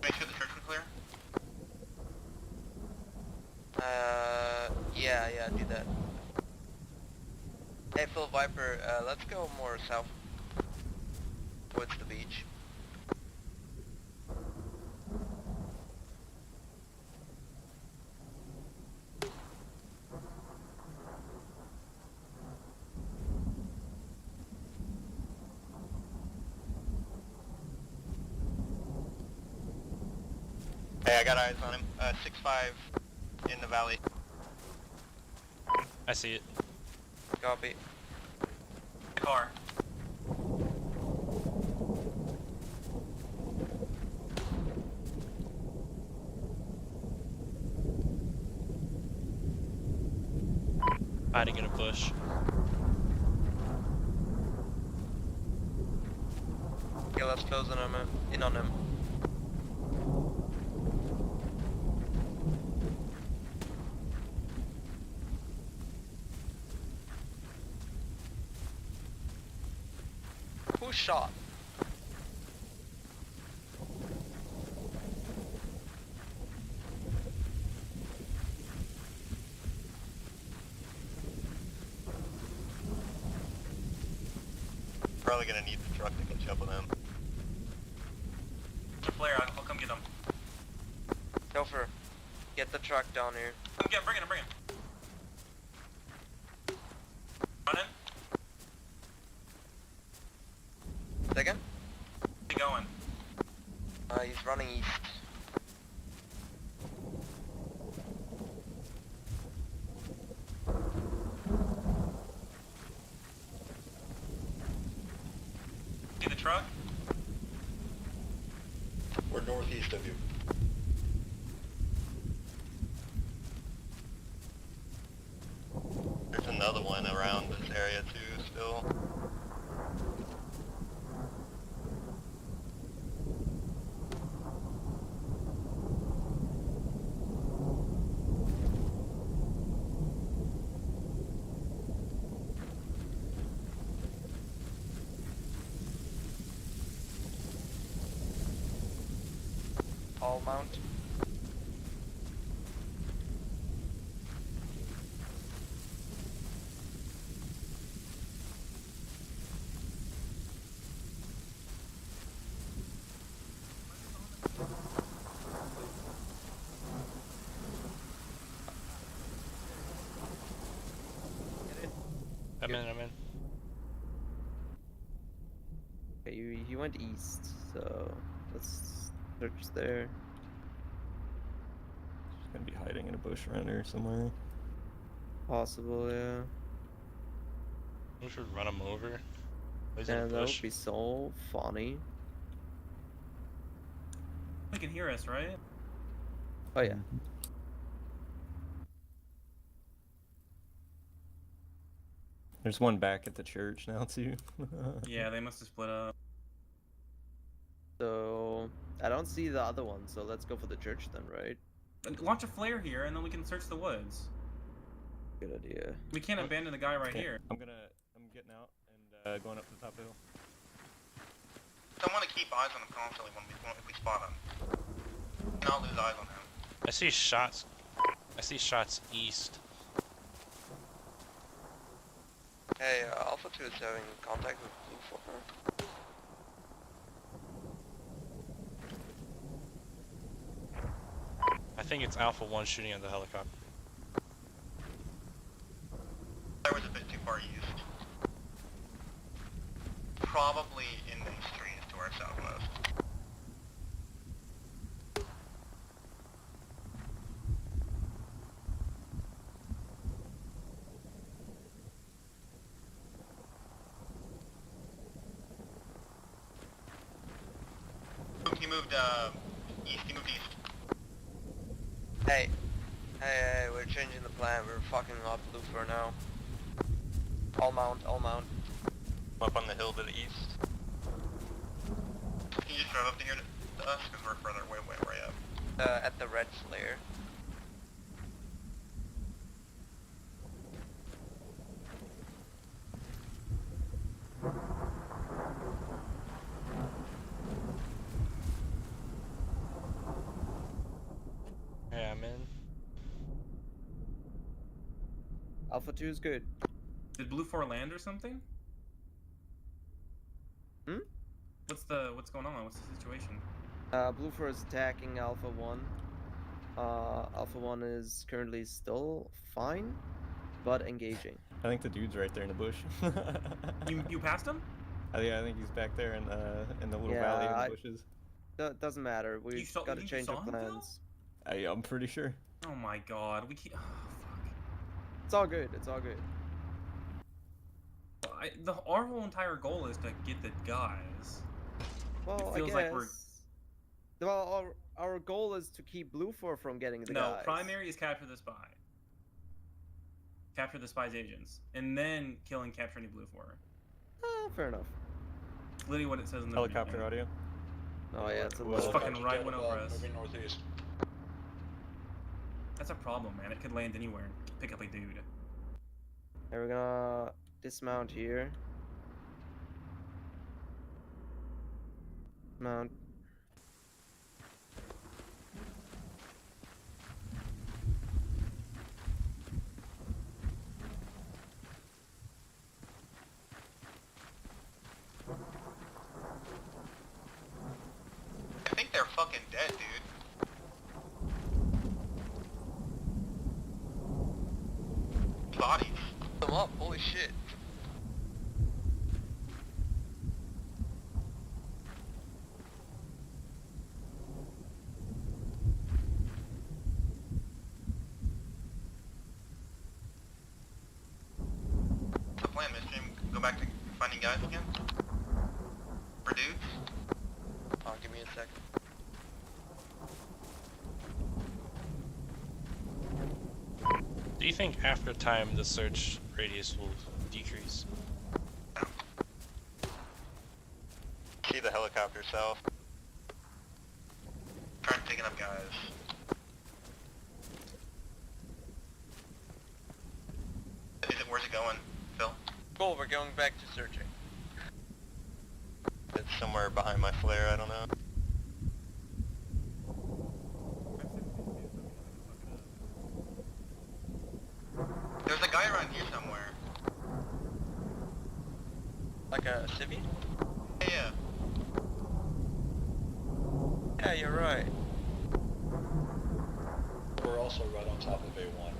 Make sure the church was clear. Yeah, do that. Hey, Phil Viper, let's go more south towards the beach. Hey, I got eyes on him. 6-5 in the valley. I see it. Copy. Car. Hiding in a bush. Okay, let's close in on him. Who shot? Probably gonna need the truck to catch up with him. Flare, I'll come get him. Gopher, get the truck down here. Bring it. Running? Second? Where's he going? He's running east. See the truck? We're northeast of you. There's another one around this area too, still. All mount. I'm in. Okay, you went east, so let's search there. She's gonna be hiding in a bush around here somewhere. Possible, yeah. We should run him over. He's in a And that bush. would be so funny. They can hear us, right? Oh yeah. There's one back at the church now too. Yeah, they must have split up. So I don't see the other one. So let's go for the church then, right? Launch a flare here, and then we can search the woods. Good idea. We can't abandon the guy right here. I'm getting out and going up to the top hill. I want to keep eyes on him constantly if we spot him. We cannot lose eyes on him. I see shots. I see shots east. Hey, Alpha 2 is having contact with Blue 4. I think it's Alpha 1 shooting at the helicopter. That was a bit too far east. Probably in the street to our southwest. He moved east. He moved east. Hey, we're changing the plan. We're fucking up Blue for now. All mount. Up on the hill to the east. Can you just drive up to here to us? Because we're further way up. At the red flare. Yeah, I'm in. Alpha 2 is good. Did Blue 4 land or something? Hmm? What's going on? What's the situation? Blue 4 is attacking Alpha 1. Alpha 1 is currently still fine, but engaging. I think the dude's right there in the bush. You passed him? Yeah, I think he's back there in the little valley of the bushes. Doesn't matter. We've got to change our plans. I'm pretty sure. Oh my god, we can't. Oh, fuck. It's all good. It's all good. Our whole entire goal is to get the guys. Well, it feels I guess. like we're. Well, our goal is to keep Blue 4 from getting the guys. No, primary is capture the spy. Capture the spy's agents, and then kill and capture any Blue 4. Fair enough. Literally what it says in the helicopter audio. Oh yeah, it's a Just fucking right one over us. Moving northeast. That's a problem, man. It could land anywhere and pick up a dude. Okay, we're gonna dismount here. Mount. I think they're fucking dead, dude. Bodies. Them up, holy shit. What's the plan, Midstream? Go back to finding guys again? For dudes? Oh, give me a second. Do you think after time the search radius will decrease? See the helicopter south. Trying picking up guys. Where's it going, Phil? Cool, we're going back to searching. It's somewhere behind my flare, I don't know. There's a guy around here somewhere. Like a civvy? Yeah. Yeah, you're right. We're also right on top of A1.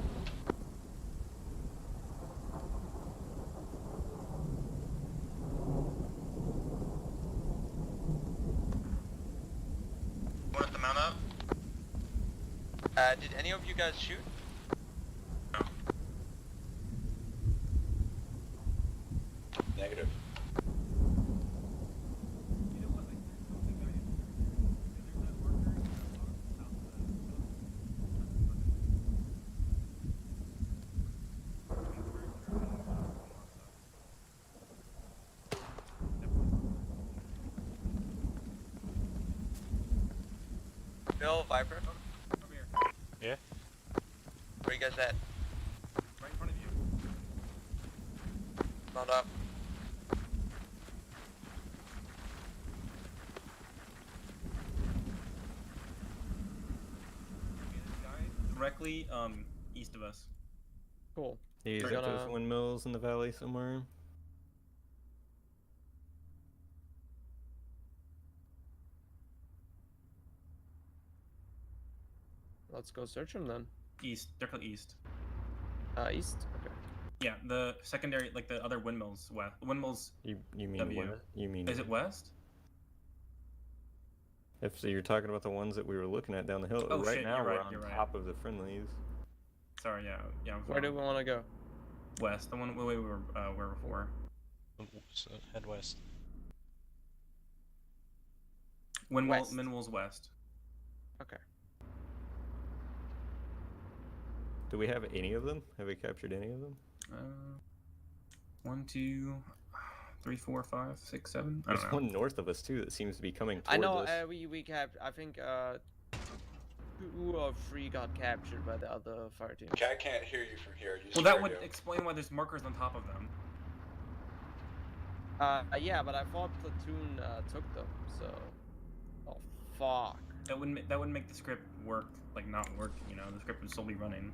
Want us to mount up? Did any of you guys shoot? No. Negative. Bill, Viper. Over here. Yeah. Where you guys at? Right in front of you. Not up. Directly east of us. Cool. He's got those windmills in the valley somewhere. Let's go search them then. East, directly east. East? Okay. Yeah, the secondary, like the other windmills, west. Windmills. You mean W. west? You mean? Is it west? If so, you're talking about the ones that we were looking at down the hill. Oh, right shit, now you're we're right, on you're right. top of the friendlies. Sorry, yeah. Where do we want to go? West, the one way we were before. So head west. Windmills west. Okay. Do we have any of them? Have we captured any of them? 1, 2, 3, 4, 5, 6, 7. I There's don't know. one north of us too that seems to be coming towards I know. us. We capped. I think 2 or 3 got captured by the other fire team. Okay, I can't hear you from here. Well, that would explain why there's markers on top of them. Yeah, but I thought platoon took them. So. Oh fuck. That wouldn't make the script work. Like not work. You know, the script would still be running.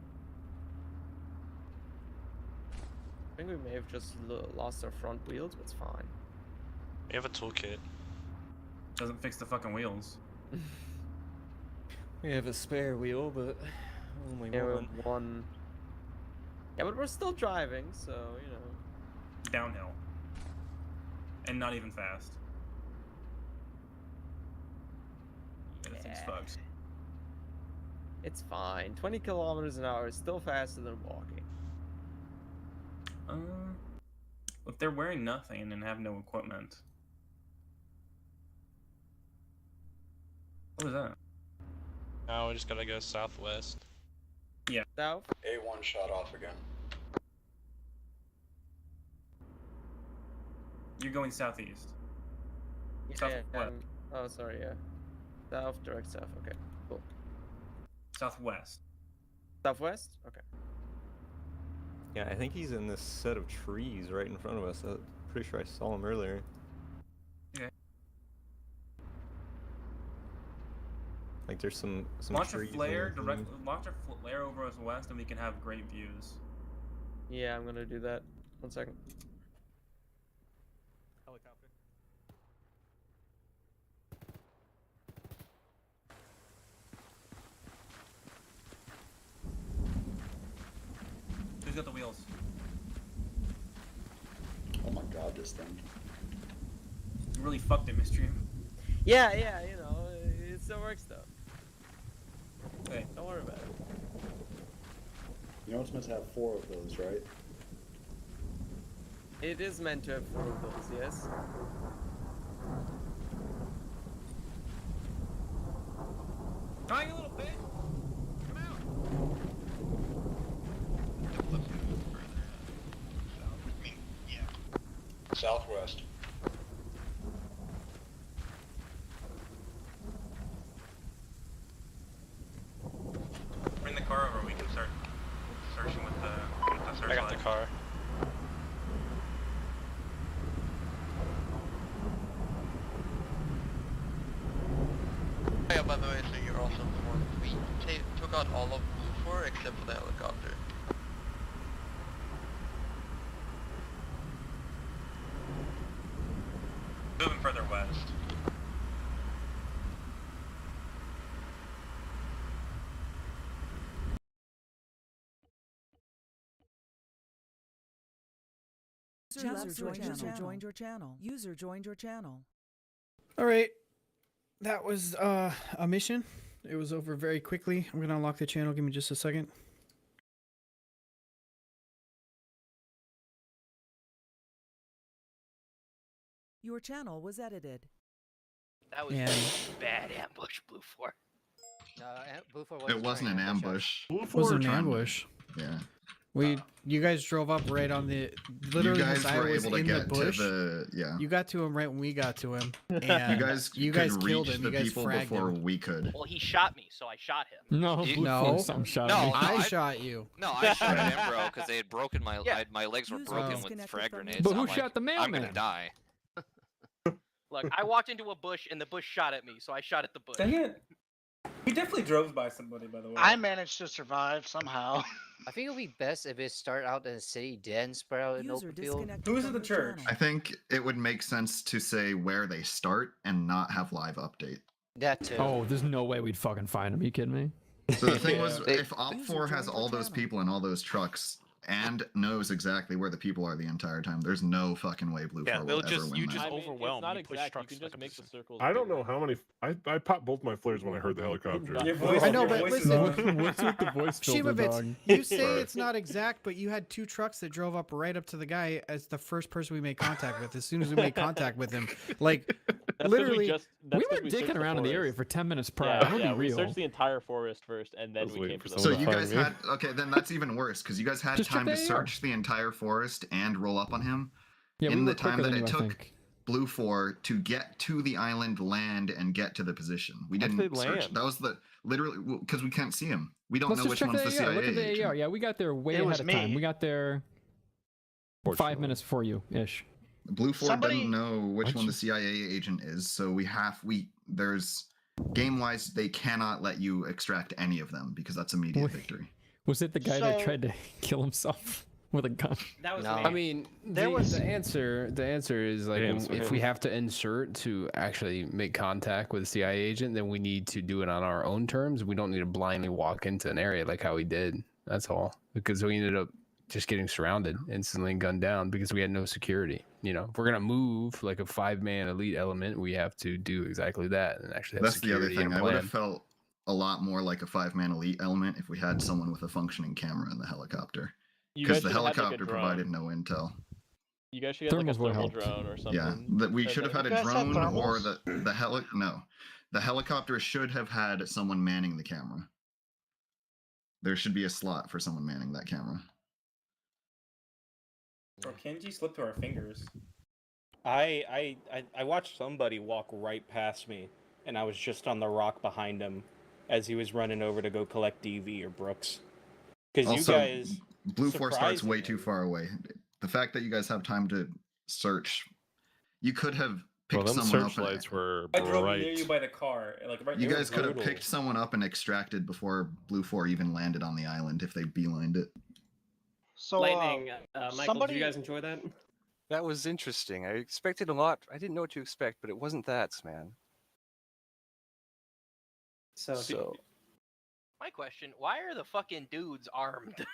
I think we may have just lost our front wheels, but it's fine. We have a toolkit. Doesn't fix the fucking wheels. We have a spare wheel, but only one. Yeah, but we're still driving, so you know. Downhill. And not even fast. Yeah, that thing's fucked. It's fine. 20 kilometers an hour is still faster than walking. If they're wearing nothing and have no equipment. What was that? Now we just gotta go southwest. Yeah. South? A1 shot off again. You're going southeast. Yeah, oh, sorry, yeah. South, direct south, okay, cool. Southwest. Southwest? Okay. Yeah, I think he's in this set of trees right in front of us. I'm pretty sure I saw him earlier. Okay. Like there's some launch trees a flare in direct. Launch a flare over us west, and we can have great views. Yeah, I'm gonna do that. 1 second. Helicopter. Who's got the wheels? Oh my god, this thing. You really fucked it, Mr. Yeah, you know, it still works though. Okay. Don't worry about it. You know it's meant to have 4 of those, right? It is meant to have 4 of those, yes. Hi, you little bitch! Come out! Southwest. Bring the car over, we can start searching with the searchlight. I got the car. Yeah, by the way, so you're also informed. We took out all of Blue 4 except for the helicopter. Moving further west. User joined your channel. User joined your channel. All right, that was a mission. It was over very quickly. I'm gonna unlock the channel. Give me just a second. Your channel was edited. That was And- a bad ambush, Blue 4. Blue 4 It wasn't an ambush. Wasn't an ambush. Yeah. You guys drove up right on the. Literally, you guys Messiah were was able to in get the bush. to the You got to him right when we got to him. And you guys could killed reach him. the You guys people fragged before him. we could. Well, he shot me, so I shot him. No, some shot me. I shot you. No, I shot him, bro, because they had broken my my legs were broken with frag grenades. But who I'm shot like, the mailman? I'm gonna die. Look, I walked into a bush and the bush shot at me, so I shot at the bush. Dang it. He definitely drove by somebody, by the way. I managed to survive somehow. I think it would be best if it start out in a city, then spread out in open field. Who's at the church? I think it would make sense to say where they start and not have live update. That too. Oh, there's no way we'd fucking find him. Are you kidding me? So the thing was, if Op4 has all those people in all those trucks and knows exactly where the people are the entire time, there's no fucking way Blue 4 will ever win that. Overwhelm. You push trucks. You can just make the circles. I don't know how many. I popped both my flares when I heard the helicopter. I know, but listen. What's with the voice filter, Shimavitz, dog? you say it's not exact, but you had 2 trucks that drove up right up to the guy as the first person we made contact with. As soon as we made contact with him, like literally, we were dicking around in the area for 10 minutes prior. I'm gonna be we real. searched the entire forest first, and then we came to the. So you guys had then that's even worse because you guys had Just time to check the search the entire forest and roll up on him Yeah, in we the were time quicker that than it you, I took think. Blue 4 to get to the island, land, and get to the position. We How'd didn't they search. land? That was the literally because we can't see him. We don't Let's know just which check one's the the AR. CIA Look at the agent. AR. Yeah, we got there way It ahead was of me. time. We got there 5 minutes before you, ish. Blue 4 Somebody- doesn't know which one the CIA agent is, so there's game wise they cannot let you extract any of them because that's immediate victory. Was it the guy that So- tried to kill himself with a gun? That was No. me. I mean, There was- the answer is like Damn, if we have to insert to actually make contact with a CIA agent, then we need to do it on our own terms. We don't need to blindly walk into an area like how we did. That's all. Because we ended up just getting surrounded, instantly gunned down because we had no security. You know, if we're gonna move like a 5-man elite element, we have to do exactly that and actually have That's the other security thing. and I a would plan. have felt a lot more like a 5-man elite element if we had someone with a functioning camera in the helicopter. You Because guys the should've had, like, a helicopter drone. provided no intel. You guys should get like a Thermals would thermal help. drone or something. Yeah, that we That- should have had You a guys have drone or thermals? the helicopter should have had someone manning the camera. There should be a slot for someone manning that camera. Or Kenji slipped through our fingers. I watched somebody walk right past me, and I was just on the rock behind him as he was running over to go collect DV or Brooks. Because you Also, guys, Blue 4 starts way surprisingly- too far away. The fact that you guys have time to search, you could have picked Well, them someone up. searchlights were I drove bright. near you by the car. Like right. You they were guys could have brutal. picked someone up and extracted before Blue 4 even landed on the island if they beelined it. So, Lightning, Michael, somebody- did you guys enjoy that? That was interesting. I expected a lot. I didn't know what to expect, but it wasn't that, man. So My question: why are the fucking dudes armed?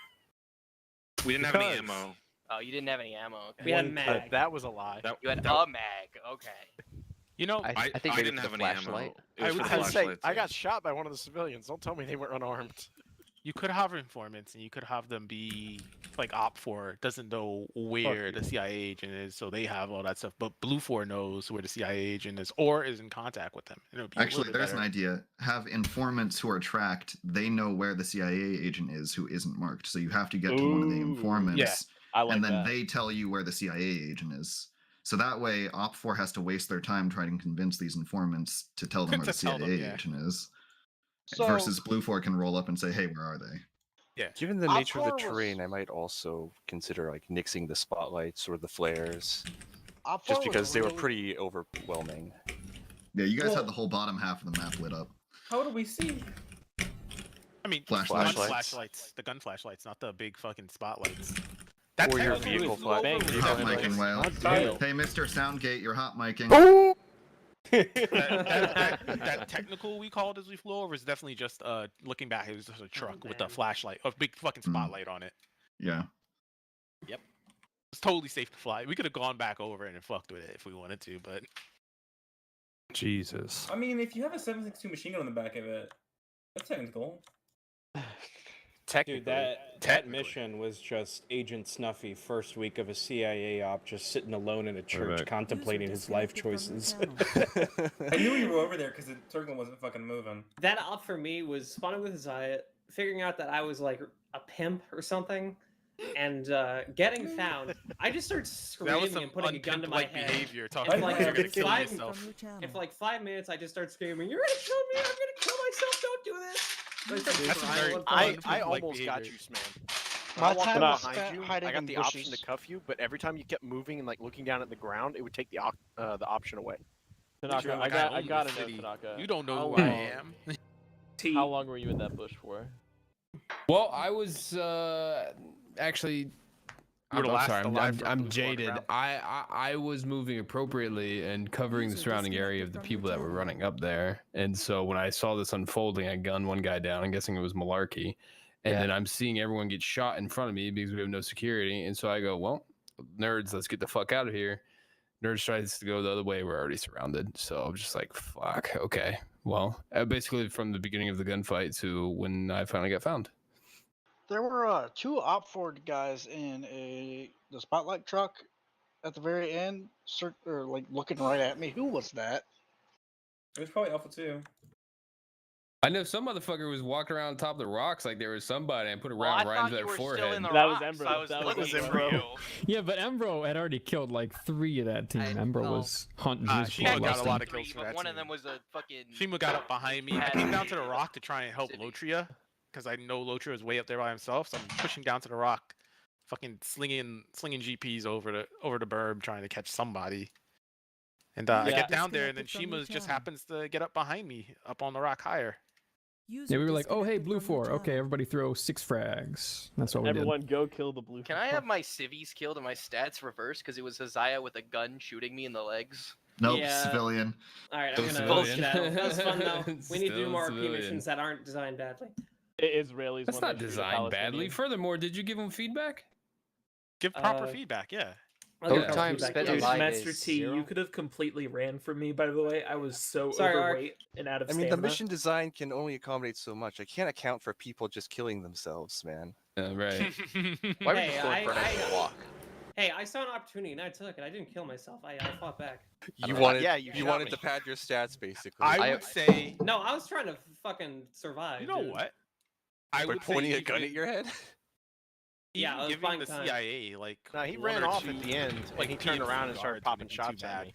We didn't have any ammo. Oh, you didn't have any ammo. Okay. We had mag. That was a lie. You had a mag. Okay. You know, I think I maybe didn't it's have the any ammo. flashlight. It I was was for gonna say flashlights, I yeah. got shot by one of the civilians. Don't tell me they were unarmed. You could have informants, and you could have them be like Op4 doesn't know where the CIA agent is, so they have all that stuff. But Blue 4 knows where the CIA agent is, or is in contact with them. And it would be Actually, a little bit there's an better. idea. Have informants who are tracked, they know where the CIA agent is who isn't marked. So you have to get to one of the Ooh, informants, yeah, I like and then that. they tell you where the CIA agent is. So that way, Op4 has to waste their time trying to convince these informants to tell them where the To tell CIA them, yeah. agent is. So- Versus Blue 4 can roll up and say, hey, where are they? Yeah. Given the nature of the Op4 was- terrain, I might also consider like nixing the spotlights or the flares, Op4 just was because they were really- pretty overwhelming. Yeah, you guys Well- had the whole bottom half of the map lit up. How do we see? I mean, Flashlights. gun flashlights, the gun flashlights, not the big fucking spotlights. Or your terrible. vehicle Flew over flag. me. You're hot Yeah, micing well. damn. Hey, Mr. Soundgate, you're hot micing. that technical we called as we flew over is definitely just looking back, it was just a truck with a flashlight, a big fucking spotlight on it. Yeah. Yep. It's totally safe to fly. We could have gone back over it and fucked with it if we wanted to, but Jesus. I mean, if you have a 7.62 machine gun on the back of it, that's technical. Dude, that mission was just Agent Snuffy first week of a CIA op, just sitting alone in a church bet. contemplating his life choices. I knew you were over there because the circle wasn't fucking moving. That op for me was spawning with Zayat, figuring out that I was like a pimp or something, and getting found, I just start screaming and putting a gun to my head. behavior. And Talking like, about you're gonna if kill five- yourself. If like 5 minutes, I just start screaming, "You're gonna kill me! I'm gonna kill myself! Don't do this!" That's very I almost got you, man. My I walked time was behind spent you. hiding I got in the option to bushes. cuff you, but every time you kept moving and like looking down at the ground, it would take the option away. Tanaka, I got to know, Tanaka. You don't know How who I long- am. How long were you in that bush for? Well, I was actually. I'm sorry, I'm jaded. I was moving appropriately and covering the surrounding area of the people that were running up there. And so when I saw this unfolding, I gunned one guy down. I'm guessing it was malarkey. And then I'm seeing everyone get shot in front of me because we have no security. And so I go, well, nerds, let's get the fuck out of here. Nerds tries to go the other way. We're already surrounded. So I'm just like, fuck, okay. Well, basically from the beginning of the gunfight to when I finally got found. There were 2 OpFord guys in the spotlight truck at the very end, or like looking right at me. Who was that? It was probably Alpha 2. I know some motherfucker was walking around top of the rocks like there was somebody and put a round right into their forehead. That was Embro. That was Embro. Yeah, but Embro had already killed like 3 of that team. Embro was hunting his Shima got a bloodlust. lot of kills for that One team. of them was a fucking. Shima got up behind me. I came down to the rock to try and help Lotria because I know Lotria is way up there by himself. So I'm pushing down to the rock, fucking slinging GPs over the berm trying to catch somebody. And I get down there, and then Shima just happens to get up behind me, up on the rock higher. Yeah, we were like, oh, hey, Blue 4. Okay, everybody throw 6 frags. That's what we Everyone go kill the blue. Can I have my civvies killed and my stats reversed because it was Haziah with a gun shooting me in the legs? Nope, Yeah. civilian. All right, Still I'm gonna civilian. that was fun though. We need to do Still more RP civilian. missions that aren't designed badly. Israelis. That's not designed badly. Furthermore, did you give them feedback? Give proper feedback, yeah. Dude, Master T, you could have completely ran from me, by the way. I was so Sorry, overweight and out of I mean, stamina. the mission design can only accommodate so much. I can't account for people just killing themselves, man. Right. Why would Hey, you kill a friend on the walk? Hey, I saw an opportunity and I took it. I didn't kill myself. I fought back. You wanted, you you shot wanted me. to pad your stats, basically. I would say. No, I was trying to fucking survive. You know dude. what? I would pointing say a gun at your head. Yeah, I was giving buying the time. CIA like. No, he 1 ran or off 2, at the end, like, and he turned around and started popping shots at me.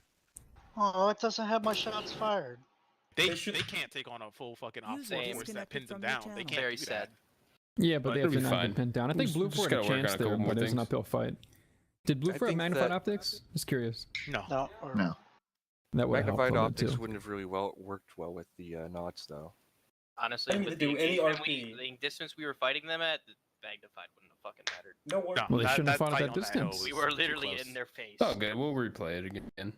Oh, it doesn't have my shots fired. They can't take on a full fucking op force that pins them down. They can't Very do sad. that. Yeah, but they have it'll to be not fine. get pinned down. I think Just- Blue just 4 had a gotta work chance on a couple there, more but it was an things. uphill fight. Did Blue I 4 have think magnified that- optics? Just curious. No. No. That would help Magnified a little optics too. wouldn't have really worked well with the nods, though. Honestly, I didn't with do the any engagement RP. the distance we were fighting them at, the magnified wouldn't have fucking mattered. No worries. Well, they that- shouldn't have that fought at fight that on that hill distance. We was were too literally close. in their face. Oh, good. We'll replay it again.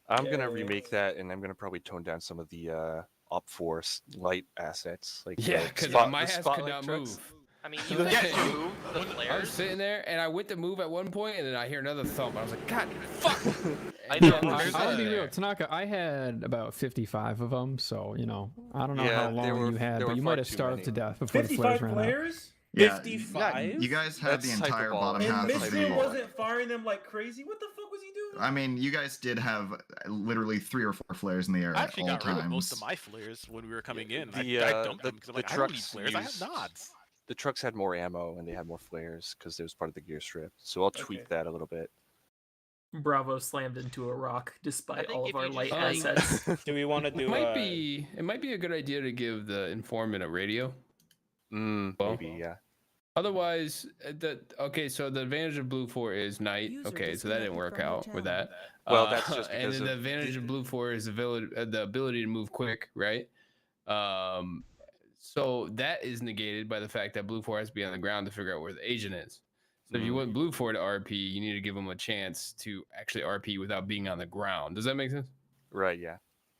I'm gonna remake that, and I'm gonna probably tone down some of the Op Force light assets, like Yeah, the because spot- my the ass could spotlight not trucks. move. I mean, you get to move the I was flares. sitting there and I went to move at one point and then I hear another thump. I was like, God, fuck! I And know. then I'll there's be a- real, Tanaka. I had about 55 of them, so I don't know Yeah, how they long were- you had, they but were you far might have too starved many. to death before the 55 flares ran out. players? Yeah, 55? You guys had the That's entire hyperbolic. bottom And half of the Mystery map. wasn't firing them like crazy? What the fuck was he doing? I mean, you guys did have literally 3 or 4 flares in the air I at actually all got rid of times. most of my flares when we were coming in. The, I dumped the- them because I'm the like, I don't need trucks flares. I have used- nods. The trucks had more ammo and they had more flares because it was part of the gear strip. So I'll tweak that a little bit. Bravo slammed into a rock despite think all if of our you light just, like- assets. Do we want to do? It might be a good idea to give the informant a radio. Well, Maybe, yeah. Otherwise, okay. So the advantage of Blue 4 is night. User Okay, so that didn't disconnected work from your out with that. Well, that's just and because then the of advantage of Blue 4 is the ability to move quick, right? So that is negated by the fact that Blue 4 has to be on the ground to figure out where the agent is. So if you want Blue 4 to RP, you need to give them a chance to actually RP without being on the ground. Does that make sense? Right, yeah.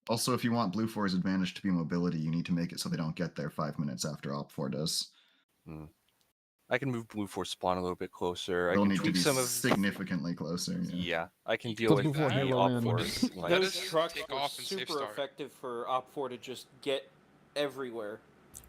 Also, if you want Blue 4's advantage to be mobility, you need to make it so they don't get there 5 minutes after Op 4 does. I can move Blue 4 spawn a little bit closer. I They'll can need to tweak be some of significantly closer. Yeah, I can deal with Blue 4 the Halo Op land. Force. Those trucks were super effective for Op 4 to just get everywhere.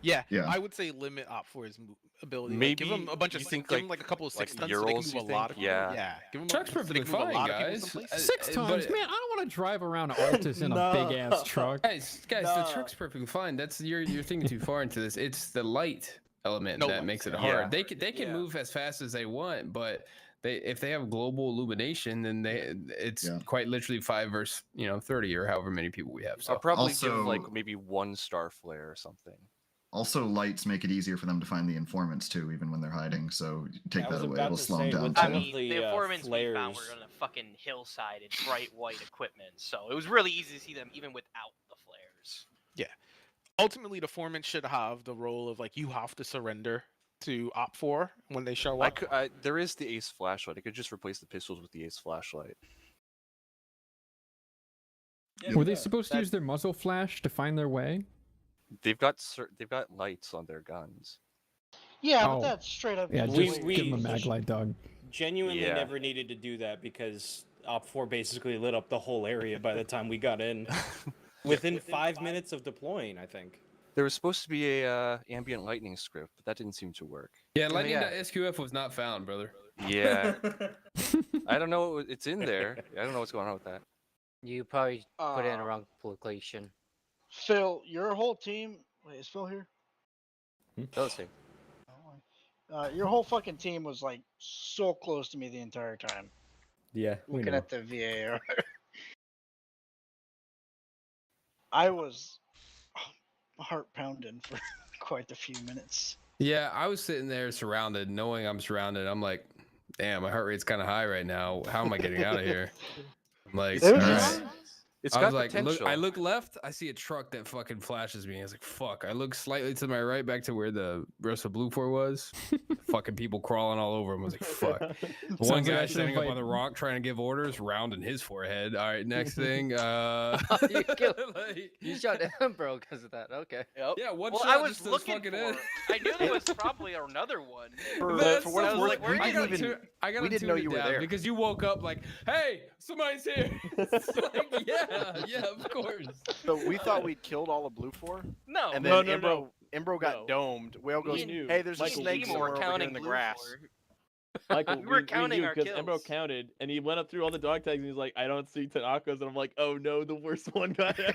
Yeah, Yeah. I would say limit Op 4's ability. Maybe Like, give him a bunch of you think, think give him like- like a couple of like 6 tons so they can Urals, move you a lot of think? Yeah. yeah. Give him Truck's so they perfectly can move a fine, lot of people guys. some places. 6 but- tons, man. I don't want to drive around Altus in a big ass truck. Guys, the truck's perfectly fine. That's you're thinking too far into this. It's the light element that makes it hard. They can move as fast as they want, but if they have global illumination, then it's quite literally 5 versus 30 or however many people we have. So I'll probably give like maybe 1 star flare or something. Also, lights make it easier for them to find the informants too, even when they're hiding. So take that away; it'll slow them down I too. mean, the informants we found were on a fucking hillside in bright white equipment, so it was really easy to see them even without the flares. Yeah. Ultimately, the foreman should have the role of like you have to surrender to Op 4 when they show up. There is the Ace flashlight. I could just replace the pistols with the Ace flashlight. Were they supposed to use their muzzle flash to find their way? They've got lights on their guns. Yeah, but that's straight up. Yeah, just give them a mag light, dog. Genuinely never needed to do that because Op 4 basically lit up the whole area by the time we got in. Within 5 minutes of deploying, I think. There was supposed to be a ambient lightning script, but that didn't seem to work. Yeah, lightning.sqf was not found, brother. Yeah. I don't know. It's in there. I don't know what's going on with that. You probably put it in the wrong location. Phil, your whole team. Wait, is Phil here? Phil's here. Your whole fucking team was like so close to me the entire time. Yeah. Looking at the VAR. I was heart pounding for quite a few minutes. Yeah, I was sitting there surrounded, knowing I'm surrounded. I'm like, damn, my heart rate's kind of high right now. How am I getting out of here? I'm like, all right. It's I got was like, potential. I look left, I see a truck that fucking flashes me. I was like, fuck. I look slightly to my right, back to where the rest of Blue 4 was. Fucking people crawling all over him. I was like, fuck. One guy standing up on the rock trying to give orders, rounding his forehead. All right, next thing. You shot him, bro, because of that. Okay. Yep. Yeah, one well, shot I was just looking fucking for in. it. I knew there was probably another one. For what it's worth, I got to tune it down because you woke up like, hey, somebody's here. It's like, yeah, of course. So we thought we'd killed all of Blue 4? No. And then Imbro got No. domed. Whale goes, hey, there's a snake somewhere over here in the grass. Michael, we were counting our because kills. Embro counted, and he went up through all the dog tags, and he's like, "I don't see Tanakos," and I'm like, "Oh no, the worst one got out."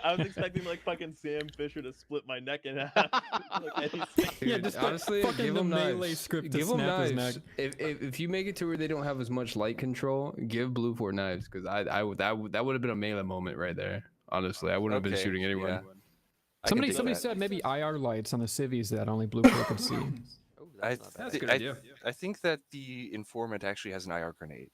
I was expecting like fucking Sam Fisher to split my neck in half. Yeah, just honestly, give them melee script. Give them knives. If you make it to where they don't have as much light control, give Blue 4 knives because that would have been a melee moment right there. Honestly, I wouldn't have been shooting anyone. Yeah. Somebody said maybe IR lights on the civvies that only Blue 4 could see. That's a good idea. I think that the informant actually has an IR grenade.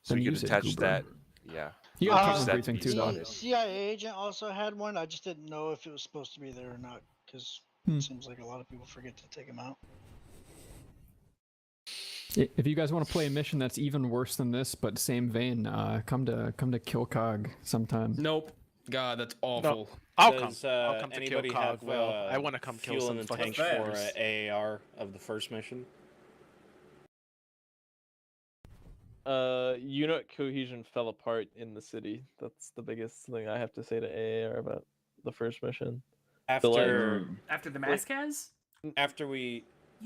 So Then you use could it, attach Goober. that. Yeah. You got cover briefing too, though. The CIA agent also had one. I just didn't know if it was supposed to be there or not because it seems like a lot of people forget to take them out. If you guys want to play a mission that's even worse than this, but same vein, come to Kill Cog sometime. Nope. God, that's awful. No. I'll come to Anybody kill have Cog, Will. I want to come kill fuel some in the fucking tank for fabs. AAR of the first mission? Unit cohesion fell apart in the city. That's the biggest thing I have to say to AAR about the first mission. After the Mascaz? After we...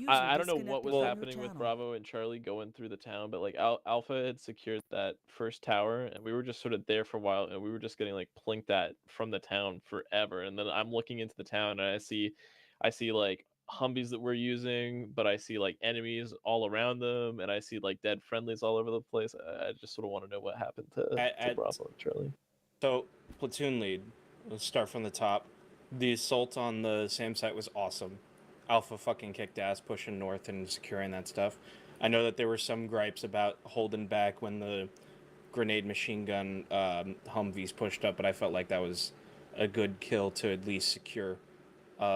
I don't know what was happening with Bravo and Charlie going through the town, but like Alpha had secured that first tower, and we were just sort of there for a while, and we were just getting like plinked at from the town forever. And then I'm looking into the town, and I see like Humvees that we're using, but I see like enemies all around them, and I see like dead friendlies all over the place. I just sort of want to know what happened to Bravo and Charlie. So, platoon lead, let's start from the top. The assault on the SAM site was awesome. Alpha fucking kicked ass pushing north and securing that stuff. I know that there were some gripes about holding back when the grenade machine gun Humvees pushed up, but I felt like that was a good kill to at least secure.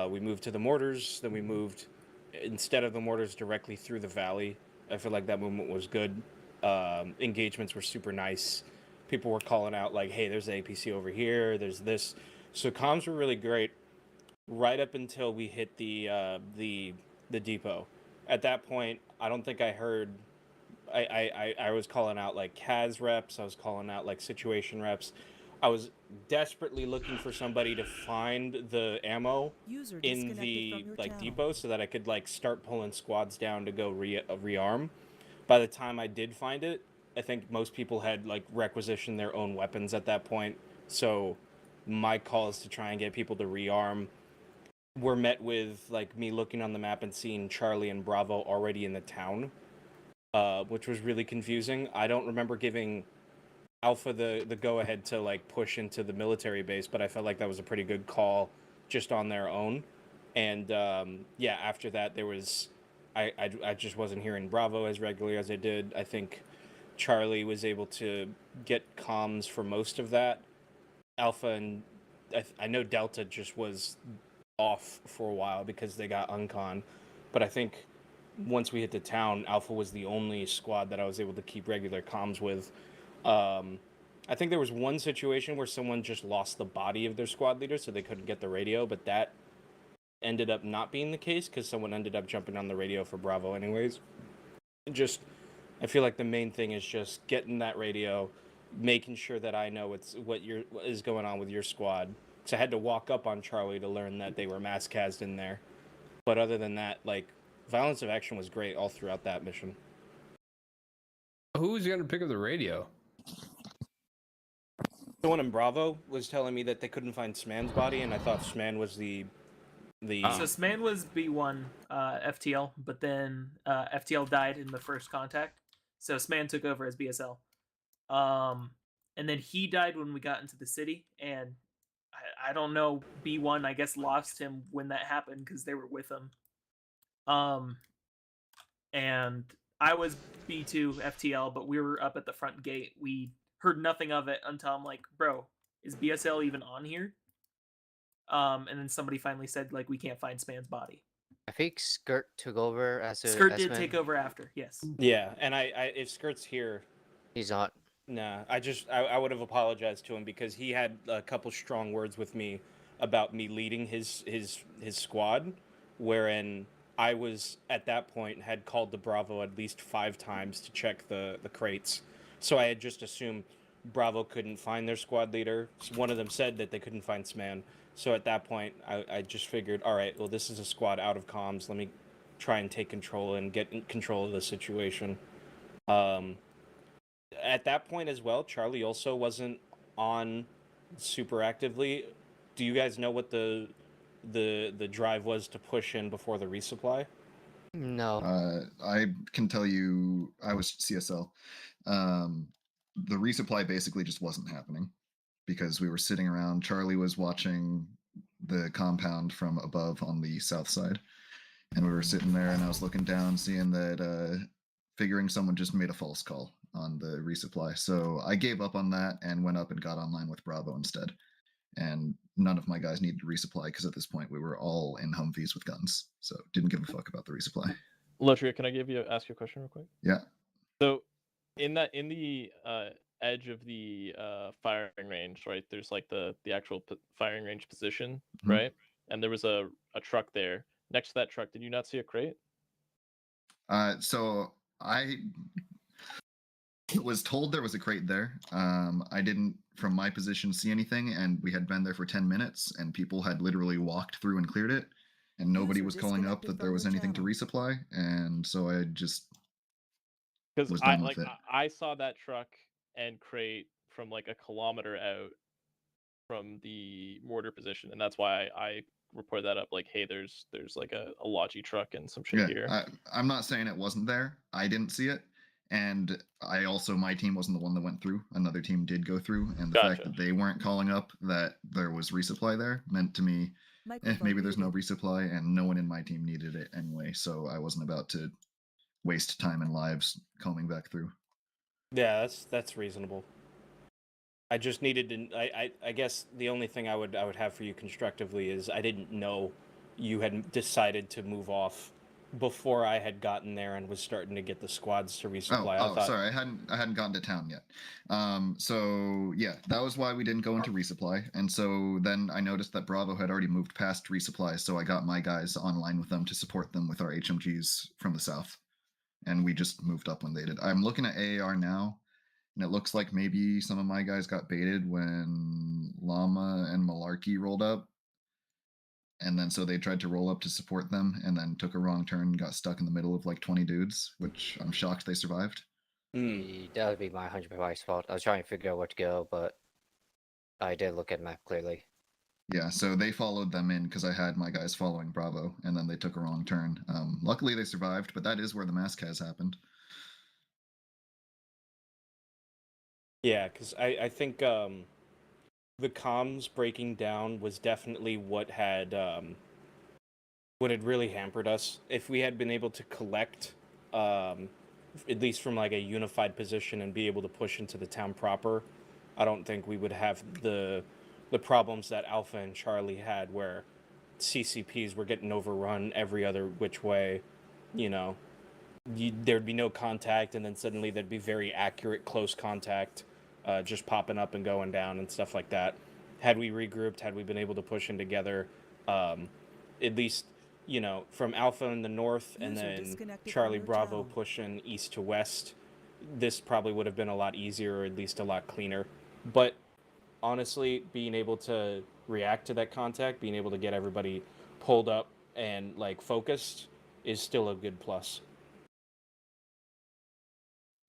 We moved to the mortars, then we moved, instead of the mortars, directly through the valley. I feel like that movement was good. Engagements were super nice. People were calling out like, hey, there's the APC over here, there's this. So comms were really great. Right up until we hit the depot. At that point, I don't think I heard. I was calling out like CAS reps. I was calling out like situation reps. I was desperately looking for somebody to find the ammo in the like depot so that I could like start pulling squads down to go rearm. By the time I did find it, I think most people had like requisitioned their own weapons at that point. So my calls to try and get people to rearm were met with like me looking on the map and seeing Charlie and Bravo already in the town, which was really confusing. I don't remember giving Alpha the go-ahead to like push into the military base, but I felt like that was a pretty good call just on their own. And yeah, after that there was I just wasn't hearing Bravo as regularly as I did. I think Charlie was able to get comms for most of that. Alpha and I know Delta just was off for a while because they got uncon, but I think once we hit the town, Alpha was the only squad that I was able to keep regular comms with. I think there was one situation where someone just lost the body of their squad leader, so they couldn't get the radio, but that ended up not being the case because someone ended up jumping on the radio for Bravo anyways. Just, I feel like the main thing is just getting that radio, making sure that I know what is going on with your squad. Because I had to walk up on Charlie to learn that they were mass cased in there. But other than that, like, violence of action was great all throughout that mission. Who's going to pick up the radio? Someone in Bravo was telling me that they couldn't find Sman's body, and I thought Sman was the. So Sman was B1 FTL, but then FTL died in the first contact, so Sman took over as BSL. And then he died when we got into the city, and I don't know, B1 I guess lost him when that happened because they were with him. And I was B2 FTL, but we were up at the front gate. We heard nothing of it until I'm like, bro, is BSL even on here? And then somebody finally said, like, we can't find Span's body. I think Skirt took over as a Skirt did take over after, yes. Yeah, and I if Skirt's here, he's not. Nah, I would have apologized to him because he had a couple strong words with me about me leading his squad, wherein I was at that point had called the Bravo at least 5 times to check the crates, so I had just assumed Bravo couldn't find their squad leader. So one of them said that they couldn't find Sman. So at that point, I just figured, all right, well, this is a squad out of comms. Let me try and take control and get in control of the situation. At that point as well, Charlie also wasn't on super actively. Do you guys know what the drive was to push in before the resupply? No. I can tell you, I was CSL. The resupply basically just wasn't happening because we were sitting around. Charlie was watching the compound from above on the south side, and we were sitting there, and I was looking down, seeing that, figuring someone just made a false call on the resupply. So I gave up on that and went up and got online with Bravo instead. And none of my guys needed to resupply because at this point we were all in Humvees with guns, so didn't give a fuck about the resupply. Lotria, can I ask you a question real quick? Yeah. So, in the edge of the firing range, right? There's like the actual firing range position, right? And there was a truck there. Next to that truck, did you not see a crate? So I was told there was a crate there. I didn't, from my position, see anything, and we had been there for 10 minutes, and people had literally walked through and cleared it, and nobody was calling up that there was anything to resupply, and so I just was done with it. I saw that truck and crate from like a kilometer out from the mortar position, and that's why I reported that up. Like, hey, there's like a Logi truck and some shit here. I'm not saying it wasn't there. I didn't see it. And I also, my team wasn't the one that went through. Another team did go through, and the fact that they weren't calling up that there was resupply there meant to me, maybe there's no resupply, and no one in my team needed it anyway, so I wasn't about to waste time and lives combing back through. Yeah, that's reasonable. I just needed to. I guess the only thing I would have for you constructively is I didn't know you had decided to move off before I had gotten there and was starting to get the squads to resupply. Sorry, I hadn't gotten to town yet. So yeah, that was why we didn't go into resupply. And so then I noticed that Bravo had already moved past resupply, so I got my guys online with them to support them with our HMGs from the south, and we just moved up when they did. I'm looking at AAR now, and it looks like maybe some of my guys got baited when Llama and Malarkey rolled up. And then so they tried to roll up to support them and then took a wrong turn and got stuck in the middle of like 20 dudes, which I'm shocked they survived. That would be my 100% fault. I was trying to figure out where to go, but I did look at map clearly. Yeah, so they followed them in because I had my guys following Bravo, and then they took a wrong turn. Luckily, they survived, but that is where the mask has happened. Yeah, because I think the comms breaking down was definitely what had really hampered us. If we had been able to collect, at least from like a unified position and be able to push into the town proper, I don't think we would have the problems that Alpha and Charlie had, where CCPs were getting overrun every other which way. You know, there'd be no contact, and then suddenly there'd be very accurate close contact, just popping up and going down and stuff like that. Had we regrouped, had we been able to push in together, at least, you know, from Alpha in the north and then Charlie Bravo pushing east to west, this probably would have been a lot easier, or at least a lot cleaner. But honestly, being able to react to that contact, being able to get everybody pulled up and like focused is still a good plus.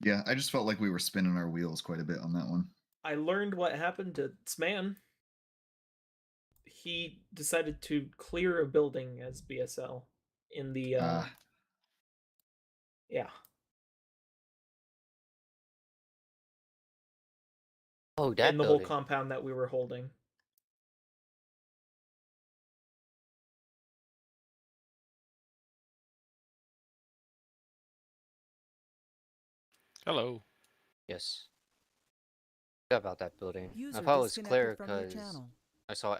Yeah, I just felt like we were spinning our wheels quite a bit on that one. I learned what happened to Sman. He decided to clear a building as BSL in the yeah. Oh, that in the building. whole compound that we were holding. Hello. Yes. About that building. User I thought it was disconnected clear from your because channel. I saw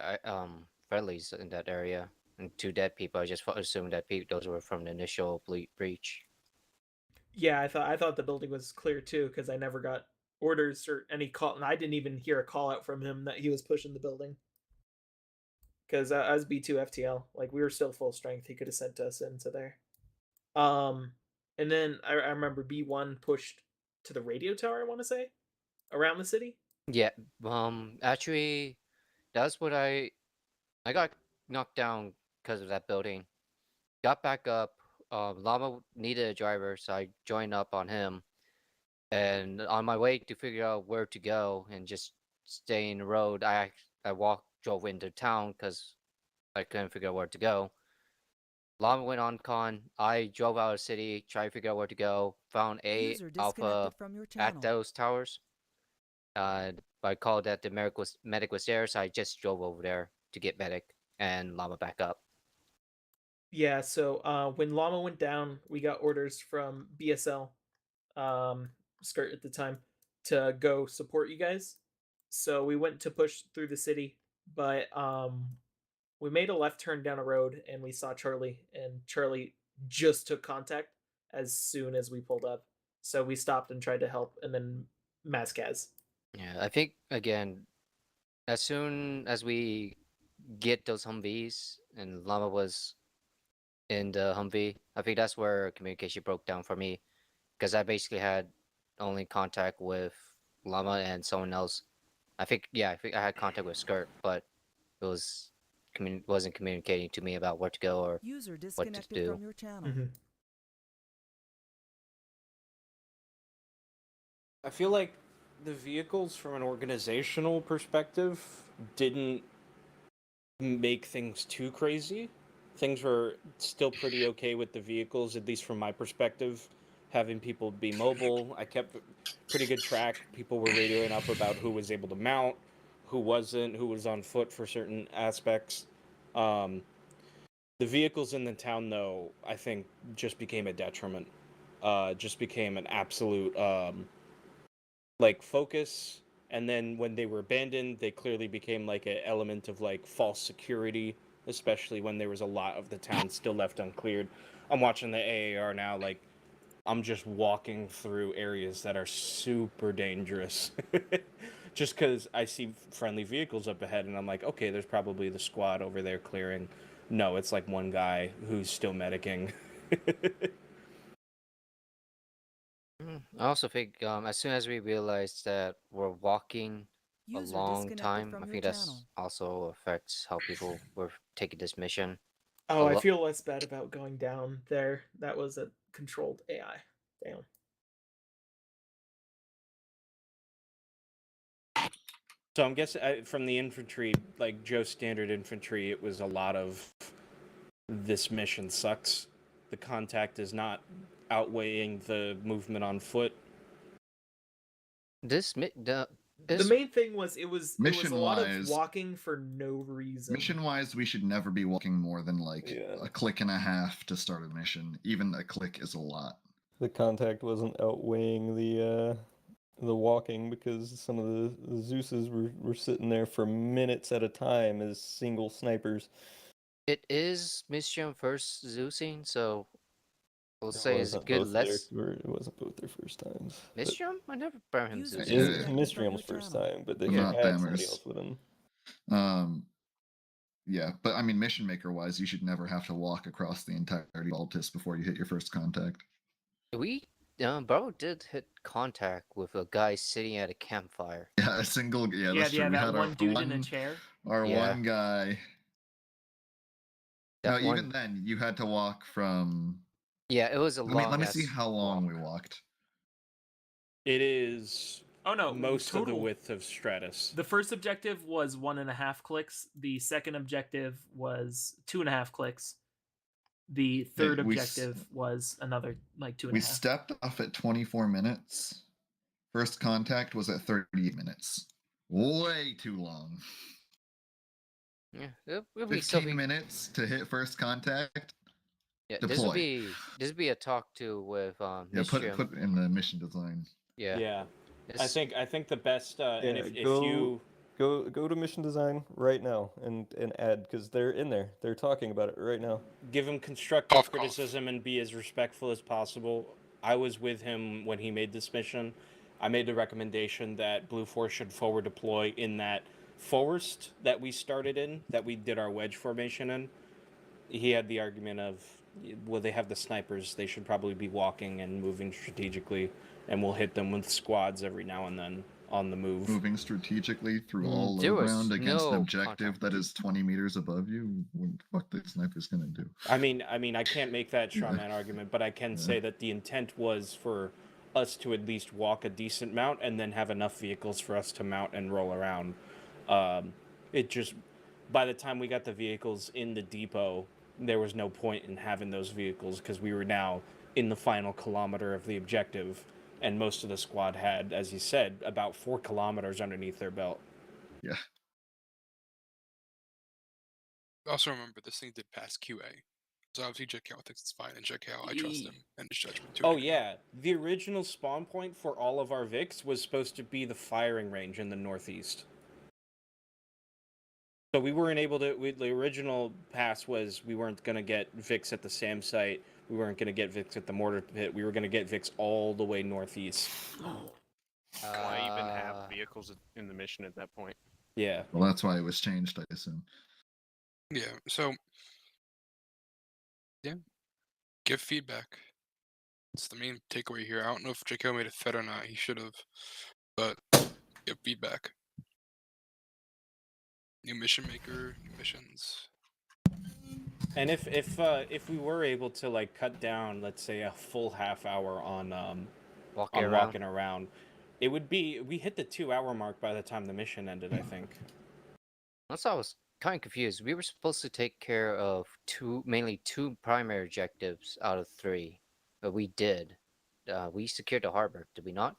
friendlies in that area and 2 dead people. I just assumed that those were from the initial breach. Yeah, I thought the building was clear too, because I never got orders or any call, and I didn't even hear a call out from him that he was pushing the building. Because I was B2FTL, like we were still full strength. He could have sent us into there. And then I remember B1 pushed to the radio tower. I want to say around the city. Yeah. Actually, that's what I got knocked down because of that building. Got back up. Llama needed a driver, so I joined up on him. And on my way to figure out where to go and just stay in the road, I drove into town because I couldn't figure out where to go. Llama went on con. I drove out of the city, tried to figure out where to go. Found a Alpha at those towers. I called that the medic was there, so I just drove over there to get medic and Llama back up. Yeah, so when Llama went down, we got orders from BSL, Skirt at the time, to go support you guys. So we went to push through the city, but we made a left turn down a road and we saw Charlie, and Charlie just took contact as soon as we pulled up. So we stopped and tried to help, and then Maskaz. Yeah, I think again, as soon as we get those Humvees and Llama was in the Humvee, I think that's where communication broke down for me, because I basically had only contact with Llama and someone else. I think I had contact with Skirt, but it wasn't communicating to me about where to go or what to do. From your channel. Mm-hmm. I feel like the vehicles from an organizational perspective didn't make things too crazy. Things were still pretty okay with the vehicles, at least from my perspective. Having people be mobile, I kept pretty good track. People were radioing up about who was able to mount, who wasn't, who was on foot for certain aspects. The vehicles in the town, though, I think just became a detriment. Just became an absolute like focus, and then when they were abandoned, they clearly became like an element of like false security, especially when there was a lot of the town still left uncleared. I'm watching the AAR now, like I'm just walking through areas that are super dangerous. Just because I see friendly vehicles up ahead and I'm like, okay, there's probably the squad over there clearing. No, it's like one guy who's still medicing. I also think as soon as we realized that we're walking a long time, I think that's also affects how people were taking this mission. Oh, I feel less bad about going down there. That was a controlled AI. Damn. So I'm guessing from the infantry, like Joe standard infantry, it was a lot of this mission sucks. The contact is not outweighing the movement on foot. The main thing was it was a lot of Mission-wise- walking for no reason. Mission-wise, we should never be walking more than like a click and a half to start a mission. Even a click is a lot. The contact wasn't outweighing the walking because some of the Zeuses were sitting there for minutes at a time as single snipers. It is Mission first Zeusing, so we'll say it's wasn't good both less. it wasn't both their first times. Mistrium? I never brought him It Zeusing. was Mistrium's first time, but they Not had somebody Bammers. else with him. Yeah, but I mean, mission maker wise, you should never have to walk across the entirety of Altus before you hit your first contact. Bro did hit contact with a guy sitting at a campfire. Yeah, a single. Yeah, that's true. We that had one our dude one, in a chair. Our Yeah. one guy. That No, one- even then, you had to walk from. Yeah, it was a long. Let me see how long we walked. It is most of the total. width of Stratus. The first objective was 1.5 clicks. The second objective was 2.5 clicks. The third we objective was another like 2.5. We stepped off at 24 minutes. First contact was at 38 minutes. Way too long. Yeah, it'll be 15 minutes to hit first contact. Yeah, Deploy. this would be a talk to with Yeah, Mistrium. put in the mission design. Yeah. Yeah. I It's- think the best and if go, you go to mission design right now and add because they're in there. They're talking about it right now. give him constructive criticism and be as respectful as possible. I was with him when he made this mission. I made the recommendation that Blue Force should forward deploy in that forest that we started in, that we did our wedge formation in. He had the argument of, well, they have the snipers. They should probably be walking and moving strategically, and we'll hit them with squads every now and then on the move. Moving strategically through all there low was ground against an no objective that is 20 meters above you. What the fuck the sniper's gonna do? I mean, I can't make that straw man argument, but I can say that the intent was for us to at least walk a decent mount and then have enough vehicles for us to mount and roll around. It just, by the time we got the vehicles in the depot, there was no point in having those vehicles because we were now in the final kilometer of the objective, and most of the squad had, as you said, about 4 kilometers underneath their belt. Yeah. Also remember, this thing did pass QA. So obviously JKL thinks it's fine, and JKL, I trust him and his judgment too. Oh yeah, the original spawn point for all of our Vics was supposed to be the firing range in the northeast. So we weren't able to. The original pass was we weren't gonna get Vics at the SAM site. We weren't gonna get Vics at the mortar pit. We were gonna get Vics all the way northeast. Why even have vehicles in the mission at that point? Yeah. Well, that's why it was changed, I assume. Yeah, so yeah, give feedback. It's the main takeaway here. I don't know if JKO made a threat or not. He should have, but give feedback. New mission maker, new missions. And if we were able to like cut down, let's say a full half hour on walking around, it would be we hit the 2-hour mark by the time the mission ended. I think. That's why I was kind of confused. We were supposed to take care of mainly two primary objectives out of 3, but we did. We secured the harbor, did we not?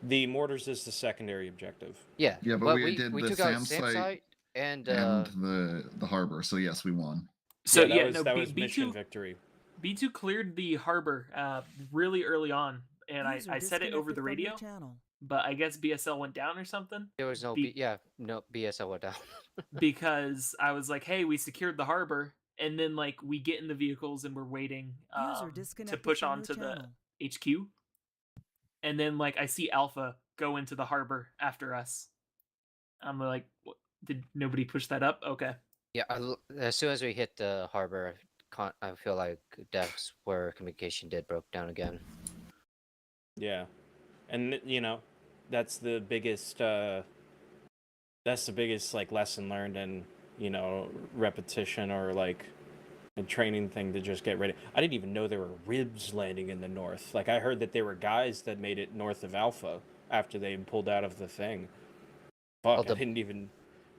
The mortars is the secondary objective. Yeah. Yeah, but we did we the took out SAM SAM site and the harbor. So yes, we won. So that was mission B2 victory. B2 cleared the harbor really early on, and I said it over the radio. But I guess BSL went down or something. There was no no BSL went down. Because I was like, hey, we secured the harbor, and then like we get in the vehicles and we're waiting to push on to the HQ, and then like I see Alpha go into the harbor after us. I'm like, what? Did nobody push that up? Okay. Yeah, as soon as we hit the harbor, I feel like that's where communication broke down again. Yeah, and that's the biggest like lesson learned and repetition or like a training thing to just get ready. I didn't even know there were ribs landing in the north. Like I heard that there were guys that made it north of Alpha after they pulled out of the thing. Fuck, Oh, I didn't even.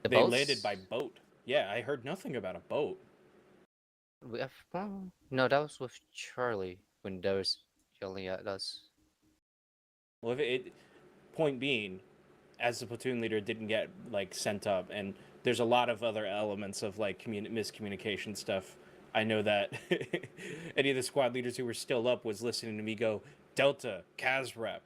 the They boats? landed by boat. Yeah, I heard nothing about a boat. No, that was with Charlie when they was yelling at us. Well, point being, as the platoon leader, didn't get like sent up, and there's a lot of other elements of like miscommunication stuff. I know that any of the squad leaders who were still up was listening to me go Delta, Kaz rep,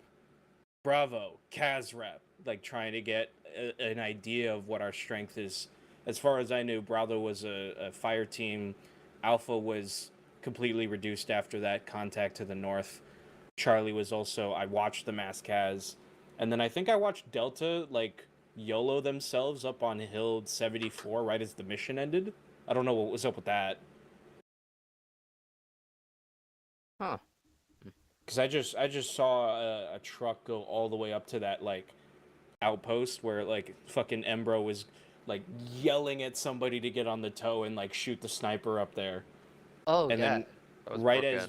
Bravo, Kaz rep, like trying to get an idea of what our strength is. As far as I knew, Bravo was a fire team. Alpha was completely reduced after that contact to the north. Charlie was also, I watched the mass Kaz. And then I think I watched Delta, like, YOLO themselves up on Hill 74 right as the mission ended. I don't know what was up with that. Huh. Because I just saw a truck go all the way up to that, like, outpost where, like, fucking Embro was, like, yelling at somebody to get on the tow and, like, shoot the sniper up there. Oh, and yeah. then right as